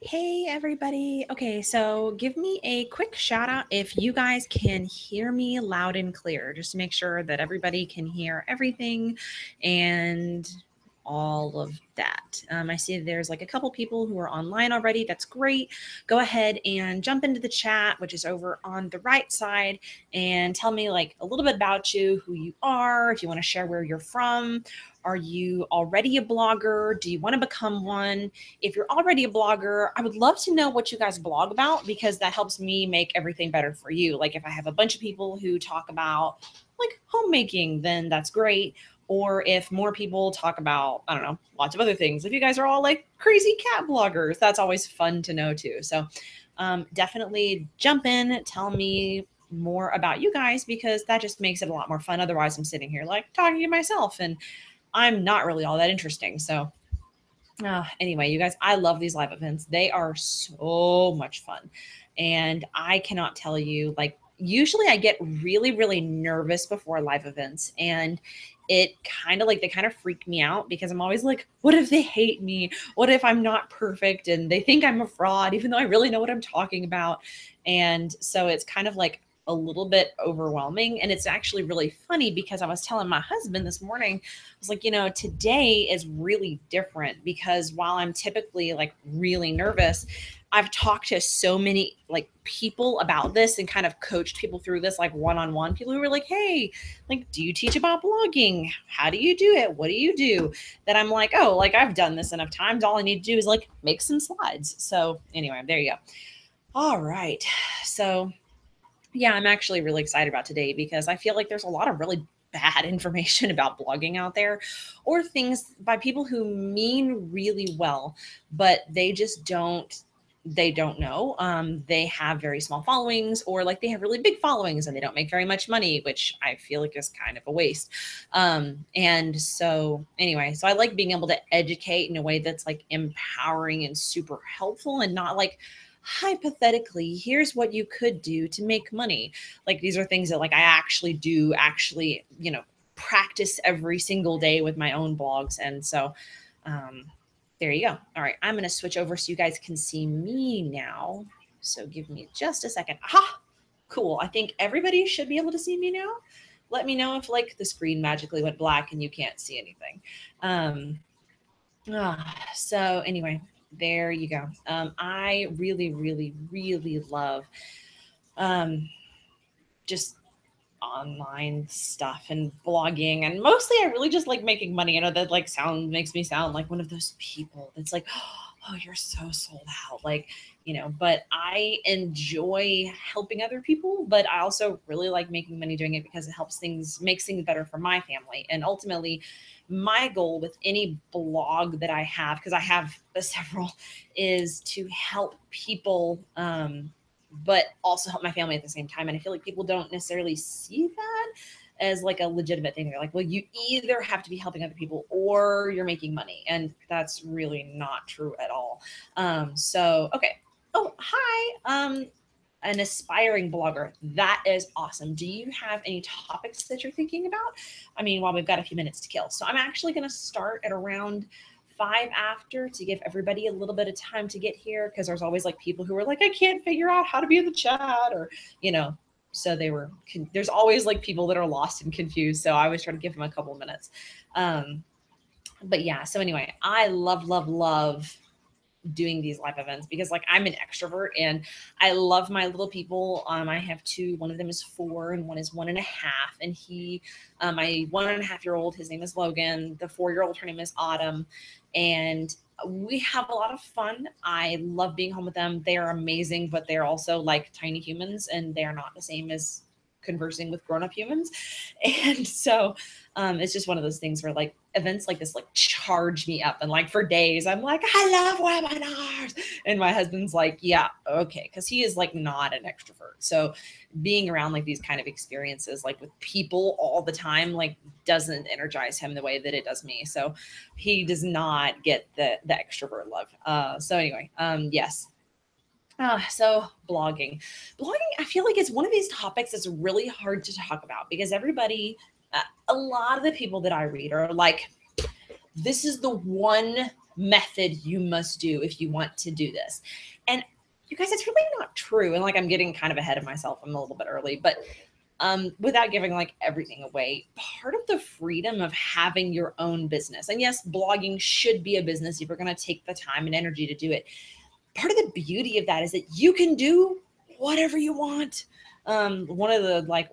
Hey everybody. Okay, so give me a quick shout out if you guys can hear me loud and clear, just to make sure that everybody can hear everything and all of that. I see there's like a couple people who are online already. That's great. Go ahead and jump into the chat, which is over on the right side, and tell me like a little bit about you, who you are, if you want to share where you're from. Are you already a blogger? Do you want to become one? If you're already a blogger, I would love to know what you guys blog about because that helps me make everything better for you. Like if I have a bunch of people who talk about like homemaking, then that's great. Or if more people talk about, I don't know, lots of other things. If you guys are all like crazy cat bloggers, that's always fun to know too. So definitely jump in, tell me more about you guys because that just makes it a lot more fun. Otherwise, I'm sitting here like talking to myself and I'm not really all that interesting. So anyway, you guys, I love these live events. They are so much fun. And I cannot tell you, like, usually I get really, really nervous before live events. And it kind of like, they kind of freak me out because I'm always like, what if they hate me? What if I'm not perfect and they think I'm a fraud, even though I really know what I'm talking about? And so it's kind of like, a little bit overwhelming. And it's actually really funny because I was telling my husband this morning, was like, today is really different because while I'm typically like really nervous, I've talked to so many like people about this and kind of coached people through this like one-on-one. People who were like, hey, like, do you teach about blogging? How do you do it? What do you do? That I'm like, oh, like I've done this enough times. All I need to do is like make some slides. So anyway, there you go. All right. So yeah, I'm actually really excited about today because I feel like there's a lot of really bad information about blogging out there or things by people who mean really well, but they don't know. They have very small followings or like they have really big followings and they don't make very much money, which I feel like is kind of a waste. And so anyway, so I like being able to educate in a way that's like empowering and super helpful and not like, hypothetically, here's what you could do to make money. Like these are things that like I actually practice every single day with my own blogs. And so um there you go. All right, I'm going to switch over so you guys can see me now. So give me just a second. Aha, cool. I think everybody should be able to see me now. Let me know if like the screen magically went black and you can't see anything. So anyway, there you go. I really, really, really love um, just online stuff and blogging, and mostly I really just like making money. I know that like sound makes me sound like one of those people that's like, oh, you're so sold out, like, but I enjoy helping other people, but I also really like making money doing it because it makes things better for my family. And ultimately my goal with any blog that I have, because I have several, is to help people but also help my family at the same time. And I feel like people don't necessarily see that as like a legitimate thing. They're like, well, you either have to be helping other people or you're making money. And that's really not true at all. So, okay. Oh, hi. An aspiring blogger. That is awesome. Do you have any topics that you're thinking about? I mean, while we've got a few minutes to kill. So I'm actually going to start at around 5 after to give everybody a little bit of time to get here because there's always like people who are like, I can't figure out how to be in the chat or, so there's always like people that are lost and confused. So I always try to give them a couple of minutes. But yeah, so anyway, I love doing these live events because like I'm an extrovert and I love my little people. I have two. One of them is 4 and one is 1.5. And my 1.5-year-old, his name is Logan. The 4-year-old, her name is Autumn. And we have a lot of fun. I love being home with them. They are amazing, but they're also like tiny humans and they are not the same as conversing with grown-up humans. And so it's just one of those things where like events like this like charge me up, and like for days I'm like, I love webinars, and my husband's like, yeah, okay, because he is like not an extrovert. So being around like these kind of experiences like with people all the time like doesn't energize him the way that it does me. So he does not get the extrovert love. So anyway, yes. So blogging, I feel like it's one of these topics that's really hard to talk about because a lot of the people that I read are like, this is the one method you must do if you want to do this. And you guys, it's really not true. And like, I'm getting kind of ahead of myself. I'm a little bit early, but without giving like everything away, part of the freedom of having your own business, and yes, blogging should be a business if you're going to take the time and energy to do it. Part of the beauty of that is that you can do whatever you want. One of the like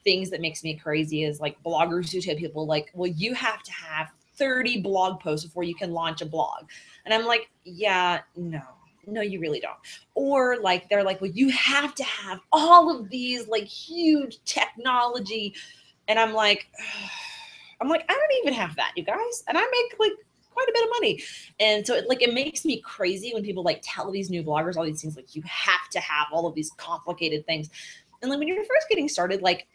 things that makes me crazy is like bloggers who tell people like, well, you have to have 30 blog posts before you can launch a blog. And I'm like, yeah, no, you really don't. Or like, they're like, well, you have to have all of these like huge technology. And I'm like, I don't even have that, you guys. And I make like quite a bit of money. And so it makes me crazy when people like tell these new bloggers all these things, like you have to have all of these complicated things. And like when you're first getting started, like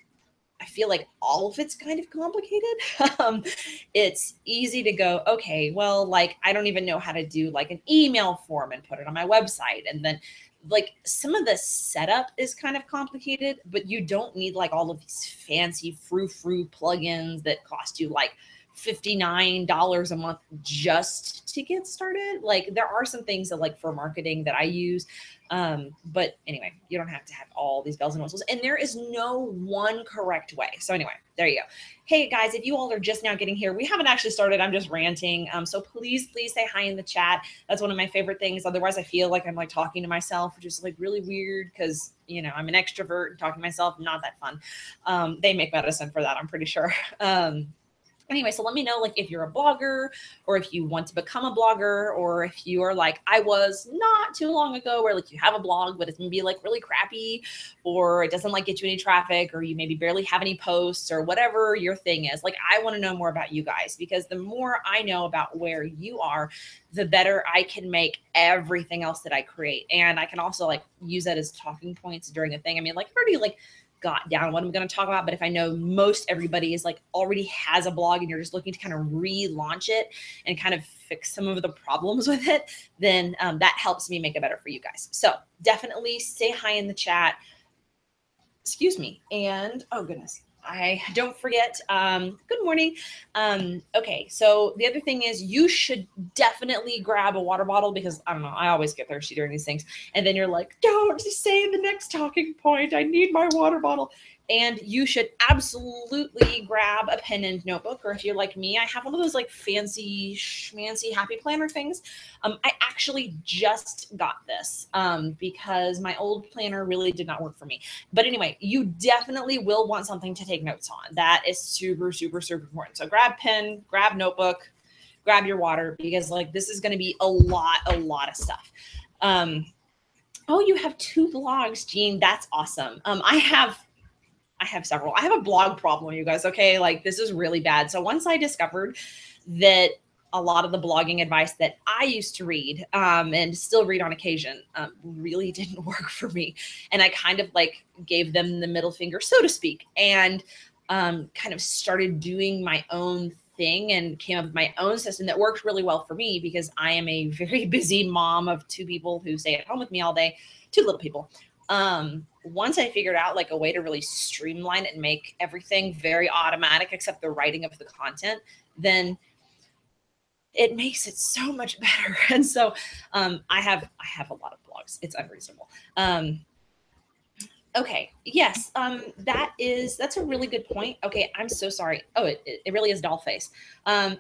I feel like all of it's kind of complicated. It's easy to go, okay, well, like I don't even know how to do like an email form and put it on my website. And then like some of the setup is kind of complicated, but you don't need like all of these fancy frou-frou plugins that cost you like $59 a month just to get started. Like there are some things that like for marketing that I use. But anyway, you don't have to have all these bells and whistles, and there is no one correct way. So anyway, there you go. Hey guys, if you all are just now getting here, we haven't actually started. I'm just ranting. So please say hi in the chat. That's one of my favorite things. Otherwise I feel like I'm like talking to myself, which is like really weird because, you know, I'm an extrovert and talking to myself, not that fun. They make medicine for that, I'm pretty sure. Anyway, so let me know like if you're a blogger or if you want to become a blogger, or if you are like I was not too long ago, where like you have a blog but it's maybe like really crappy, or it doesn't like get you any traffic, or you maybe barely have any posts, or whatever your thing is. Like I want to know more about you guys, because the more I know about where you are, the better I can make everything else that I create. And I can also like use that as talking points during a thing. I mean, like I've already like got down what I'm going to talk about, but if I know most everybody is like already has a blog and you're just looking to kind of relaunch it and kind of fix some of the problems with it, then that helps me make it better for you guys. So definitely say hi in the chat. Excuse me. And oh goodness, I don't forget. Good morning. Okay. So the other thing is you should definitely grab a water bottle, because I don't know, I always get thirsty during these things. And then you're like, don't say the next talking point. I need my water bottle. And you should absolutely grab a pen and notebook. Or if you're like me, I have one of those like fancy schmancy happy planner things. I actually just got this because my old planner really did not work for me. But anyway, you definitely will want something to take notes on. That is super, super, super important. So grab pen, grab notebook, grab your water, because like this is going to be a lot of stuff. Oh, you have 2 blogs, Jean. That's awesome. I have several. I have a blog problem, you guys. Okay. Like this is really bad. So once I discovered that a lot of the blogging advice that I used to read and still read on occasion really didn't work for me. And I kind of like gave them the middle finger, so to speak, and kind of started doing my own thing and came up with my own system that worked really well for me, because I am a very busy mom of 2 people who stay at home with me all day, 2 little people. Once I figured out like a way to really streamline it and make everything very automatic except the writing of the content, then it makes it so much better. And so I have a lot of blogs. It's unreasonable. Okay. Yes. That's a really good point. Okay. I'm so sorry. Oh, it really is Dollface.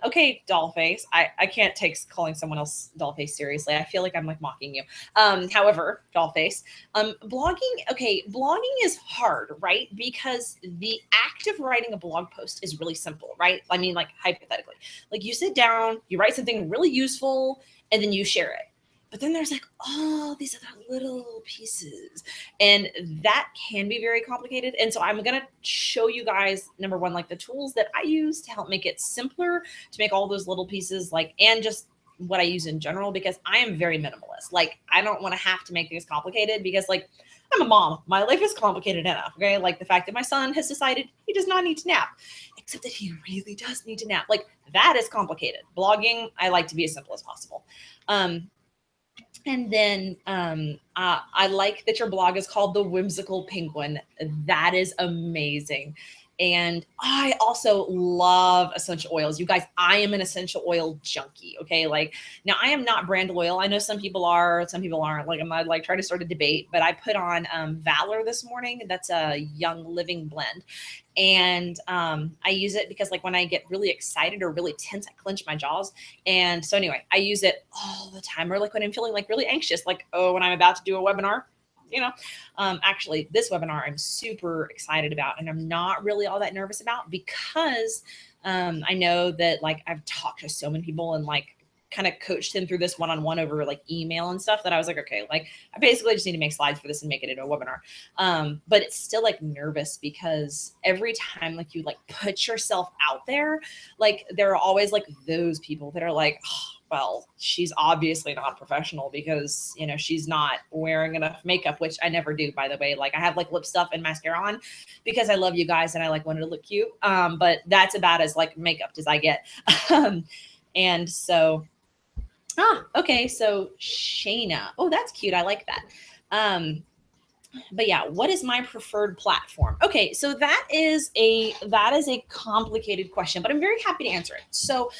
Okay. Dollface. I can't take calling someone else Dollface seriously. I feel like I'm like mocking you. However, Dollface, blogging. Okay. Blogging is hard, right? Because the act of writing a blog post is really simple, right? I mean, like hypothetically, like you sit down, you write something really useful, and then you share it. But then there's like all these other little pieces, and that can be very complicated. And so I'm going to show you guys, number one, like the tools that I use to help make it simpler, to make all those little pieces like, and just what I use in general, because I am very minimalist. Like I don't want to have to make things complicated, because like I'm a mom. My life is complicated enough. Okay. Like the fact that my son has decided he does not need to nap, except that he really does need to nap. Like that is complicated. Blogging, I like to be as simple as possible. And then I like that your blog is called The Whimsical Penguin. That is amazing. And I also love essential oils. You guys, I am an essential oil junkie. Okay. Like now I am not brand loyal. I know some people are, some people aren't. Like I'm not like trying to start a debate, but I put on Valor this morning. That's a Young Living blend. And I use it because like when I get really excited or really tense, I clench my jaws. And so anyway, I use it all the time. Or like when I'm feeling like really anxious, like, oh, when I'm about to do a webinar, you know. Actually, this webinar I'm super excited about, and I'm not really all that nervous about because I know that like I've talked to so many people and like kind of coached him through this one-on-one over like email and stuff that I was like, okay, like I basically just need to make slides for this and make it into a webinar. But it's still like nervous because every time like you like put yourself out there, like there are always like those people that are like, oh, well, she's obviously not professional because, you know, she's not wearing enough makeup, which I never do, by the way. Like I have like lip stuff and mascara on because I love you guys and I like wanted to look cute. But that's about as like makeup as I get. And so, okay. So Shayna, oh, that's cute. I like that. But yeah, what is my preferred platform? Okay, so that is a complicated question, but I'm very happy to answer it. So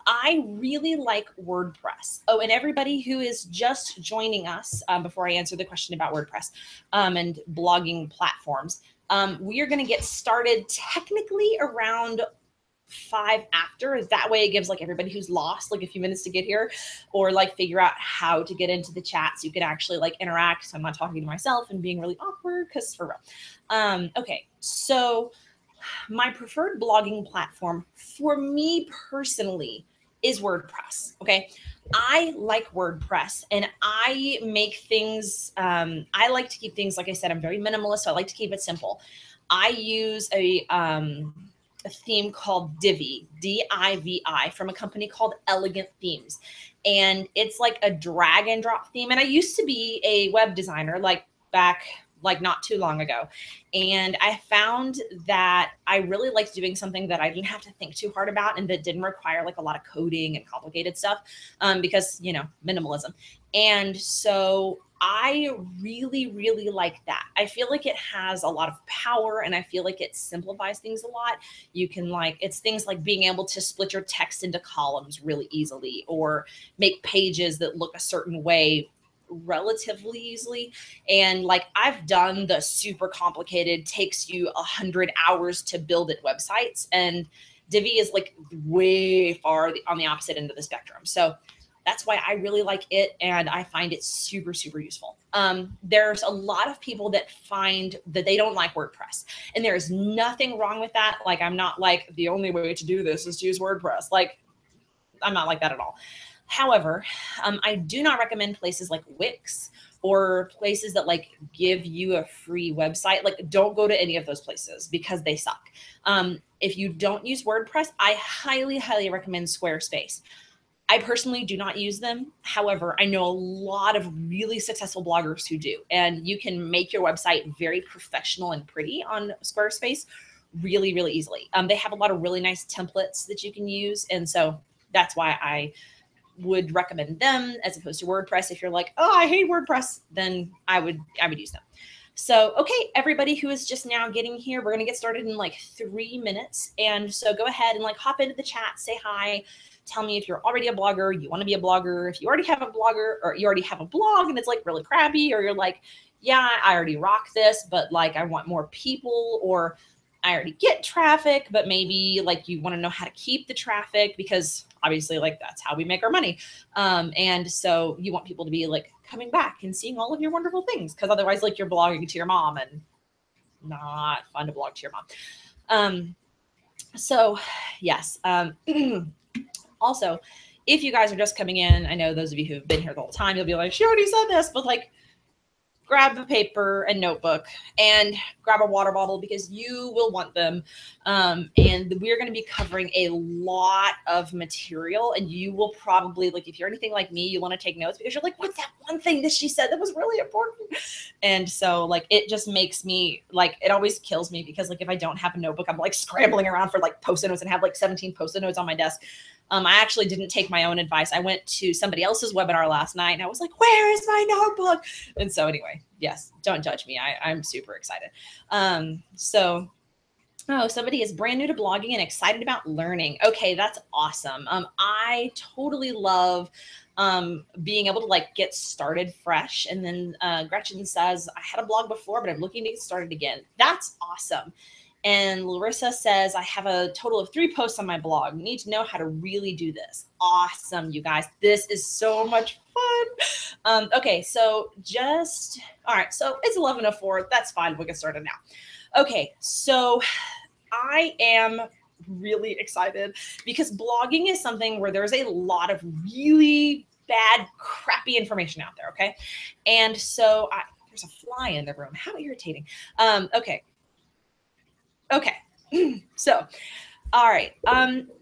I really like WordPress. Oh, and everybody who is just joining us, before I answer the question about WordPress and blogging platforms, we are going to get started technically around 5 after. That way it gives like everybody who's lost like a few minutes to get here or like figure out how to get into the chat so you can actually like interact. So I'm not talking to myself and being really awkward because for real. Okay, so my preferred blogging platform for me personally is WordPress. Okay, I like WordPress and I make things, I like to keep things, like I said, I'm very minimalist, so I like to keep it simple. I use a theme called Divi, Divi, from a company called Elegant Themes. And it's like a drag and drop theme. And I used to be a web designer like back like not too long ago. And I found that I really liked doing something that I didn't have to think too hard about and that didn't require like a lot of coding and complicated stuff because, you know, minimalism. And so I really, really like that. I feel like it has a lot of power and I feel like it simplifies things a lot. You can like, it's things like being able to split your text into columns really easily or make pages that look a certain way relatively easily. And like I've done the super complicated, takes you 100 hours to build it websites, and Divi is like way far on the opposite end of the spectrum. So that's why I really like it. And I find it super, super useful. There's a lot of people that find that they don't like WordPress, and there is nothing wrong with that. Like, I'm not like the only way to do this is to use WordPress. Like, I'm not like that at all. However, I do not recommend places like Wix or places that like give you a free website. Like, don't go to any of those places because they suck. If you don't use WordPress, I highly, highly recommend Squarespace. I personally do not use them. However, I know a lot of really successful bloggers who do, and you can make your website very professional and pretty on Squarespace really, really easily. They have a lot of really nice templates that you can use. And so that's why I would recommend them as opposed to WordPress. If you're like, oh, I hate WordPress, then I would use them. So, okay, everybody who is just now getting here, we're going to get started in like 3 minutes. And so go ahead and like hop into the chat, say hi, tell me if you're already a blogger, you want to be a blogger, if you already have a blogger or you already have a blog and it's like really crappy, or you're like, yeah, I already rock this, but like I want more people, or I already get traffic, but maybe like you want to know how to keep the traffic because obviously like that's how we make our money. And so you want people to be like coming back and seeing all of your wonderful things, because otherwise like you're blogging to your mom and not fun to blog to your mom. So yes. Also, if you guys are just coming in, I know those of you who've been here the whole time, you'll be like, she already said this, but like grab a paper and notebook and grab a water bottle because you will want them. And we're going to be covering a lot of material, and you will probably, like, if you're anything like me, you want to take notes because you're like, what's that one thing that she said that was really important? And so like, it just makes me like, it always kills me because like, if I don't have a notebook, I'm like scrambling around for like post-it notes and have like 17 post-it notes on my desk. I actually didn't take my own advice. I went to somebody else's webinar last night and I was like, where is my notebook? And so anyway, yes, don't judge me. I'm super excited. So Oh, somebody is brand new to blogging and excited about learning. Okay, that's awesome. I totally love being able to like get started fresh. And then Gretchen says, I had a blog before, but I'm looking to get started again. That's awesome. And Larissa says, I have a total of 3 posts on my blog. Need to know how to really do this. Awesome, you guys. This is so much fun. Okay, so all right, so it's 11:04. That's fine. We'll get started now. Okay, so I am really excited because blogging is something where there's a lot of really bad, crappy information out there. Okay. And so there's a fly in the room. How irritating. Okay. Okay. So, all right.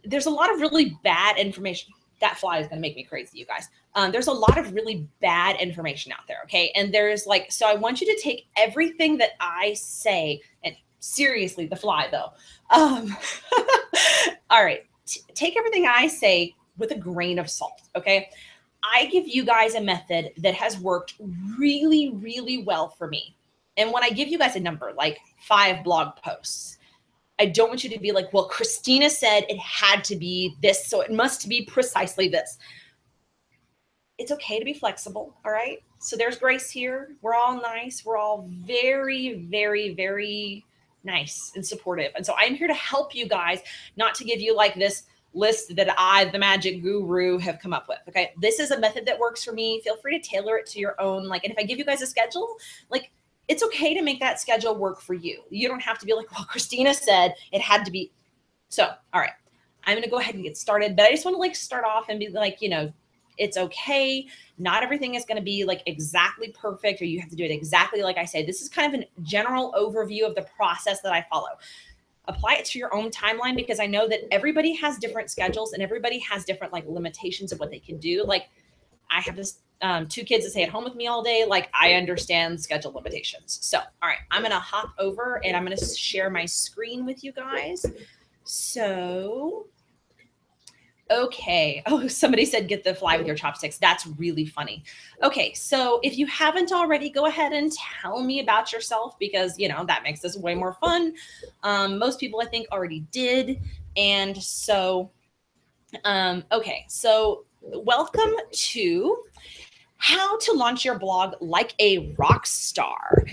There's a lot of really bad information. That fly is going to make me crazy, you guys. There's a lot of really bad information out there. Okay. And there's like, so I want you to take everything that I say and seriously, the fly though. All right. Take everything I say with a grain of salt. Okay. I give you guys a method that has worked really, really well for me. And when I give you guys a number, like 5 blog posts, I don't want you to be like, well, Christina said it had to be this, so it must be precisely this. It's okay to be flexible. All right. So there's grace here. We're all nice. We're all very, very, very nice and supportive. And so I'm here to help you guys, not to give you like this list that I, the magic guru, have come up with. Okay. This is a method that works for me. Feel free to tailor it to your own. Like, and if I give you guys a schedule, like, it's okay to make that schedule work for you. You don't have to be like, well, Christina said it had to be. So, all right, I'm going to go ahead and get started, but I just want to like start off and be like, you know, it's okay. Not everything is going to be like exactly perfect, or you have to do it exactly like I say. This is kind of a general overview of the process that I follow. Apply it to your own timeline, because I know that everybody has different schedules and everybody has different like limitations of what they can do. Like I have this 2 kids that stay at home with me all day. Like I understand schedule limitations. So, all right, I'm going to hop over and I'm going to share my screen with you guys. So, okay. Oh, somebody said get the fly with your chopsticks. That's really funny. Okay. So if you haven't already, go ahead and tell me about yourself, because, you know, that makes this way more fun. Most people I think already did. And so, okay. So welcome to how to launch your blog like a rock star.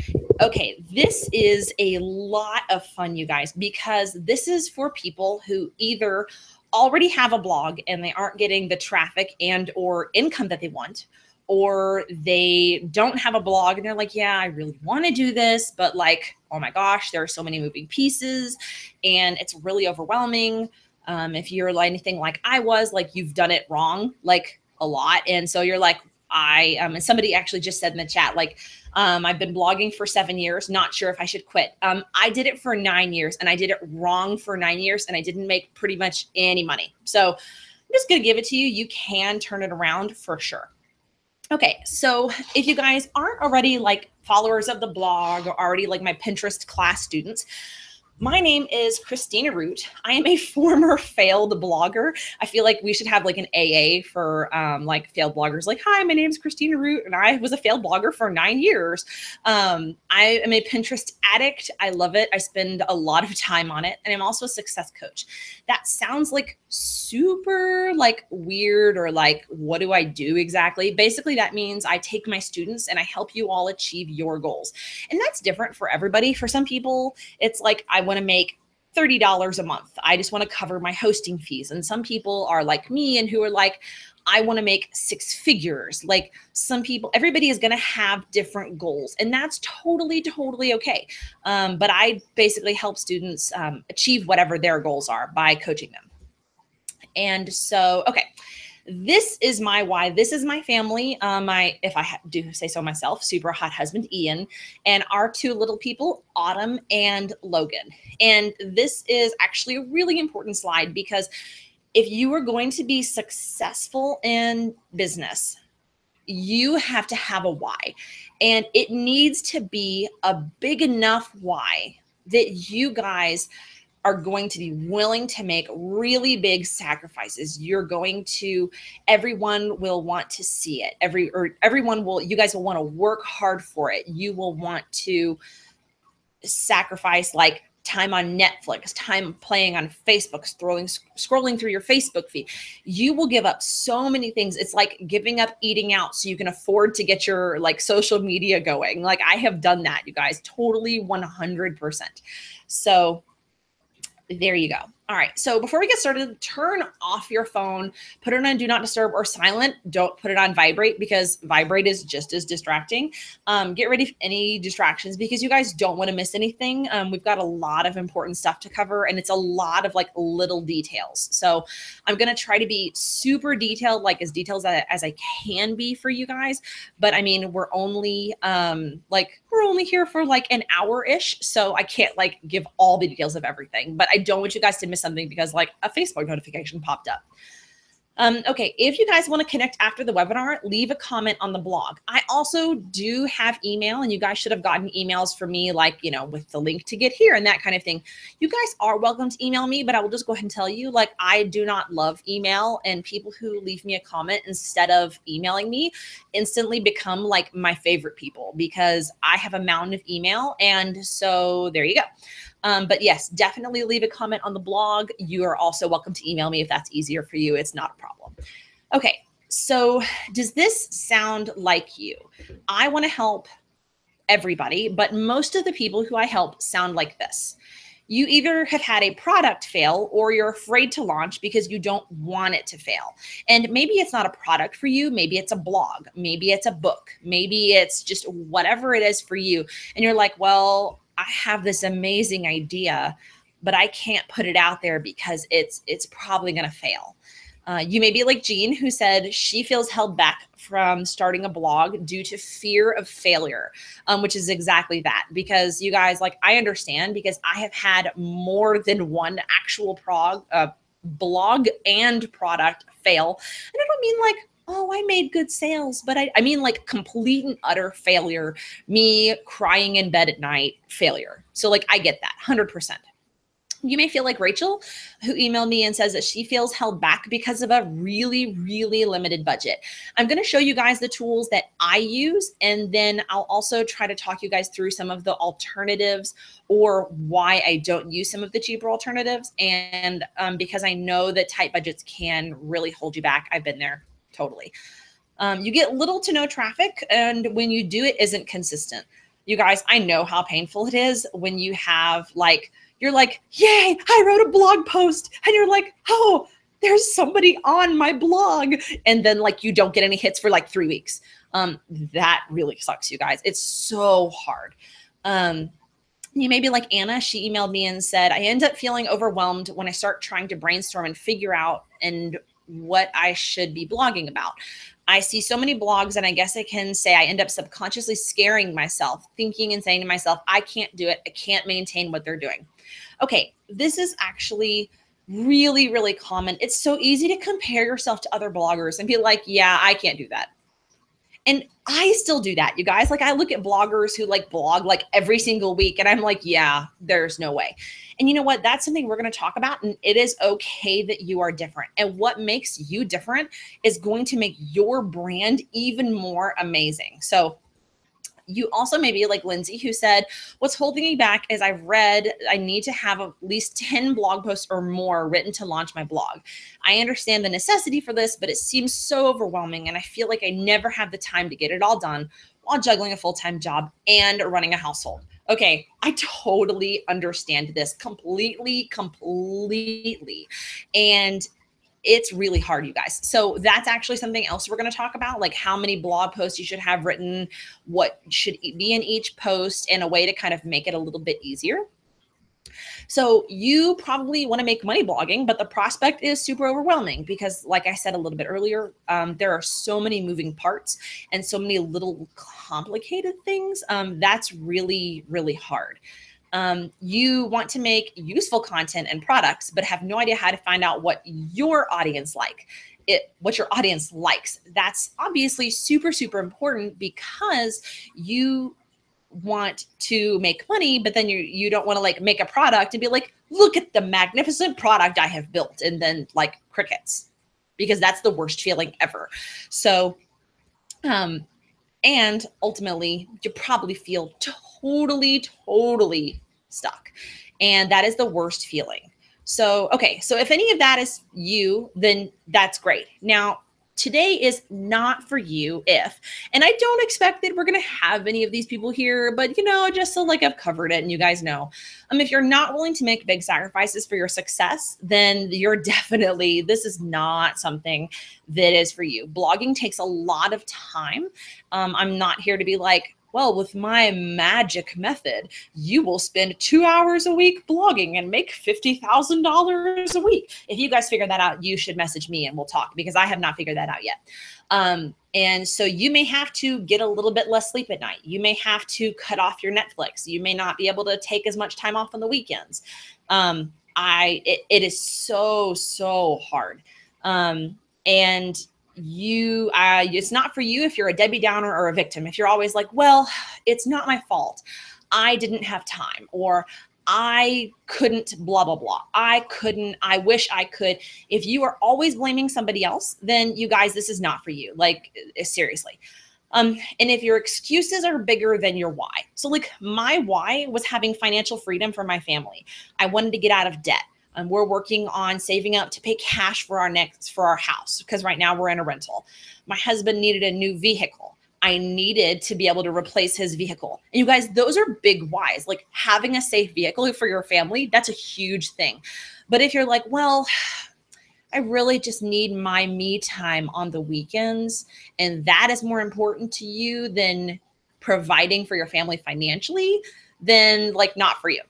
Okay, this is a lot of fun, you guys, because this is for people who either already have a blog and they aren't getting the traffic and or income that they want, or they don't have a blog and they're like, yeah, I really want to do this, but like, oh my gosh, there are so many moving pieces and it's really overwhelming. If you're like anything like I was, like you've done it wrong, like a lot. And so you're like, and somebody actually just said in the chat, like, I've been blogging for 7 years, not sure if I should quit. I did it for 9 years and I did it wrong for 9 years and I didn't make pretty much any money. So I'm just going to give it to you. You can turn it around for sure. Okay. So if you guys aren't already like followers of the blog or already like my Pinterest class students, my name is Christina Root. I am a former failed blogger. I feel like we should have like an AA for like failed bloggers. Like, hi, my name is Christina Root, and I was a failed blogger for 9 years. I am a Pinterest addict. I love it. I spend a lot of time on it, and I'm also a success coach. That sounds like super like weird, or like, what do I do exactly? Basically, that means I take my students and I help you all achieve your goals. And that's different for everybody. For some people, it's like, I want to make $30 a month. I just want to cover my hosting fees. And some people are like me and who are like, I want to make 6 figures. Like some people, everybody is going to have different goals, and that's totally, totally okay. But I basically help students achieve whatever their goals are by coaching them. And so, okay. This is my why. This is my family. If I do say so myself, super hot husband, Ian, and our 2 little people, Autumn and Logan. And this is actually a really important slide, because if you are going to be successful in business, you have to have a why, and it needs to be a big enough why that you guys are going to be willing to make really big sacrifices. Everyone will want to see it. You guys will want to work hard for it. You will want to sacrifice like time on Netflix, time playing on Facebook, scrolling through your Facebook feed. You will give up so many things. It's like giving up eating out so you can afford to get your like social media going. Like I have done that, you guys, totally 100%. So there you go. All right. So before we get started, turn off your phone, put it on do not disturb or silent. Don't put it on vibrate because vibrate is just as distracting. Get rid of any distractions because you guys don't want to miss anything. We've got a lot of important stuff to cover and it's a lot of like little details. So I'm going to try to be super detailed, like as detailed as I can be for you guys. But I mean, we're only here for like an hour-ish. So I can't like give all the details of everything, but I don't want you guys to miss something because like a Facebook notification popped up. Okay, if you guys want to connect after the webinar, leave a comment on the blog. I also do have email and you guys should have gotten emails from me like, you know, with the link to get here and that kind of thing. You guys are welcome to email me, but I will just go ahead and tell you, like, I do not love email, and people who leave me a comment instead of emailing me instantly become like my favorite people because I have a mountain of email. And so there you go. But yes, definitely leave a comment on the blog. You are also welcome to email me if that's easier for you. It's not a problem. Okay, so does this sound like you? I want to help everybody, but most of the people who I help sound like this. You either have had a product fail or you're afraid to launch because you don't want it to fail. And maybe it's not a product for you. Maybe it's a blog. Maybe it's a book. Maybe it's just whatever it is for you. And you're like, well, I have this amazing idea, but I can't put it out there because it's probably going to fail. You may be like Jean, who said she feels held back from starting a blog due to fear of failure, which is exactly that. Because you guys, like, I understand because I have had more than one actual blog and product fail. And I don't mean like, oh, I made good sales, but I mean like complete and utter failure, me crying in bed at night, failure. So like, I get that 100%. You may feel like Rachel, who emailed me and says that she feels held back because of a really, really limited budget. I'm going to show you guys the tools that I use, and then I'll also try to talk you guys through some of the alternatives or why I don't use some of the cheaper alternatives. And because I know that tight budgets can really hold you back. I've been there totally. You get little to no traffic, and when you do, it isn't consistent. You guys, I know how painful it is when you have like, you're like, yay, I wrote a blog post. And you're like, oh, there's somebody on my blog. And then like, you don't get any hits for like 3 weeks. That really sucks, you guys. It's so hard. You may be like Anna. She emailed me and said, I end up feeling overwhelmed when I start trying to brainstorm and figure out what I should be blogging about. I see so many blogs, and I guess I can say I end up subconsciously scaring myself, thinking and saying to myself, I can't do it. I can't maintain what they're doing. Okay, this is actually really, really common. It's so easy to compare yourself to other bloggers and be like, yeah, I can't do that. And I still do that, you guys. Like, I look at bloggers who like blog like every single week, and I'm like, yeah, there's no way. And you know what? That's something we're going to talk about. And it is okay that you are different. And what makes you different is going to make your brand even more amazing. So you also may be like Lindsay, who said, what's holding me back is I've read I need to have at least 10 blog posts or more written to launch my blog. I understand the necessity for this, but it seems so overwhelming. And I feel like I never have the time to get it all done while juggling a full-time job and running a household. Okay, I totally understand this completely. And it's really hard, you guys. So that's actually something else we're going to talk about, like how many blog posts you should have written, what should be in each post, and a way to kind of make it a little bit easier. So you probably want to make money blogging, but the prospect is super overwhelming because, like I said a little bit earlier, there are so many moving parts and so many little complicated things. That's really, really hard. You want to make useful content and products, but have no idea how to find out what your audience what your audience likes. That's obviously super, super important because you want to make money, but then you don't want to like make a product and be like, look at the magnificent product I have built, and then like crickets, because that's the worst feeling ever. So, and ultimately you probably feel totally stuck. And that is the worst feeling. So, okay, so if any of that is you, then that's great. Now, today is not for you and I don't expect that we're going to have any of these people here, but just so like I've covered it and you guys know, if you're not willing to make big sacrifices for your success, then you're definitely, this is not something that is for you. Blogging takes a lot of time. I'm not here to be like, well, with my magic method, you will spend 2 hours a week blogging and make $50,000 a week. If you guys figure that out, you should message me and we'll talk, because I have not figured that out yet. And so you may have to get a little bit less sleep at night. You may have to cut off your Netflix. You may not be able to take as much time off on the weekends. It is so hard. And it's not for you if you're a Debbie Downer or a victim. If you're always like, well, it's not my fault, I didn't have time, or I couldn't, blah, blah, blah. I wish I could. If you are always blaming somebody else, then you guys, this is not for you. Like, seriously. And if your excuses are bigger than your why. So like my why was having financial freedom for my family. I wanted to get out of debt. And we're working on saving up to pay cash for our house, because right now we're in a rental. My husband needed a new vehicle. I needed to be able to replace his vehicle. And you guys, those are big whys. Like having a safe vehicle for your family, that's a huge thing. But if you're like, well, I really just need my me time on the weekends, and that is more important to you than providing for your family financially, then like not for you.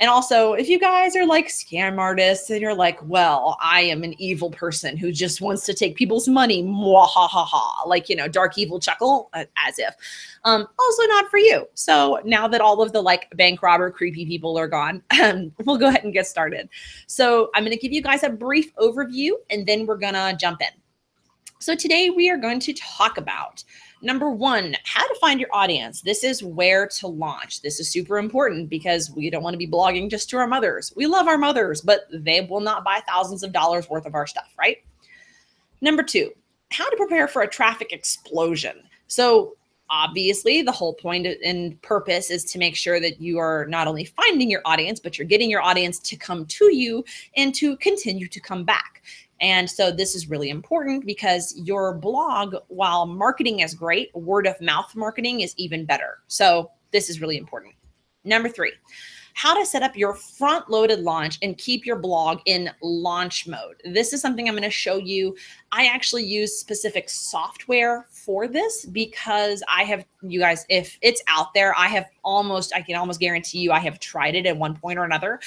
And also, if you guys are like scam artists and you're like, well, I am an evil person who just wants to take people's money, mwahaha, like, dark evil chuckle, as if, also not for you. So now that all of the like bank robber, creepy people are gone, we'll go ahead and get started. So I'm going to give you guys a brief overview and then we're going to jump in. So today we are going to talk about number one, how to find your audience. This is where to launch. This is super important because we don't want to be blogging just to our mothers. We love our mothers, but they will not buy thousands of dollars worth of our stuff, right? Number two, how to prepare for a traffic explosion. So obviously the whole point and purpose is to make sure that you are not only finding your audience, but you're getting your audience to come to you and to continue to come back. And so this is really important because your blog, while marketing is great, word of mouth marketing is even better. So this is really important. Number three, how to set up your front loaded launch and keep your blog in launch mode. This is something I'm going to show you. I actually use specific software for this because you guys, if it's out there, I can almost guarantee you I have tried it at one point or another.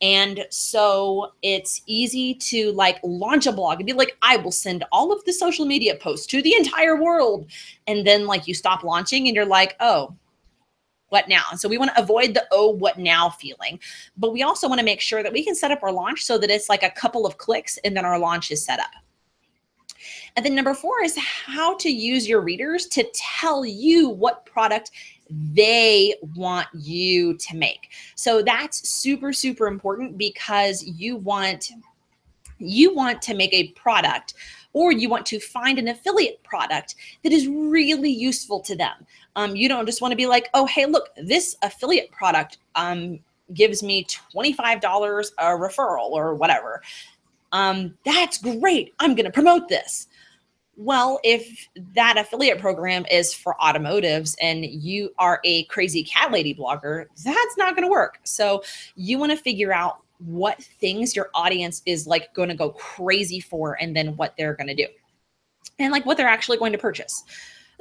And so it's easy to like launch a blog and be like, I will send all of the social media posts to the entire world. And then like you stop launching and you're like, oh, what now? And so we want to avoid the, oh, what now feeling, but we also want to make sure that we can set up our launch so that it's like a couple of clicks and then our launch is set up. And then number four is how to use your readers to tell you what product they want you to make. So that's super, super important because you want to make a product, or you want to find an affiliate product that is really useful to them. You don't just want to be like, oh, hey, look, this affiliate product gives me $25 a referral or whatever. That's great. I'm going to promote this. Well, if that affiliate program is for automotives and you are a crazy cat lady blogger, that's not going to work. So you want to figure out what things your audience is like going to go crazy for, and then what they're going to do and like what they're actually going to purchase.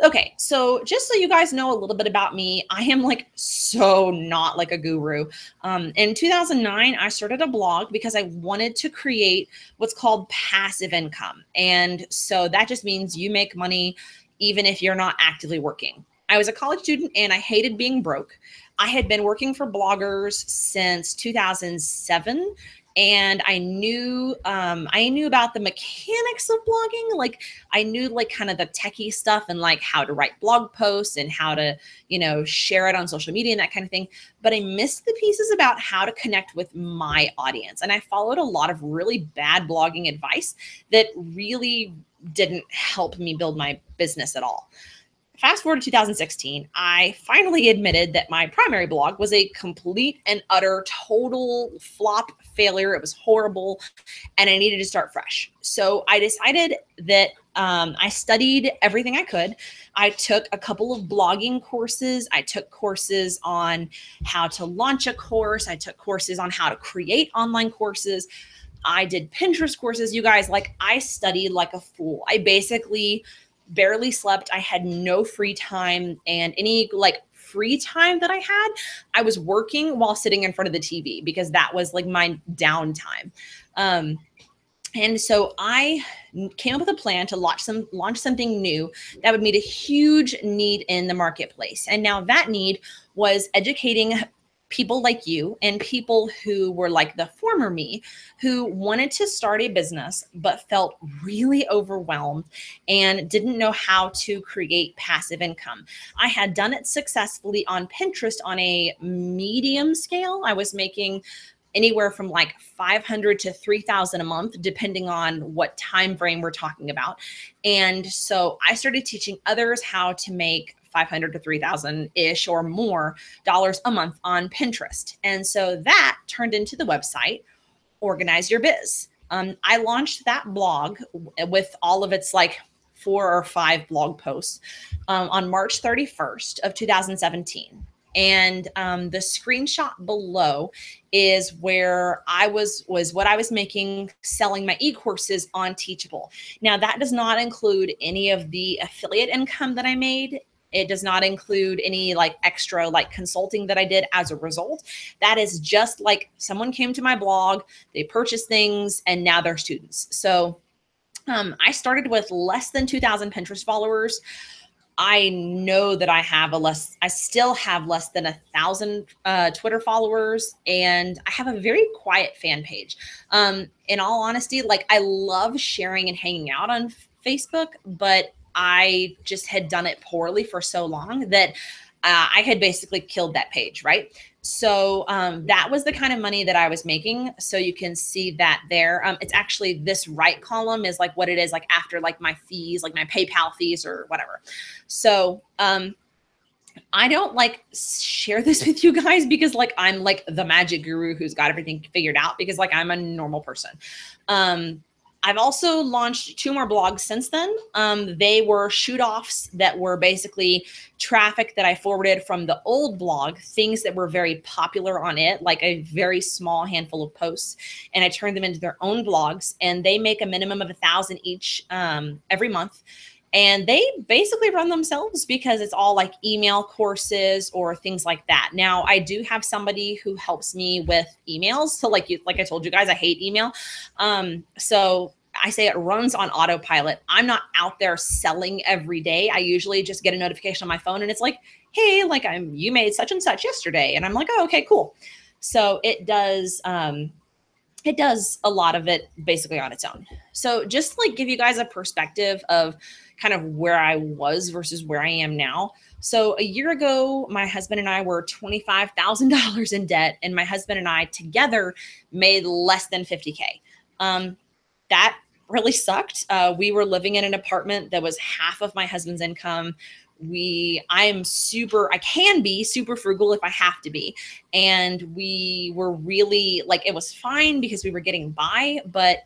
Okay, so just so you guys know a little bit about me, I am like so not like a guru. In 2009, I started a blog because I wanted to create what's called passive income. And so that just means you make money even if you're not actively working. I was a college student and I hated being broke. I had been working for bloggers since 2007. And I knew about the mechanics of blogging. Like I knew like kind of the techie stuff and like how to write blog posts and how to, share it on social media and that kind of thing. But I missed the pieces about how to connect with my audience. And I followed a lot of really bad blogging advice that really didn't help me build my business at all. fast forward to 2016, I finally admitted that my primary blog was a complete and utter total flop failure. It was horrible and I needed to start fresh. So I decided that I studied everything I could. I took a couple of blogging courses. I took courses on how to launch a course. I took courses on how to create online courses. I did Pinterest courses. You guys, like, I studied like a fool. I basically barely slept. I had no free time, and any like free time that I had, I was working while sitting in front of the TV because that was like my downtime. And so I came up with a plan to launch something new that would meet a huge need in the marketplace. And now that need was educating people like you and people who were like the former me, who wanted to start a business but felt really overwhelmed and didn't know how to create passive income. I had done it successfully on Pinterest on a medium scale. I was making anywhere from like 500 to 3,000 a month, depending on what time frame we're talking about. And so I started teaching others how to make 500 to 3,000 ish or more dollars a month on Pinterest. And so that turned into the website, Organize Your Biz. I launched that blog with all of its like 4 or 5 blog posts on March 31st of 2017. And the screenshot below is where I was what I was making selling my e-courses on Teachable. Now that does not include any of the affiliate income that I made. It does not include any like extra like consulting that I did as a result. That is just like someone came to my blog, they purchased things, and now they're students. So I started with less than 2,000 Pinterest followers. I know that I still have less than 1,000 Twitter followers, and I have a very quiet fan page. In all honesty, like, I love sharing and hanging out on Facebook, but I just had done it poorly for so long that I had basically killed that page, right? So that was the kind of money that I was making. So you can see that there. It's actually this right column is like what it is like after like my fees, like my PayPal fees or whatever. So I don't like share this with you guys because like I'm like the magic guru who's got everything figured out, because like I'm a normal person. I've also launched 2 more blogs since then. They were shoot offs that were basically traffic that I forwarded from the old blog, things that were very popular on it, like a very small handful of posts, and I turned them into their own blogs, and they make a minimum of 1,000 each every month. And they basically run themselves because it's all like email courses or things like that. Now, I do have somebody who helps me with emails. So like I told you guys, I hate email. So I say it runs on autopilot. I'm not out there selling every day. I usually just get a notification on my phone and it's like, hey, like you made such and such yesterday. And I'm like, oh, okay, cool. So it does a lot of it basically on its own. So just like give you guys a perspective of kind of where I was versus where I am now. So a year ago, my husband and I were $25,000 in debt, and my husband and I together made less than 50K. That really sucked. We were living in an apartment that was half of my husband's income. I can be super frugal if I have to be. And we were really like, it was fine because we were getting by, but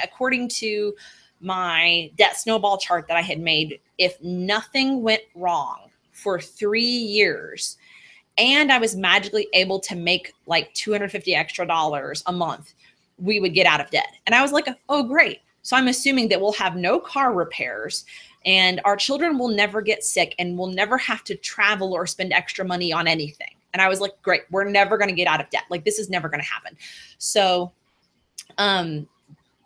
according to my debt snowball chart that I had made, if nothing went wrong for 3 years and I was magically able to make like $250 extra a month, we would get out of debt. And I was like, oh, great. So I'm assuming that we'll have no car repairs and our children will never get sick and we'll never have to travel or spend extra money on anything. And I was like, great, we're never going to get out of debt. Like, this is never going to happen. So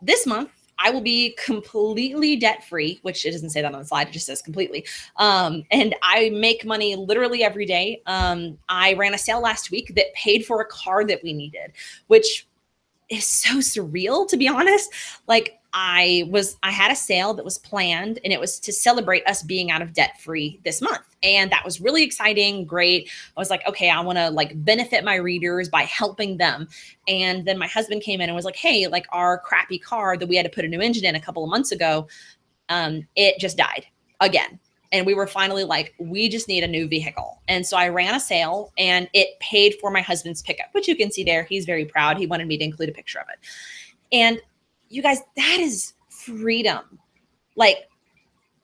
this month, I will be completely debt-free, which it doesn't say that on the slide. It just says completely. And I make money literally every day. I ran a sale last week that paid for a car that we needed, which is so surreal, to be honest. Like, I had a sale that was planned, and it was to celebrate us being out of debt free this month. And that was really exciting. Great. I was like, okay, I want to like benefit my readers by helping them. And then my husband came in and was like, hey, like our crappy car that we had to put a new engine in a couple of months ago, it just died again. And we were finally like, we just need a new vehicle. And so I ran a sale and it paid for my husband's pickup, which you can see there. He's very proud. He wanted me to include a picture of it. And you guys, that is freedom. Like,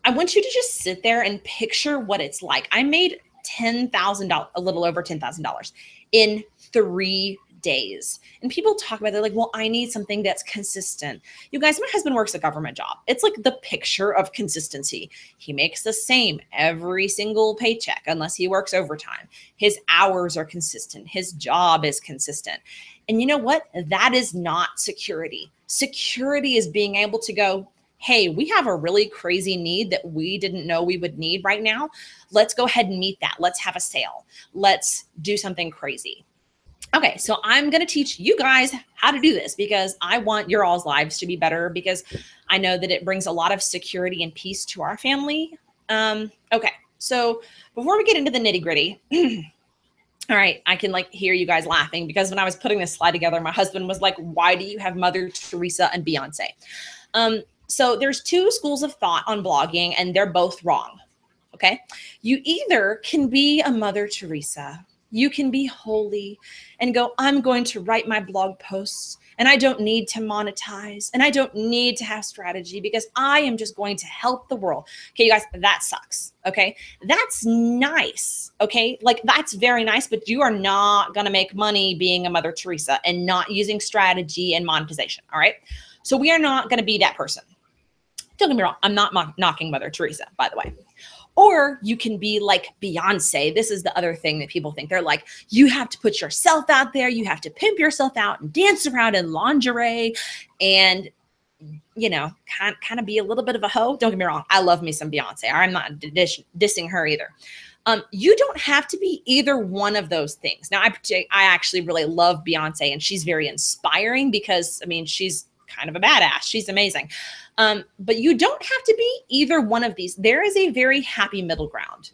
I want you to just sit there and picture what it's like. I made $10,000, a little over $10,000 in 3 days. And people talk about, they're like, well, I need something that's consistent. You guys, my husband works a government job. It's like the picture of consistency. He makes the same every single paycheck unless he works overtime. His hours are consistent. His job is consistent. And you know what? That is not security. Security is being able to go, hey, we have a really crazy need that we didn't know we would need right now. Let's go ahead and meet that. Let's have a sale. Let's do something crazy. Okay, so I'm going to teach you guys how to do this because I want your all's lives to be better, because I know that it brings a lot of security and peace to our family. Okay, so before we get into the nitty gritty, all right, I can like hear you guys laughing because when I was putting this slide together, my husband was like, why do you have Mother Teresa and Beyonce? So there's two schools of thought on blogging and they're both wrong. Okay. You either can be a Mother Teresa, you can be holy and go, I'm going to write my blog posts and I don't need to monetize and I don't need to have strategy because I am just going to help the world. Okay, you guys, that sucks. Okay. That's nice. Okay. Like that's very nice, but you are not going to make money being a Mother Teresa and not using strategy and monetization. All right. So we are not going to be that person. Don't get me wrong. I'm not knocking Mother Teresa, by the way. Or you can be like Beyonce. This is the other thing that people think. They're like, you have to put yourself out there. You have to pimp yourself out and dance around in lingerie and, you know, kind of be a little bit of a hoe. Don't get me wrong. I love me some Beyonce. I'm not dissing her either. You don't have to be either one of those things. Now, I actually really love Beyonce and she's very inspiring because, I mean, she's kind of a badass. She's amazing. But you don't have to be either one of these. There is a very happy middle ground.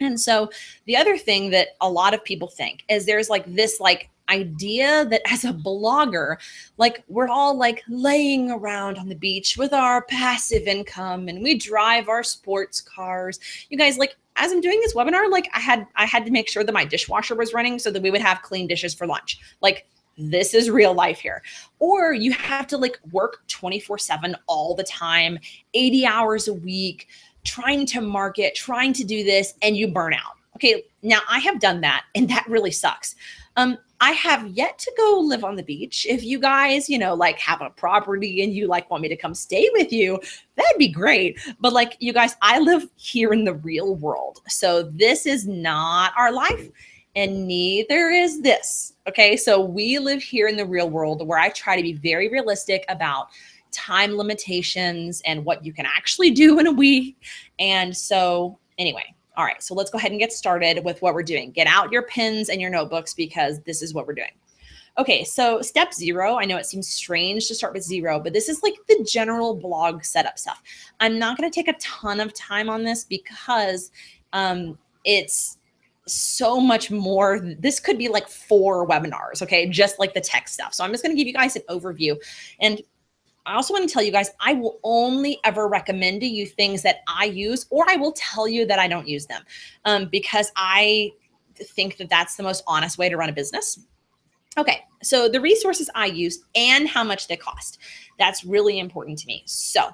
And so the other thing that a lot of people think is there's like this like idea that as a blogger, like we're all like laying around on the beach with our passive income and we drive our sports cars. You guys, like as I'm doing this webinar, like I had to make sure that my dishwasher was running so that we would have clean dishes for lunch. Like this is real life here. Or you have to like work 24/7 all the time, 80 hours a week, trying to market, trying to do this, and you burn out. Okay, now I have done that and that really sucks. I have yet to go live on the beach. If you guys, you know, like have a property and you like want me to come stay with you, that'd be great. But like you guys, I live here in the real world. So this is not our life. And neither is this. Okay. So we live here in the real world where I try to be very realistic about time limitations and what you can actually do in a week. And so anyway, all right. So let's go ahead and get started with what we're doing. Get out your pens and your notebooks because this is what we're doing. Okay. So step 0, I know it seems strange to start with 0, but this is like the general blog setup stuff. I'm not going to take a ton of time on this because it's so much more. This could be like 4 webinars, okay? Just like the tech stuff. So I'm just going to give you guys an overview. And I also want to tell you guys, I will only ever recommend to you things that I use, or I will tell you that I don't use them because I think that that's the most honest way to run a business. Okay, so the resources I use and how much they cost. That's really important to me. So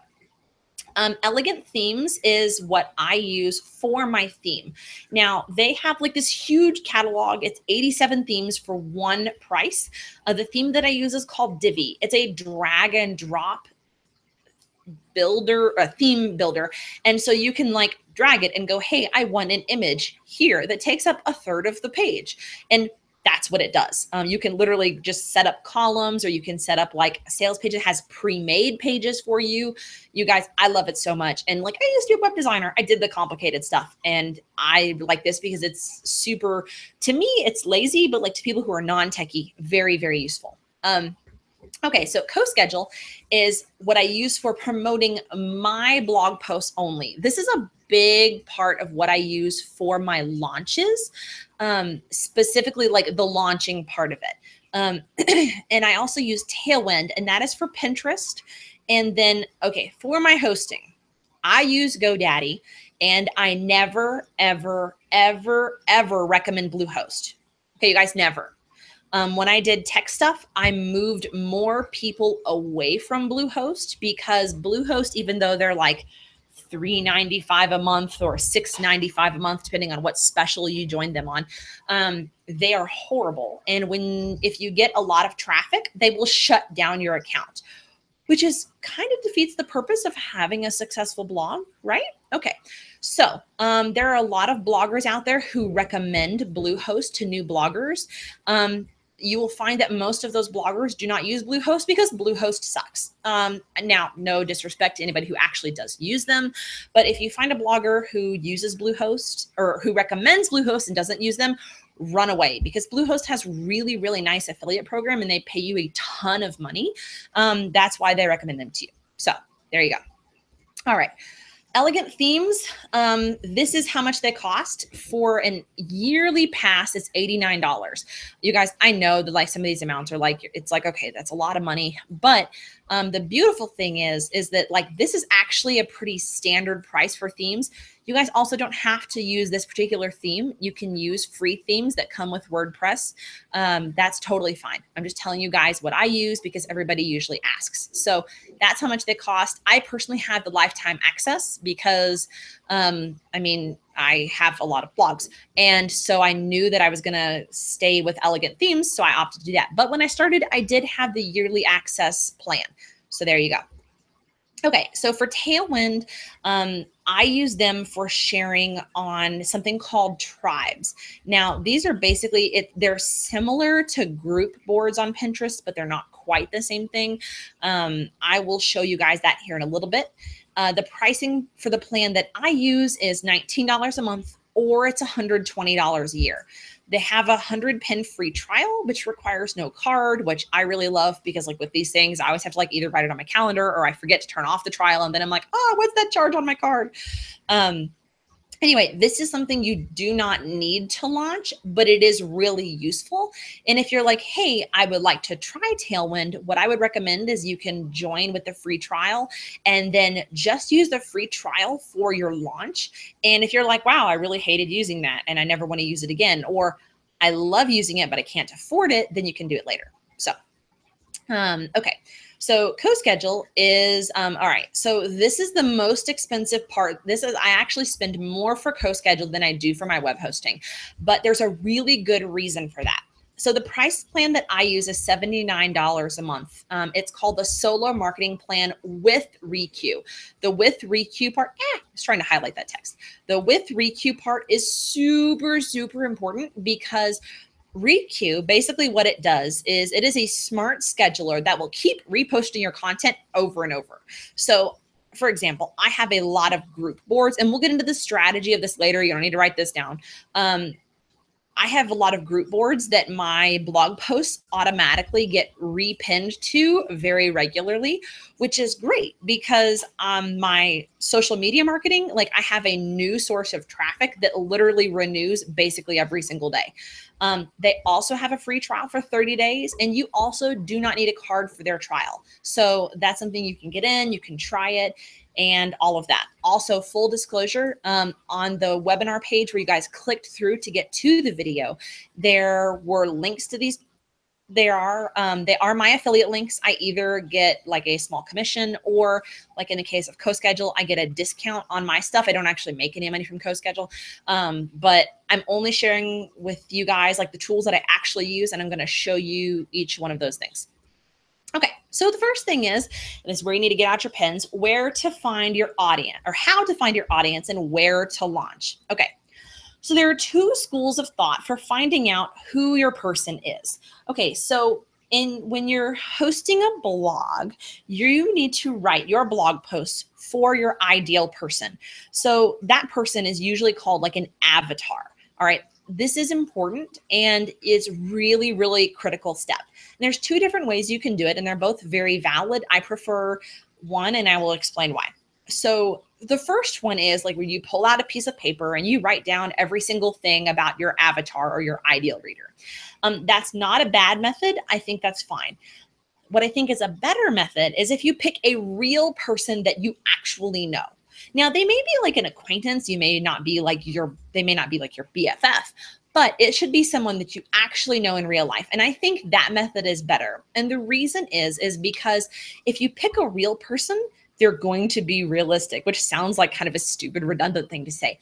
Elegant Themes is what I use for my theme. Now, they have like this huge catalog. It's 87 themes for one price. The theme that I use is called Divi. It's a drag and drop builder, a theme builder. And so you can like drag it and go, hey, I want an image here that takes up 1/3 of the page. And that's what it does. You can literally just set up columns, or you can set up like a sales page. It has pre-made pages for you. You guys, I love it so much. And like I used to be a web designer. I did the complicated stuff. And I like this because it's super, to me, it's lazy, but like to people who are non-techie, very, very useful. Okay, so CoSchedule is what I use for promoting my blog posts only. This is a big part of what I use for my launches, specifically like the launching part of it. And I also use Tailwind, and that is for Pinterest. And then, okay, for my hosting, I use GoDaddy. And I never, ever, ever, ever recommend Bluehost. Okay, you guys, never. When I did tech stuff, I moved more people away from Bluehost because Bluehost, even though they're like $3.95 a month or $6.95 a month, depending on what special you joined them on, they are horrible. And if you get a lot of traffic, they will shut down your account, which is kind of defeats the purpose of having a successful blog, right? Okay, so there are a lot of bloggers out there who recommend Bluehost to new bloggers. You will find that most of those bloggers do not use Bluehost because Bluehost sucks. Now, no disrespect to anybody who actually does use them, but if you find a blogger who uses Bluehost or who recommends Bluehost and doesn't use them, run away, because Bluehost has really, really nice affiliate program and they pay you a ton of money. That's why they recommend them to you. So there you go. All right. Elegant Themes, this is how much they cost. For an yearly pass, it's $89. You guys, I know that like some of these amounts are like, it's like, okay, that's a lot of money. But the beautiful thing is that like this is actually a pretty standard price for themes. You guys also don't have to use this particular theme. You can use free themes that come with WordPress. That's totally fine. I'm just telling you guys what I use because everybody usually asks. So that's how much they cost. I personally have the lifetime access because, I mean, I have a lot of blogs. And so I knew that I was going to stay with Elegant Themes. So I opted to do that. But when I started, I did have the yearly access plan. So there you go. Okay, so for Tailwind, I use them for sharing on something called tribes. Now, these are basically, they're similar to group boards on Pinterest, but they're not quite the same thing. I will show you guys that here in a little bit. The pricing for the plan that I use is $19 a month, or it's $120 a year. They have a 100 pin free trial, which requires no card, which I really love because like with these things, I always have to like either write it on my calendar or I forget to turn off the trial. And then I'm like, oh, what's that charge on my card? Anyway, this is something you do not need to launch, but it is really useful. And if you're like, hey, I would like to try Tailwind, what I would recommend is you can join with the free trial and then just use the free trial for your launch. And if you're like, wow, I really hated using that and I never want to use it again, or I love using it, but I can't afford it, then you can do it later. So, okay. So CoSchedule is, all right. So this is the most expensive part. I actually spend more for CoSchedule than I do for my web hosting, but there's a really good reason for that. So the price plan that I use is $79 a month. It's called the Solo Marketing Plan with Requeue. The with Requeue part, I was trying to highlight that text. The with Requeue part is super, super important because Requeue, basically what it does is it is a smart scheduler that will keep reposting your content over and over. So for example, I have a lot of group boards, and we'll get into the strategy of this later. You don't need to write this down. I have a lot of group boards that my blog posts automatically get repinned to very regularly, which is great because my social media marketing, like I have a new source of traffic that literally renews basically every single day. They also have a free trial for 30 days, and you also do not need a card for their trial. So that's something you can get in, you can try it, and all of that. Also, full disclosure, on the webinar page where you guys clicked through to get to the video, there were links to these. They are my affiliate links. I either get like a small commission, or like in the case of CoSchedule, I get a discount on my stuff. I don't actually make any money from CoSchedule, but I'm only sharing with you guys like the tools that I actually use, and I'm going to show you each one of those things. Okay, so the first thing is, and this is where you need to get out your pens, where to find your audience, or how to find your audience and where to launch. Okay, so there are two schools of thought for finding out who your person is. Okay, so when you're hosting a blog, you need to write your blog posts for your ideal person. So that person is usually called like an avatar. All right. This is important and it's really, really critical step. And there's two different ways you can do it, and they're both very valid. I prefer one, and I will explain why. So the first one is like when you pull out a piece of paper and you write down every single thing about your avatar or your ideal reader. That's not a bad method. I think that's fine. What I think is a better method is if you pick a real person that you actually know. Now, they may be like an acquaintance. They may not be like your BFF, but it should be someone that you actually know in real life. And I think that method is better. And the reason is because if you pick a real person, they're going to be realistic, which sounds like kind of a stupid, redundant thing to say.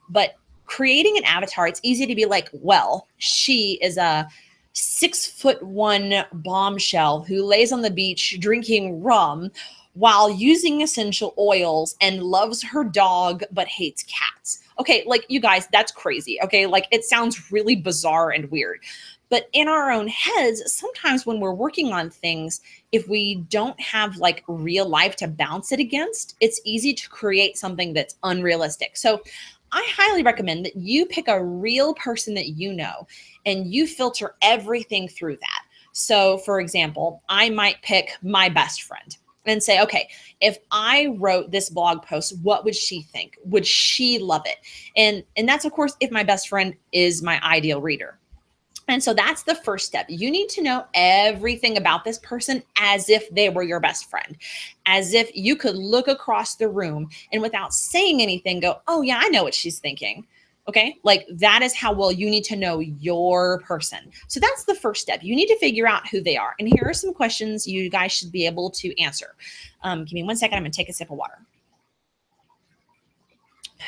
But creating an avatar, it's easy to be like, well, she is a 6'1" bombshell who lays on the beach drinking rum while using essential oils and loves her dog but hates cats. Okay, like you guys, that's crazy. Okay, like it sounds really bizarre and weird. But in our own heads, sometimes when we're working on things, if we don't have like real life to bounce it against, it's easy to create something that's unrealistic. So I highly recommend that you pick a real person that you know and you filter everything through that. So for example, I might pick my best friend and say, okay, if I wrote this blog post, what would she think? Would she love it? And that's of course if my best friend is my ideal reader. And so that's the first step. You need to know everything about this person as if they were your best friend, as if you could look across the room and without saying anything go, oh yeah, I know what she's thinking. Okay, like that is how well you need to know your person. So that's the first step. You need to figure out who they are. And here are some questions you guys should be able to answer. Give me 1 second. I'm going to take a sip of water.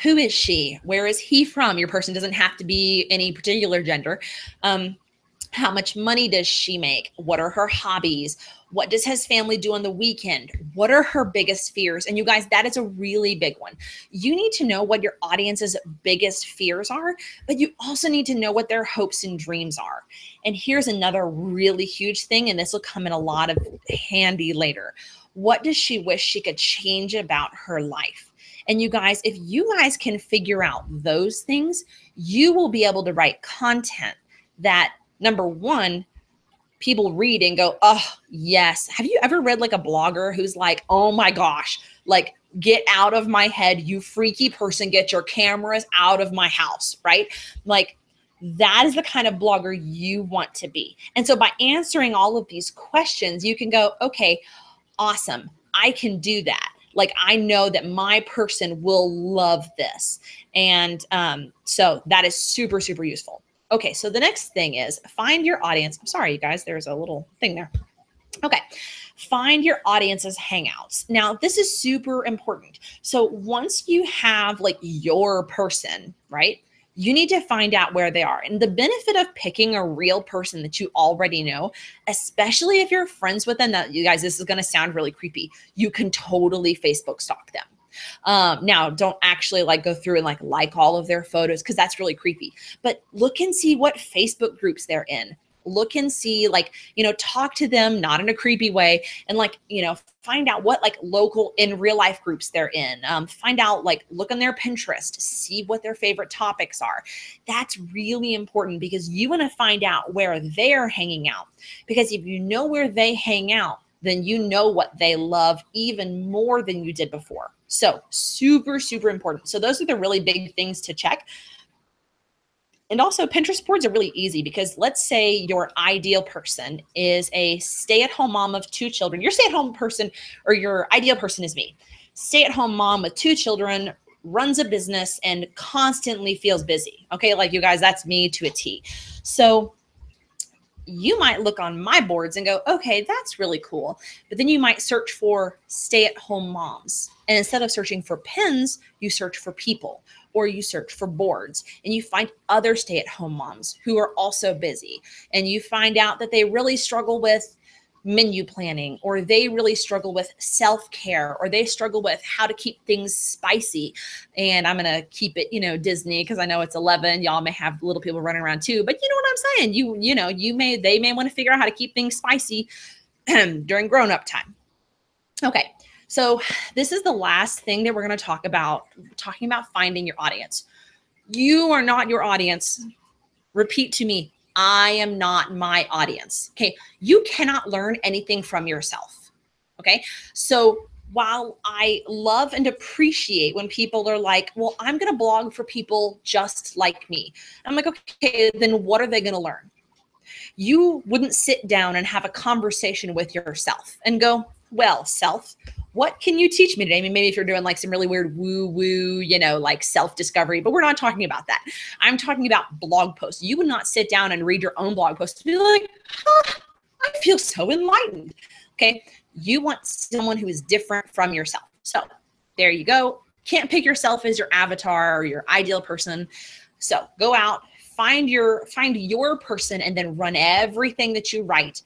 Who is she? Where is he from? Your person doesn't have to be any particular gender. How much money does she make? What are her hobbies? What does his family do on the weekend? What are her biggest fears? And you guys, that is a really big one. You need to know what your audience's biggest fears are, but you also need to know what their hopes and dreams are. And here's another really huge thing, and this will come in a lot of handy later. What does she wish she could change about her life? And you guys, if you guys can figure out those things, you will be able to write content that, number one, people read and go, oh, yes. Have you ever read like a blogger who's like, oh my gosh, like, get out of my head, you freaky person, get your cameras out of my house, right? Like, that is the kind of blogger you want to be. And so by answering all of these questions, you can go, okay, awesome, I can do that. Like, I know that my person will love this. And so that is super, super useful. Okay, so the next thing is find your audience. I'm sorry, you guys, there's a little thing there. Okay, find your audience's hangouts. Now, this is super important. So once you have like your person, right, you need to find out where they are. And the benefit of picking a real person that you already know, especially if you're friends with them, that you guys, this is going to sound really creepy. You can totally Facebook stalk them. Now, don't actually like go through and like all of their photos because that's really creepy. But look and see what Facebook groups they're in. Look and see, like, you know, talk to them, not in a creepy way, and like, you know, find out what like local in real life groups they're in. Find out, like, look on their Pinterest, see what their favorite topics are. That's really important because you want to find out where they're hanging out. Because if you know where they hang out, then you know what they love even more than you did before. So super, super important. So those are the really big things to check. And also Pinterest boards are really easy because let's say your ideal person is a stay-at-home mom of 2 children. Your stay-at-home person, or your ideal person, is me. Stay-at-home mom with 2 children, runs a business and constantly feels busy. Okay, like you guys, that's me to a T. So you might look on my boards and go, okay, that's really cool. But then you might search for stay-at-home moms. And instead of searching for pins, you search for people, or you search for boards, and you find other stay-at-home moms who are also busy. And you find out that they really struggle with menu planning, or they really struggle with self-care, or they struggle with how to keep things spicy. And I'm going to keep it, you know, Disney, because I know it's 11. Y'all may have little people running around too, but you know what I'm saying? They may want to figure out how to keep things spicy during grown-up time. Okay. So this is the last thing that we're going to talk about, talking about finding your audience. You are not your audience. Repeat to me, I am not my audience. Okay. You cannot learn anything from yourself. Okay. So while I love and appreciate when people are like, well, I'm going to blog for people just like me. I'm like, okay, then what are they going to learn? You wouldn't sit down and have a conversation with yourself and go, Well, self, what can you teach me today? I mean, maybe if you're doing like some really weird woo-woo, you know, like self-discovery, but we're not talking about that. I'm talking about blog posts. You would not sit down and read your own blog post to be like, huh, I feel so enlightened. Okay. You want someone who is different from yourself. So there you go. Can't pick yourself as your avatar or your ideal person. So go out, find your person, and then run everything that you write,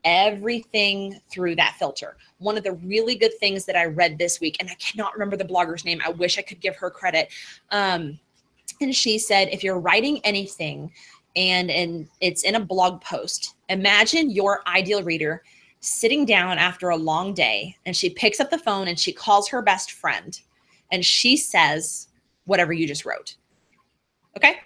everything through that filter. One of the really good things that I read this week, and I cannot remember the blogger's name, I wish I could give her credit. And she said, if you're writing anything and it's in a blog post, imagine your ideal reader sitting down after a long day, and she picks up the phone and she calls her best friend and she says whatever you just wrote. Okay.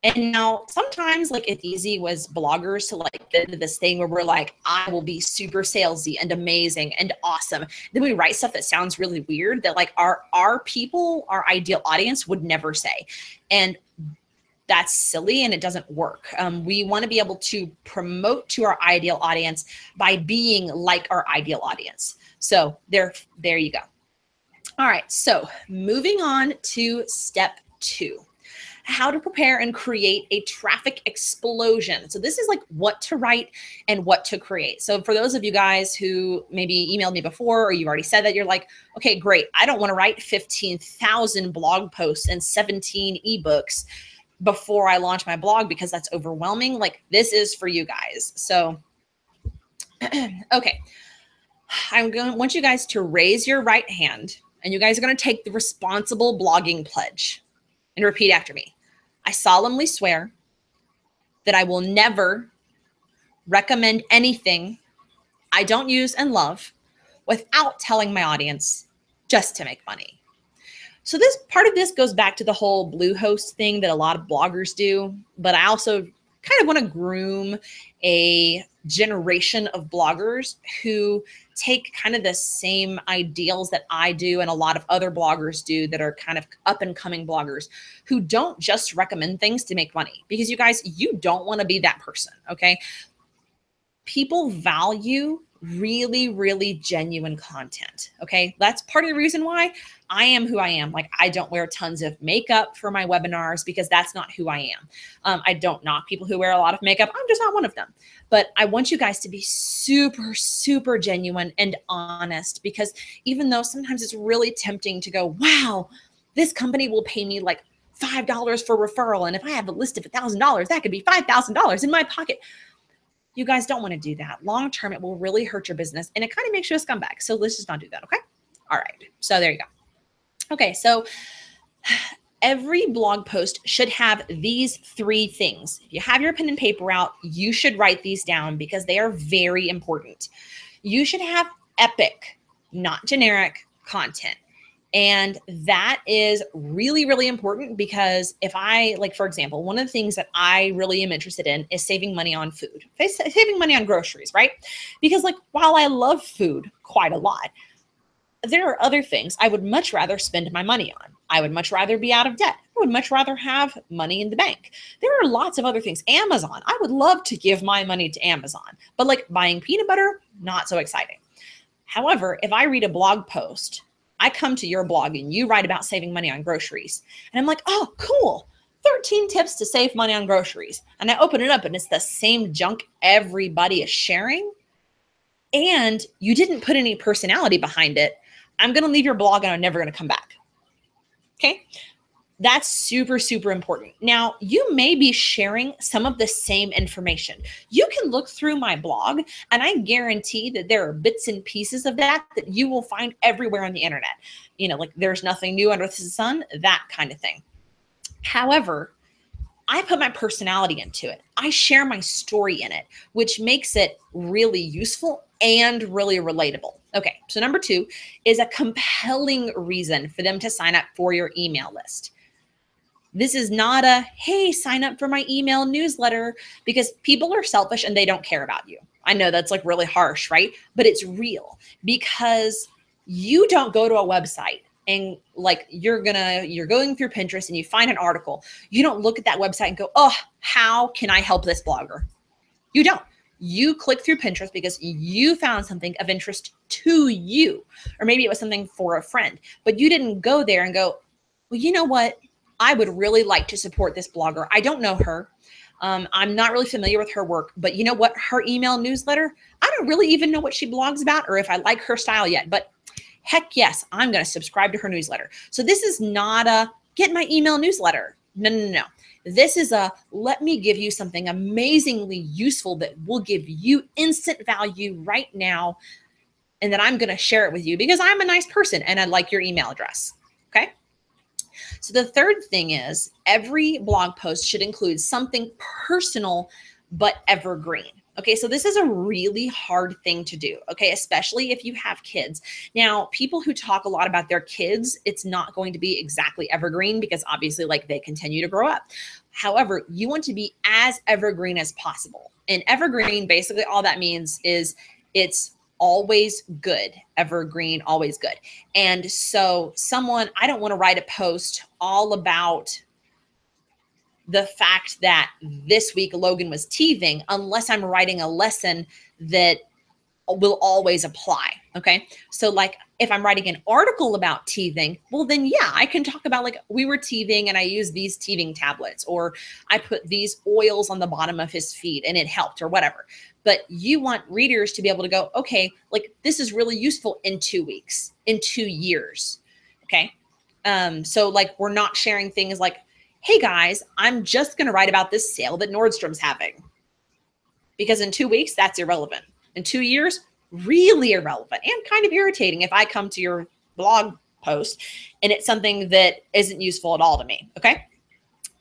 And now sometimes like it's easy was bloggers to like get into this thing where we're like, I will be super salesy and amazing and awesome. Then we write stuff that sounds really weird that like our people, our ideal audience would never say. And that's silly and it doesn't work. We want to be able to promote to our ideal audience by being like our ideal audience. So there you go. All right. So moving on to step 2. How to prepare and create a traffic explosion. So this is like what to write and what to create. So for those of you guys who maybe emailed me before, or you've already said that, you're like, okay, great. I don't want to write 15,000 blog posts and 17 ebooks before I launch my blog because that's overwhelming. Like this is for you guys. So, okay. I want you guys to raise your right hand and you guys are going to take the responsible blogging pledge and repeat after me. I solemnly swear that I will never recommend anything I don't use and love without telling my audience just to make money. So this part of this goes back to the whole Bluehost thing that a lot of bloggers do, but I also kind of want to groom a generation of bloggers who take kind of the same ideals that I do and a lot of other bloggers do that are kind of up and coming bloggers who don't just recommend things to make money, because you guys, you don't want to be that person. Okay. People value really, really genuine content. Okay. That's part of the reason why I am who I am. Like I don't wear tons of makeup for my webinars because that's not who I am. I don't knock people who wear a lot of makeup. I'm just not one of them. But I want you guys to be super, super genuine and honest, because even though sometimes it's really tempting to go, wow, this company will pay me like $5 for referral. And if I have a list of $1,000, that could be $5,000 in my pocket. You guys don't want to do that. Long term, it will really hurt your business and it kind of makes you a scumbag. So let's just not do that. Okay. All right. So there you go. Okay. So every blog post should have these 3 things. If you have your pen and paper out, you should write these down because they are very important. You should have epic, not generic content. And that is really, really important because if I, like, for example, one of the things that I really am interested in is saving money on food, saving money on groceries, right? Because like, while I love food quite a lot, there are other things I would much rather spend my money on. I would much rather be out of debt. I would much rather have money in the bank. There are lots of other things. Amazon, I would love to give my money to Amazon, but like buying peanut butter, not so exciting. However, if I read a blog post, I come to your blog and you write about saving money on groceries. And I'm like, oh, cool. 13 tips to save money on groceries. And I open it up and it's the same junk everybody is sharing. And you didn't put any personality behind it. I'm going to leave your blog and I'm never going to come back. Okay. That's super, super important. Now, you may be sharing some of the same information. You can look through my blog and I guarantee that there are bits and pieces of that you will find everywhere on the internet. You know, like there's nothing new under the sun, that kind of thing. However, I put my personality into it. I share my story in it, which makes it really useful and really relatable. Okay, so number 2 is a compelling reason for them to sign up for your email list. This is not a, hey, sign up for my email newsletter, because people are selfish and they don't care about you. I know that's like really harsh, right? But it's real, because you don't go to a website and like you're going through Pinterest and you find an article. You don't look at that website and go, oh, how can I help this blogger? You don't. You click through Pinterest because you found something of interest to you, or maybe it was something for a friend, but you didn't go there and go, well, you know what? I would really like to support this blogger. I don't know her. I'm not really familiar with her work, but you know what? Her email newsletter, I don't really even know what she blogs about or if I like her style yet, but heck yes, I'm going to subscribe to her newsletter. So this is not a get my email newsletter. No, no, no. This is a let me give you something amazingly useful that will give you instant value right now. And then I'm going to share it with you because I'm a nice person and I'd like your email address. Okay. So the third thing is every blog post should include something personal but evergreen. Okay, so this is a really hard thing to do, okay, especially if you have kids. Now, people who talk a lot about their kids, it's not going to be exactly evergreen because obviously like they continue to grow up. However, you want to be as evergreen as possible. And evergreen, basically all that means is it's always good, evergreen, always good. And so I don't want to write a post all about the fact that this week Logan was teething unless I'm writing a lesson that will always apply. Okay. So like if I'm writing an article about teething, well then yeah, I can talk about like we were teething and I used these teething tablets, or I put these oils on the bottom of his feet and it helped or whatever. But you want readers to be able to go, okay, like this is really useful in 2 weeks, in 2 years. Okay. So like we're not sharing things like, hey guys, I'm just going to write about this sale that Nordstrom's having. Because in 2 weeks, that's irrelevant. In 2 years, really irrelevant and kind of irritating if I come to your blog post and it's something that isn't useful at all to me. Okay.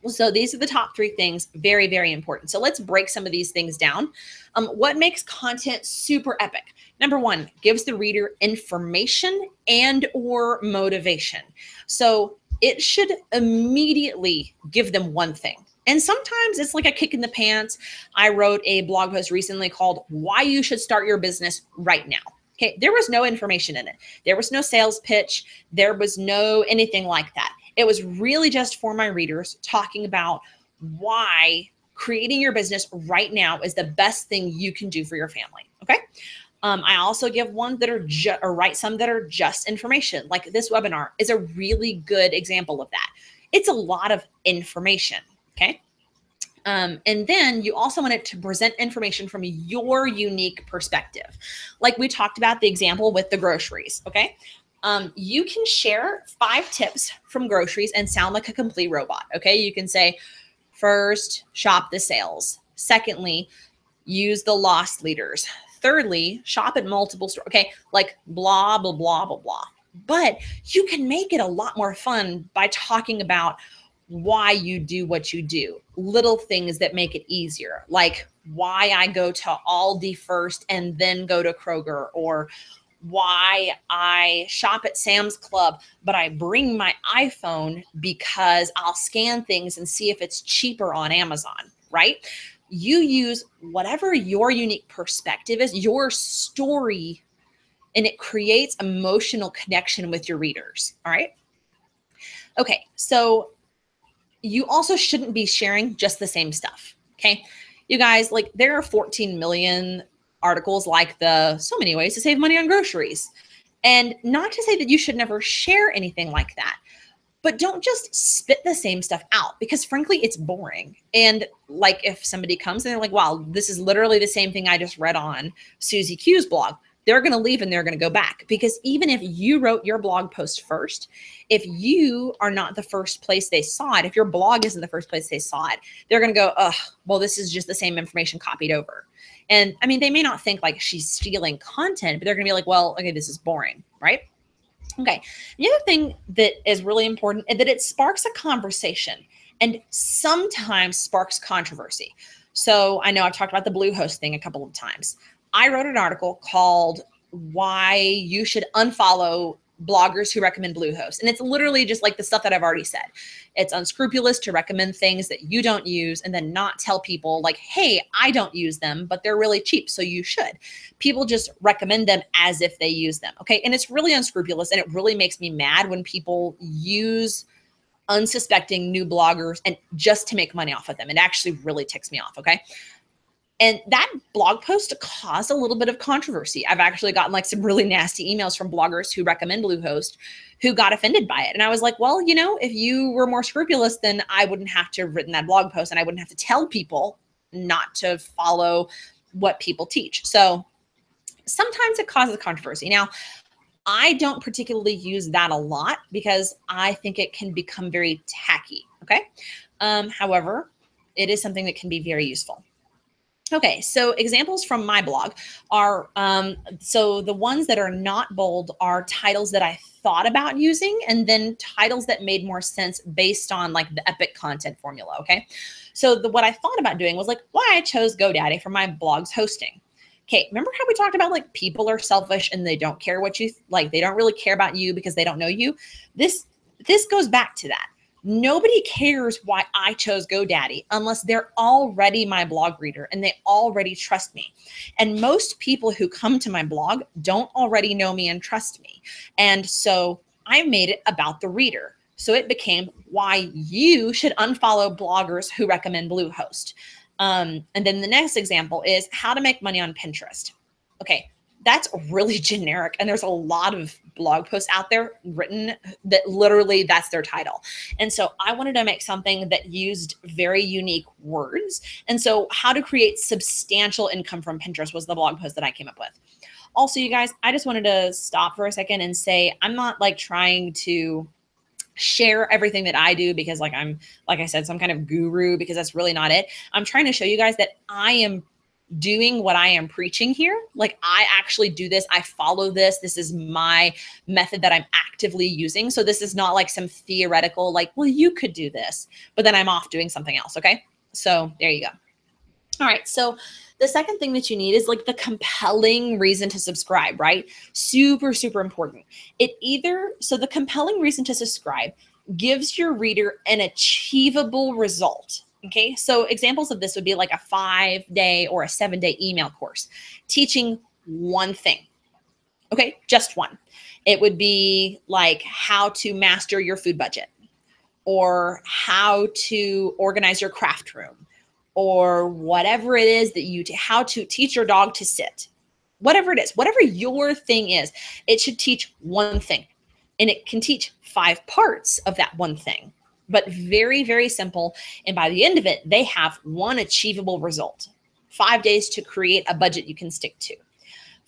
So these are the top 3 things, very, very important. So let's break some of these things down. What makes content super epic? Number 1, gives the reader information and or motivation. So it should immediately give them one thing. And sometimes it's like a kick in the pants. I wrote a blog post recently called Why You Should Start Your Business Right Now. Okay, there was no information in it. There was no sales pitch. There was no anything like that. It was really just for my readers talking about why creating your business right now is the best thing you can do for your family. Okay. I also give ones that are or write some that are just information. Like this webinar is a really good example of that. It's a lot of information. Okay. And then you also want it to present information from your unique perspective. Like we talked about the example with the groceries. Okay. You can share 5 tips from groceries and sound like a complete robot. Okay. You can say, first, shop the sales. Secondly, use the loss leaders. Thirdly, shop at multiple stores. Okay. Like blah, blah, blah, blah, blah. But you can make it a lot more fun by talking about why you do what you do, little things that make it easier, like why I go to Aldi first and then go to Kroger, or why I shop at Sam's Club, but I bring my iPhone because I'll scan things and see if it's cheaper on Amazon, right? You use whatever your unique perspective is, your story, and it creates emotional connection with your readers. All right. Okay. So you also shouldn't be sharing just the same stuff. Okay. You guys, like there are 14 million articles like the so many ways to save money on groceries. And not to say that you should never share anything like that, but don't just spit the same stuff out because frankly, it's boring. And like if somebody comes and they're like, wow, this is literally the same thing I just read on Susie Q's blog, they're going to leave and they're going to go back, because even if you wrote your blog post first, if you are not the first place they saw it, if your blog isn't the first place they saw it, they're going to go, oh, well, this is just the same information copied over. And I mean, they may not think like she's stealing content, but they're going to be like, well, okay, this is boring, right? Okay. The other thing that is really important is that it sparks a conversation and sometimes sparks controversy. So I know I've talked about the Bluehost thing a couple of times. I wrote an article called Why You Should Unfollow Bloggers Who Recommend Bluehost. And it's literally just like the stuff that I've already said. It's unscrupulous to recommend things that you don't use and then not tell people like, hey, I don't use them, but they're really cheap, so you should. People just recommend them as if they use them. Okay. And it's really unscrupulous. And it really makes me mad when people use unsuspecting new bloggers and just to make money off of them. It actually really ticks me off. Okay. And that blog post caused a little bit of controversy. I've actually gotten like some really nasty emails from bloggers who recommend Bluehost who got offended by it. And I was like, well, you know, if you were more scrupulous, then I wouldn't have to have written that blog post and I wouldn't have to tell people not to follow what people teach. So sometimes it causes controversy. Now, I don't particularly use that a lot because I think it can become very tacky. Okay. However, it is something that can be very useful. Okay, so examples from my blog are, so the ones that are not bold are titles that I thought about using, and then titles that made more sense based on like the epic content formula, okay? So what I thought about doing was like why I chose GoDaddy for my blog's hosting. Okay, remember how we talked about like people are selfish and they don't care what you, like they don't really care about you because they don't know you? This goes back to that. Nobody cares why I chose GoDaddy unless they're already my blog reader and they already trust me. And most people who come to my blog don't already know me and trust me. And so I made it about the reader. So it became why you should unfollow bloggers who recommend Bluehost. And then the next example is how to make money on Pinterest. Okay, that's really generic. And there's a lot of blog posts out there written that literally that's their title. And so I wanted to make something that used very unique words. And so how to create substantial income from Pinterest was the blog post that I came up with. Also, you guys, I just wanted to stop for a second and say, I'm not like trying to share everything that I do because like I said, some kind of guru, because that's really not it. I'm trying to show you guys that I am doing what I am preaching here. Like I actually do this. I follow this. This is my method that I'm actively using. So this is not like some theoretical, like, well, you could do this, but then I'm off doing something else. Okay. So there you go. All right. So the second thing that you need is like the compelling reason to subscribe, right? Super, super important. So the compelling reason to subscribe gives your reader an achievable result. Okay, so examples of this would be like a 5-day or a 7-day email course teaching one thing. Okay, just one. It would be like how to master your food budget or how to organize your craft room or whatever it is that how to teach your dog to sit. Whatever it is, whatever your thing is, it should teach one thing. And it can teach 5 parts of that one thing, but very, very simple. And by the end of it, they have one achievable result. 5 days to create a budget you can stick to.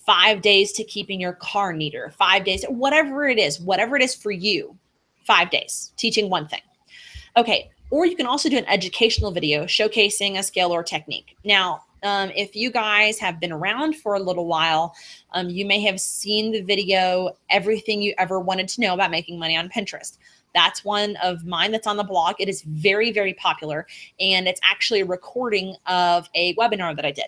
5 days to keeping your car neater. 5 days, whatever it is for you. 5 days, teaching one thing. Okay, or you can also do an educational video showcasing a skill or technique. Now, if you guys have been around for a little while, you may have seen the video, Everything You Ever Wanted to Know About Making Money on Pinterest. That's one of mine that's on the blog. It is very, very popular. And it's actually a recording of a webinar that I did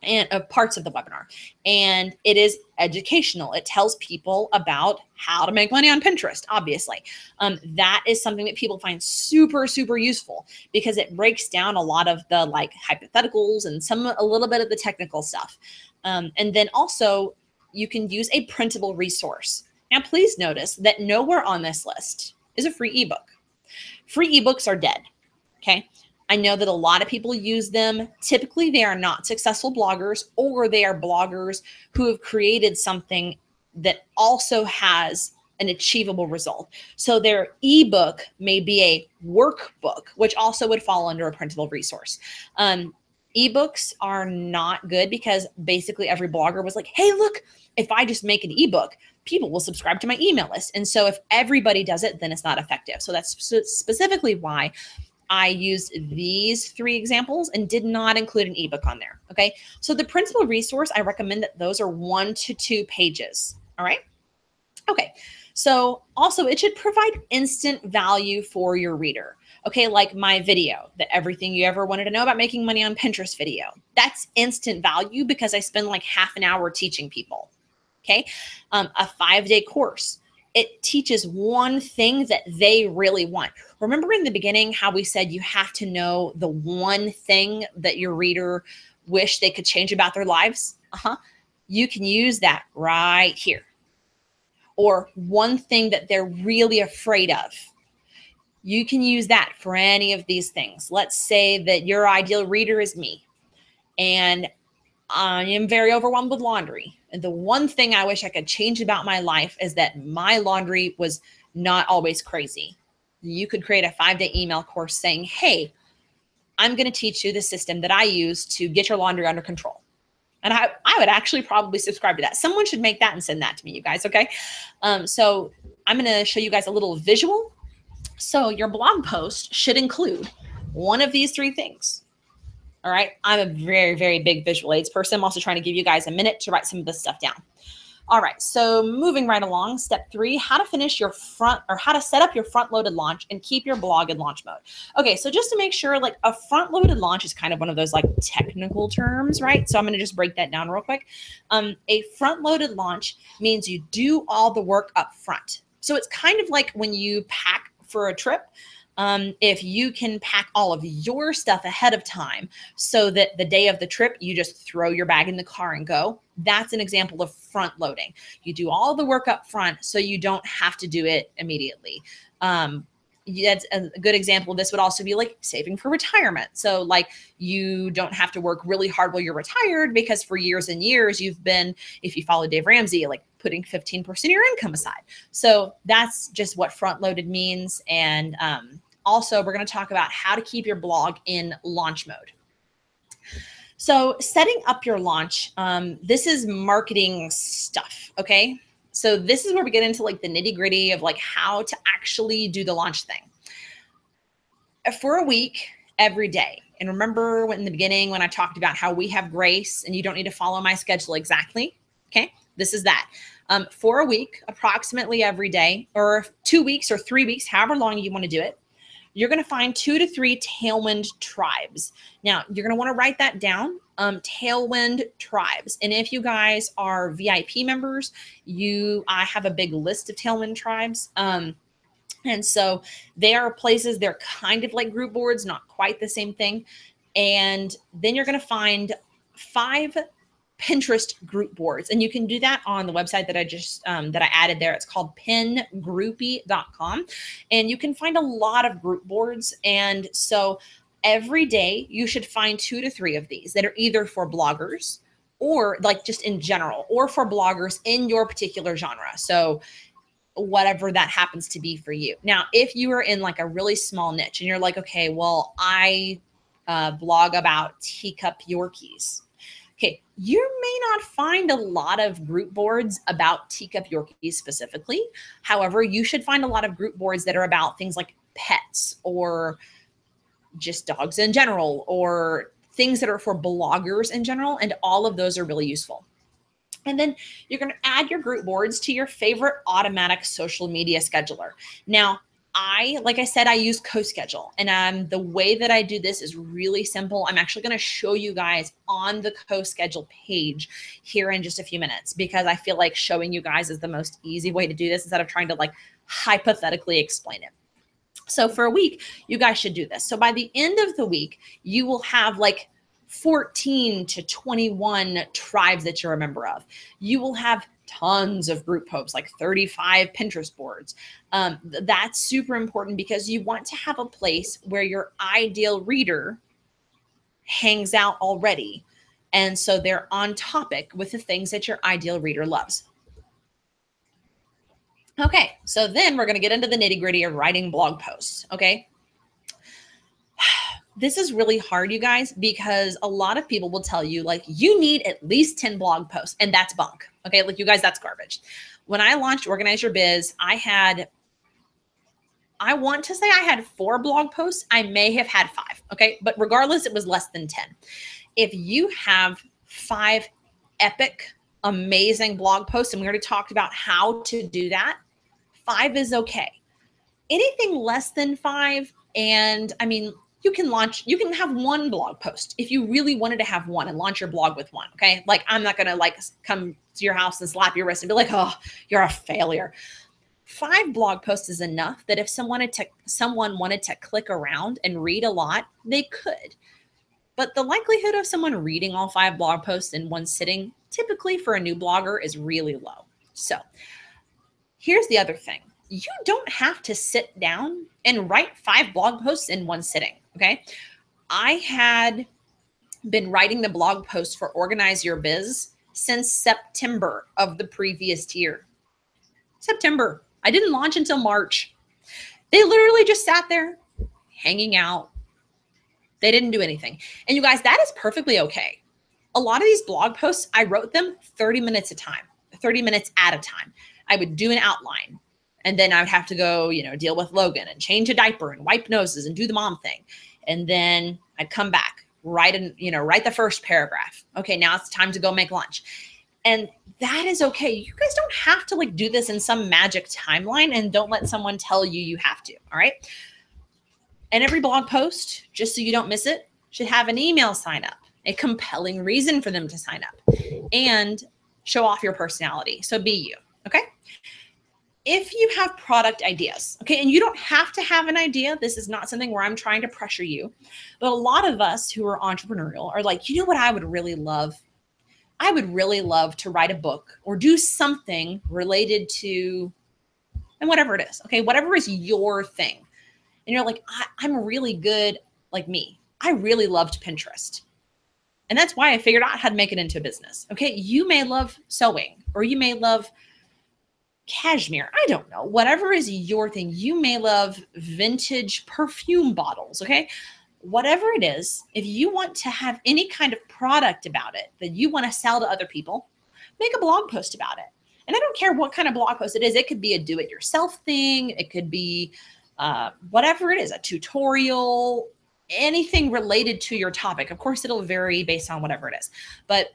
and of parts of the webinar. And it is educational. It tells people about how to make money on Pinterest, obviously. That is something that people find super, super useful because it breaks down a lot of the like hypotheticals and a little bit of the technical stuff. And then also you can use a printable resource. Now, please notice that nowhere on this list is a free ebook. Free ebooks are dead, okay? I know that a lot of people use them. Typically, they are not successful bloggers, or they are bloggers who have created something that also has an achievable result. So their ebook may be a workbook, which also would fall under a printable resource. Ebooks are not good because basically every blogger was like, hey, look, if I just make an ebook, people will subscribe to my email list. And so if everybody does it, then it's not effective. So that's specifically why I used these 3 examples and did not include an ebook on there. Okay. So the principal resource, I recommend that those are 1 to 2 pages. All right. Okay. So also it should provide instant value for your reader. Okay. Like my video, the Everything You Ever Wanted to Know About Making Money on Pinterest video. That's instant value because I spend like half an hour teaching people. Okay. A 5-day course. It teaches one thing that they really want. Remember in the beginning how we said you have to know the one thing that your reader wish they could change about their lives? You can use that right here. Or one thing that they're really afraid of. You can use that for any of these things. Let's say that your ideal reader is me. and I am very overwhelmed with laundry. And the one thing I wish I could change about my life is that my laundry was not always crazy. You could create a 5-day email course saying, hey, I'm going to teach you the system that I use to get your laundry under control. And I would actually probably subscribe to that. Someone should make that and send that to me, you guys. Okay. So I'm going to show you guys a little visual. So your blog post should include one of these 3 things. All right. I'm a very, very big visual aids person. I'm also trying to give you guys a minute to write some of this stuff down. All right. So moving right along, step 3, how to finish your how to set up your front loaded launch and keep your blog in launch mode. Okay. So just to make sure, like a front loaded launch is kind of one of those like technical terms, right? So I'm going to just break that down real quick. A front loaded launch means you do all the work up front. So it's kind of like when you pack for a trip. If you can pack all of your stuff ahead of time so that the day of the trip, you just throw your bag in the car and go, that's an example of front loading. You do all the work up front so you don't have to do it immediately. That's a good example of this would also be like saving for retirement. So like you don't have to work really hard while you're retired because for years and years you've been, if you follow Dave Ramsey, like putting 15% of your income aside. So that's just what front loaded means. And also we're going to talk about how to keep your blog in launch mode. So setting up your launch, this is marketing stuff. Okay. So this is where we get into like the nitty gritty of like how to actually do the launch thing for a week, every day. And remember when in the beginning, when I talked about how we have grace and you don't need to follow my schedule exactly. Okay. This is that. For a week, approximately every day, or 2 weeks or 3 weeks, however long you want to do it, you're going to find 2 to 3 tailwind tribes. Now, you're going to want to write that down, tailwind tribes. And if you guys are VIP members, I have a big list of tailwind tribes. And so they are places, they're kind of like group boards, not quite the same thing. And then you're going to find 5 Pinterest group boards. And you can do that on the website that I just, that I added there. It's called pingroupie.com. And you can find a lot of group boards. And so every day you should find 2 to 3 of these that are either for bloggers or like just in general, or for bloggers in your particular genre. So whatever that happens to be for you. Now, if you are in like a really small niche and you're like, okay, well, I blog about teacup Yorkies. Okay, you may not find a lot of group boards about teacup Yorkies specifically. However, you should find a lot of group boards that are about things like pets or just dogs in general, or things that are for bloggers in general. And all of those are really useful. And then you're going to add your group boards to your favorite automatic social media scheduler. Now, like I said, I use CoSchedule, and the way that I do this is really simple. I'm actually going to show you guys on the CoSchedule page here in just a few minutes, because I feel like showing you guys is the most easy way to do this instead of trying to like hypothetically explain it. So for a week, you guys should do this. So by the end of the week, you will have like 14 to 21 tribes that you're a member of. You will have tons of group posts, like 35 Pinterest boards. That's super important because you want to have a place where your ideal reader hangs out already. And so they're on topic with the things that your ideal reader loves. Okay, so then we're going to get into the nitty gritty of writing blog posts. Okay. This is really hard, you guys, because a lot of people will tell you like you need at least 10 blog posts, and that's bunk. Okay. Like you guys, that's garbage. When I launched Organize Your Biz, I want to say I had 4 blog posts. I may have had 5. Okay. But regardless, it was less than 10. If you have 5 epic, amazing blog posts, and we already talked about how to do that, 5 is okay. Anything less than 5, and I mean, you can have 1 blog post if you really wanted to have 1 and launch your blog with 1. Okay. Like I'm not going to like come to your house and slap your wrist and be like, oh, you're a failure. 5 blog posts is enough that if someone wanted to click around and read a lot, they could. But the likelihood of someone reading all 5 blog posts in one sitting, typically for a new blogger, is really low. So here's the other thing. You don't have to sit down and write 5 blog posts in one sitting. Okay. I had been writing the blog post for Organize Your Biz since September of the previous year. September. I didn't launch until March. They literally just sat there hanging out. They didn't do anything. And you guys, that is perfectly okay. A lot of these blog posts, I wrote them 30 minutes at a time, 30 minutes at a time. I would do an outline, and then I would have to go, deal with Logan and change a diaper and wipe noses and do the mom thing. And then I'd come back, write the first paragraph. Okay, now it's time to go make lunch. And that is okay. You guys don't have to do this in some magic timeline, and don't let someone tell you you have to. All right. And every blog post, just so you don't miss it, should have an email sign up, a compelling reason for them to sign up, and show off your personality. So be you. Okay. If you have product ideas, okay, and you don't have to have an idea, this is not something where I'm trying to pressure you, but a lot of us who are entrepreneurial are like, you know what I would really love? I would really love to write a book or do something related to, and whatever it is, okay, whatever is your thing. And you're like, I'm really good, like me. I really loved Pinterest. And that's why I figured out how to make it into a business. Okay, you may love sewing, or you may love cashmere. I don't know. Whatever is your thing. You may love vintage perfume bottles. Okay. Whatever it is, if you want to have any kind of product about it that you want to sell to other people, make a blog post about it. And I don't care what kind of blog post it is. It could be a do-it-yourself thing. It could be whatever it is, a tutorial, anything related to your topic. Of course, it'll vary based on whatever it is. But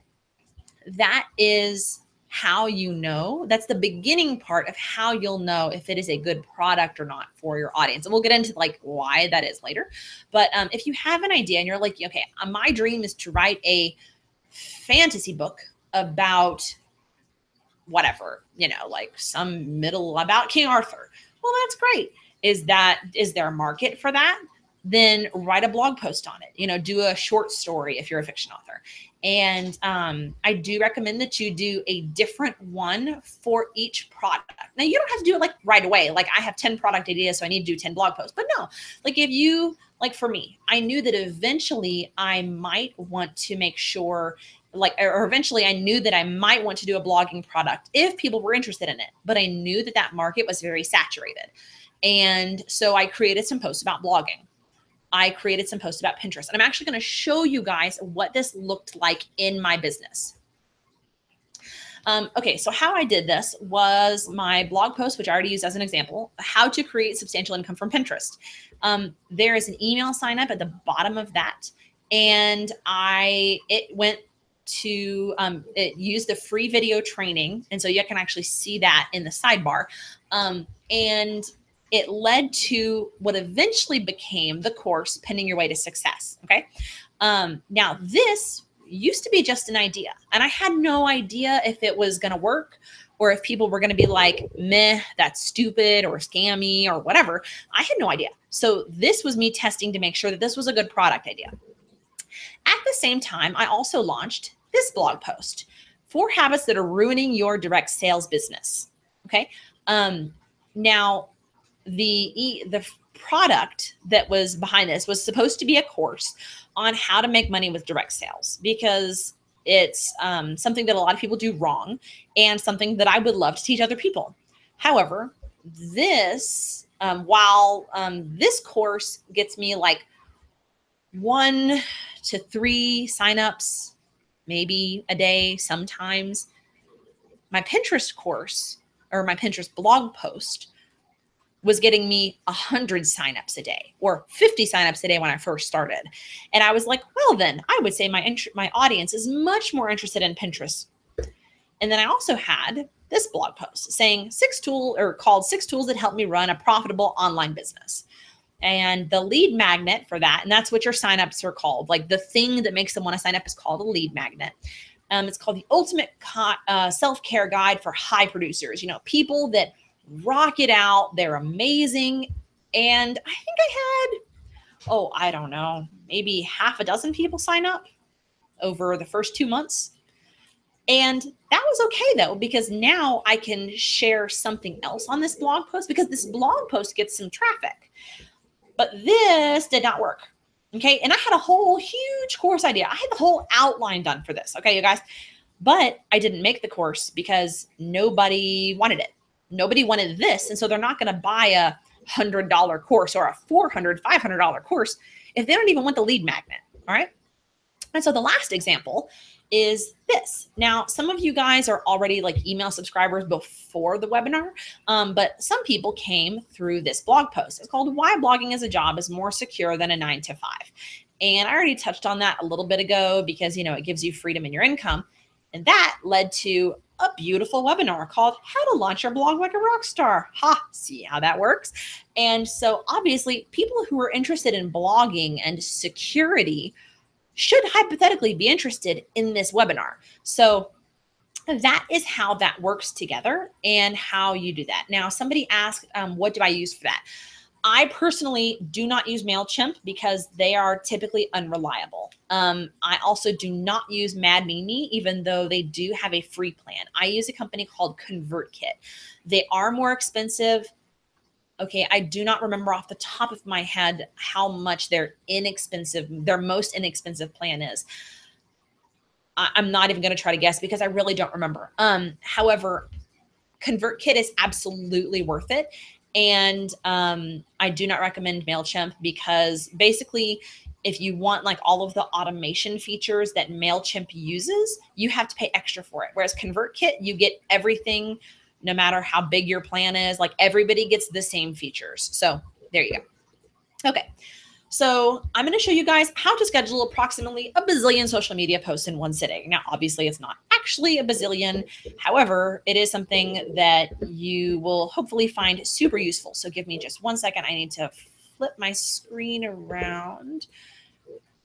that is how you know. That's the beginning part of how you'll know if it is a good product or not for your audience. And we'll get into why that is later. But if you have an idea and you're like, okay, my dream is to write a fantasy book about whatever, some middle about King Arthur. Well, that's great. Is there a market for that? Then write a blog post on it, do a short story if you're a fiction author. And I do recommend that you do a different one for each product. Now, you don't have to do it right away. I have 10 product ideas, so I need to do 10 blog posts. But no, if you, for me, I knew that eventually I might want to make sure, or eventually I knew that I might want to do a blogging product if people were interested in it. But I knew that that market was very saturated. And so I created some posts about blogging. I created some posts about Pinterest. And I'm actually going to show you guys what this looked like in my business. Okay, so how I did this was my blog post, which I already used as an example, how to create substantial income from Pinterest. There is an email sign up at the bottom of that. And it used the free video training. And so you can actually see that in the sidebar. And it led to what eventually became the course, Pinning Your Way to Success. Okay. Now this used to be just an idea, and I had no idea if it was going to work or if people were going to be like, meh, that's stupid or scammy or whatever. I had no idea. So this was me testing to make sure that this was a good product idea. At the same time, I also launched this blog post, 4 habits that are ruining your direct sales business. Okay. Now, the product that was behind this was supposed to be a course on how to make money with direct sales, because it's something that a lot of people do wrong and something that I would love to teach other people. However, this, while this course gets me 1 to 3 signups, maybe a day, sometimes, my Pinterest course or my Pinterest blog post was getting me 100 signups a day or 50 signups a day when I first started. And I was like, well, then I would say my audience is much more interested in Pinterest. And then I also had this blog post saying called 6 tools that help me run a profitable online business. And the lead magnet for that, and that's what your signups are called. The thing that makes them want to sign up is called a lead magnet. It's called the ultimate self-care guide for high producers. People that rock it out. They're amazing. And I think I had, I don't know, maybe half a dozen people sign up over the first 2 months. And that was okay though, because now I can share something else on this blog post, because this blog post gets some traffic. But this did not work. Okay. And I had a whole huge course idea. I had the whole outline done for this. Okay, you guys. But I didn't make the course because nobody wanted it. Nobody wanted this. And so they're not going to buy a $100 course or a $400, $500 course if they don't even want the lead magnet. All right. And so the last example is this. Now, some of you guys are already like email subscribers before the webinar, but some people came through this blog post. It's called Why Blogging as a Job is More Secure Than a 9-to-5. And I already touched on that a little bit ago because, you know, it gives you freedom in your income. And that led to a beautiful webinar called How to Launch Your Blog Like a Rockstar. Ha, see how that works? And so obviously people who are interested in blogging and security should hypothetically be interested in this webinar. So that is how that works together and how you do that. Now, somebody asked, what do I use for that? I personally do not use MailChimp because they are typically unreliable. I also do not use MadMeMe, even though they do have a free plan. I use a company called ConvertKit. They are more expensive. Okay, I do not remember off the top of my head how much their most inexpensive plan is. I'm not even going to try to guess because I really don't remember. However, ConvertKit is absolutely worth it. And I do not recommend MailChimp because basically if you want like all of the automation features that MailChimp uses, you have to pay extra for it. Whereas ConvertKit, you get everything no matter how big your plan is, like everybody gets the same features. So there you go. Okay. So I'm going to show you guys how to schedule approximately a bazillion social media posts in one sitting. Now, obviously it's not actually a bazillion. However, it is something that you will hopefully find super useful. So give me just 1 second. I need to flip my screen around.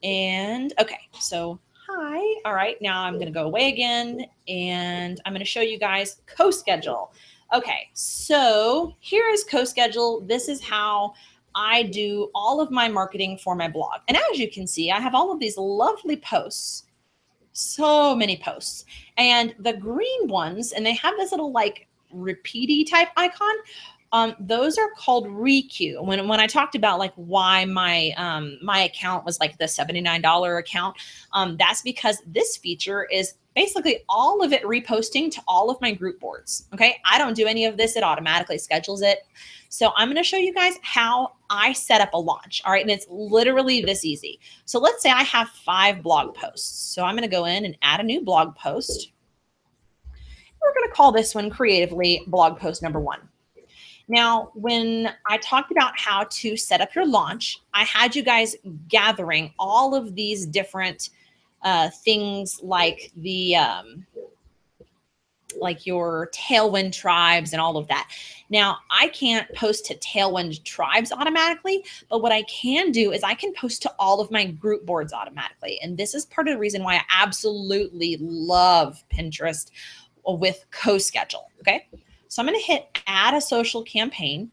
And okay, so hi. All right, now I'm going to go away again and I'm going to show you guys CoSchedule. Okay, so here is CoSchedule. This is how I do all of my marketing for my blog. And as you can see, I have all of these lovely posts, so many posts. And the green ones, and they have this little like repeaty type icon. Those are called requeue. When I talked about like why my my account was like the $79 account, that's because this feature is basically all of it reposting to all of my group boards. Okay, I don't do any of this; it automatically schedules it. So I'm going to show you guys how I set up a launch. All right, and it's literally this easy. So let's say I have 5 blog posts. So I'm going to go in and add a new blog post. We're going to call this one creatively blog post number 1. Now, when I talked about how to set up your launch, I had you guys gathering all of these different things like the like your Tailwind tribes and all of that. Now, I can't post to Tailwind tribes automatically, but what I can do is I can post to all of my group boards automatically. And this is part of the reason why I absolutely love Pinterest with CoSchedule. Okay. So I'm going to hit add a social campaign.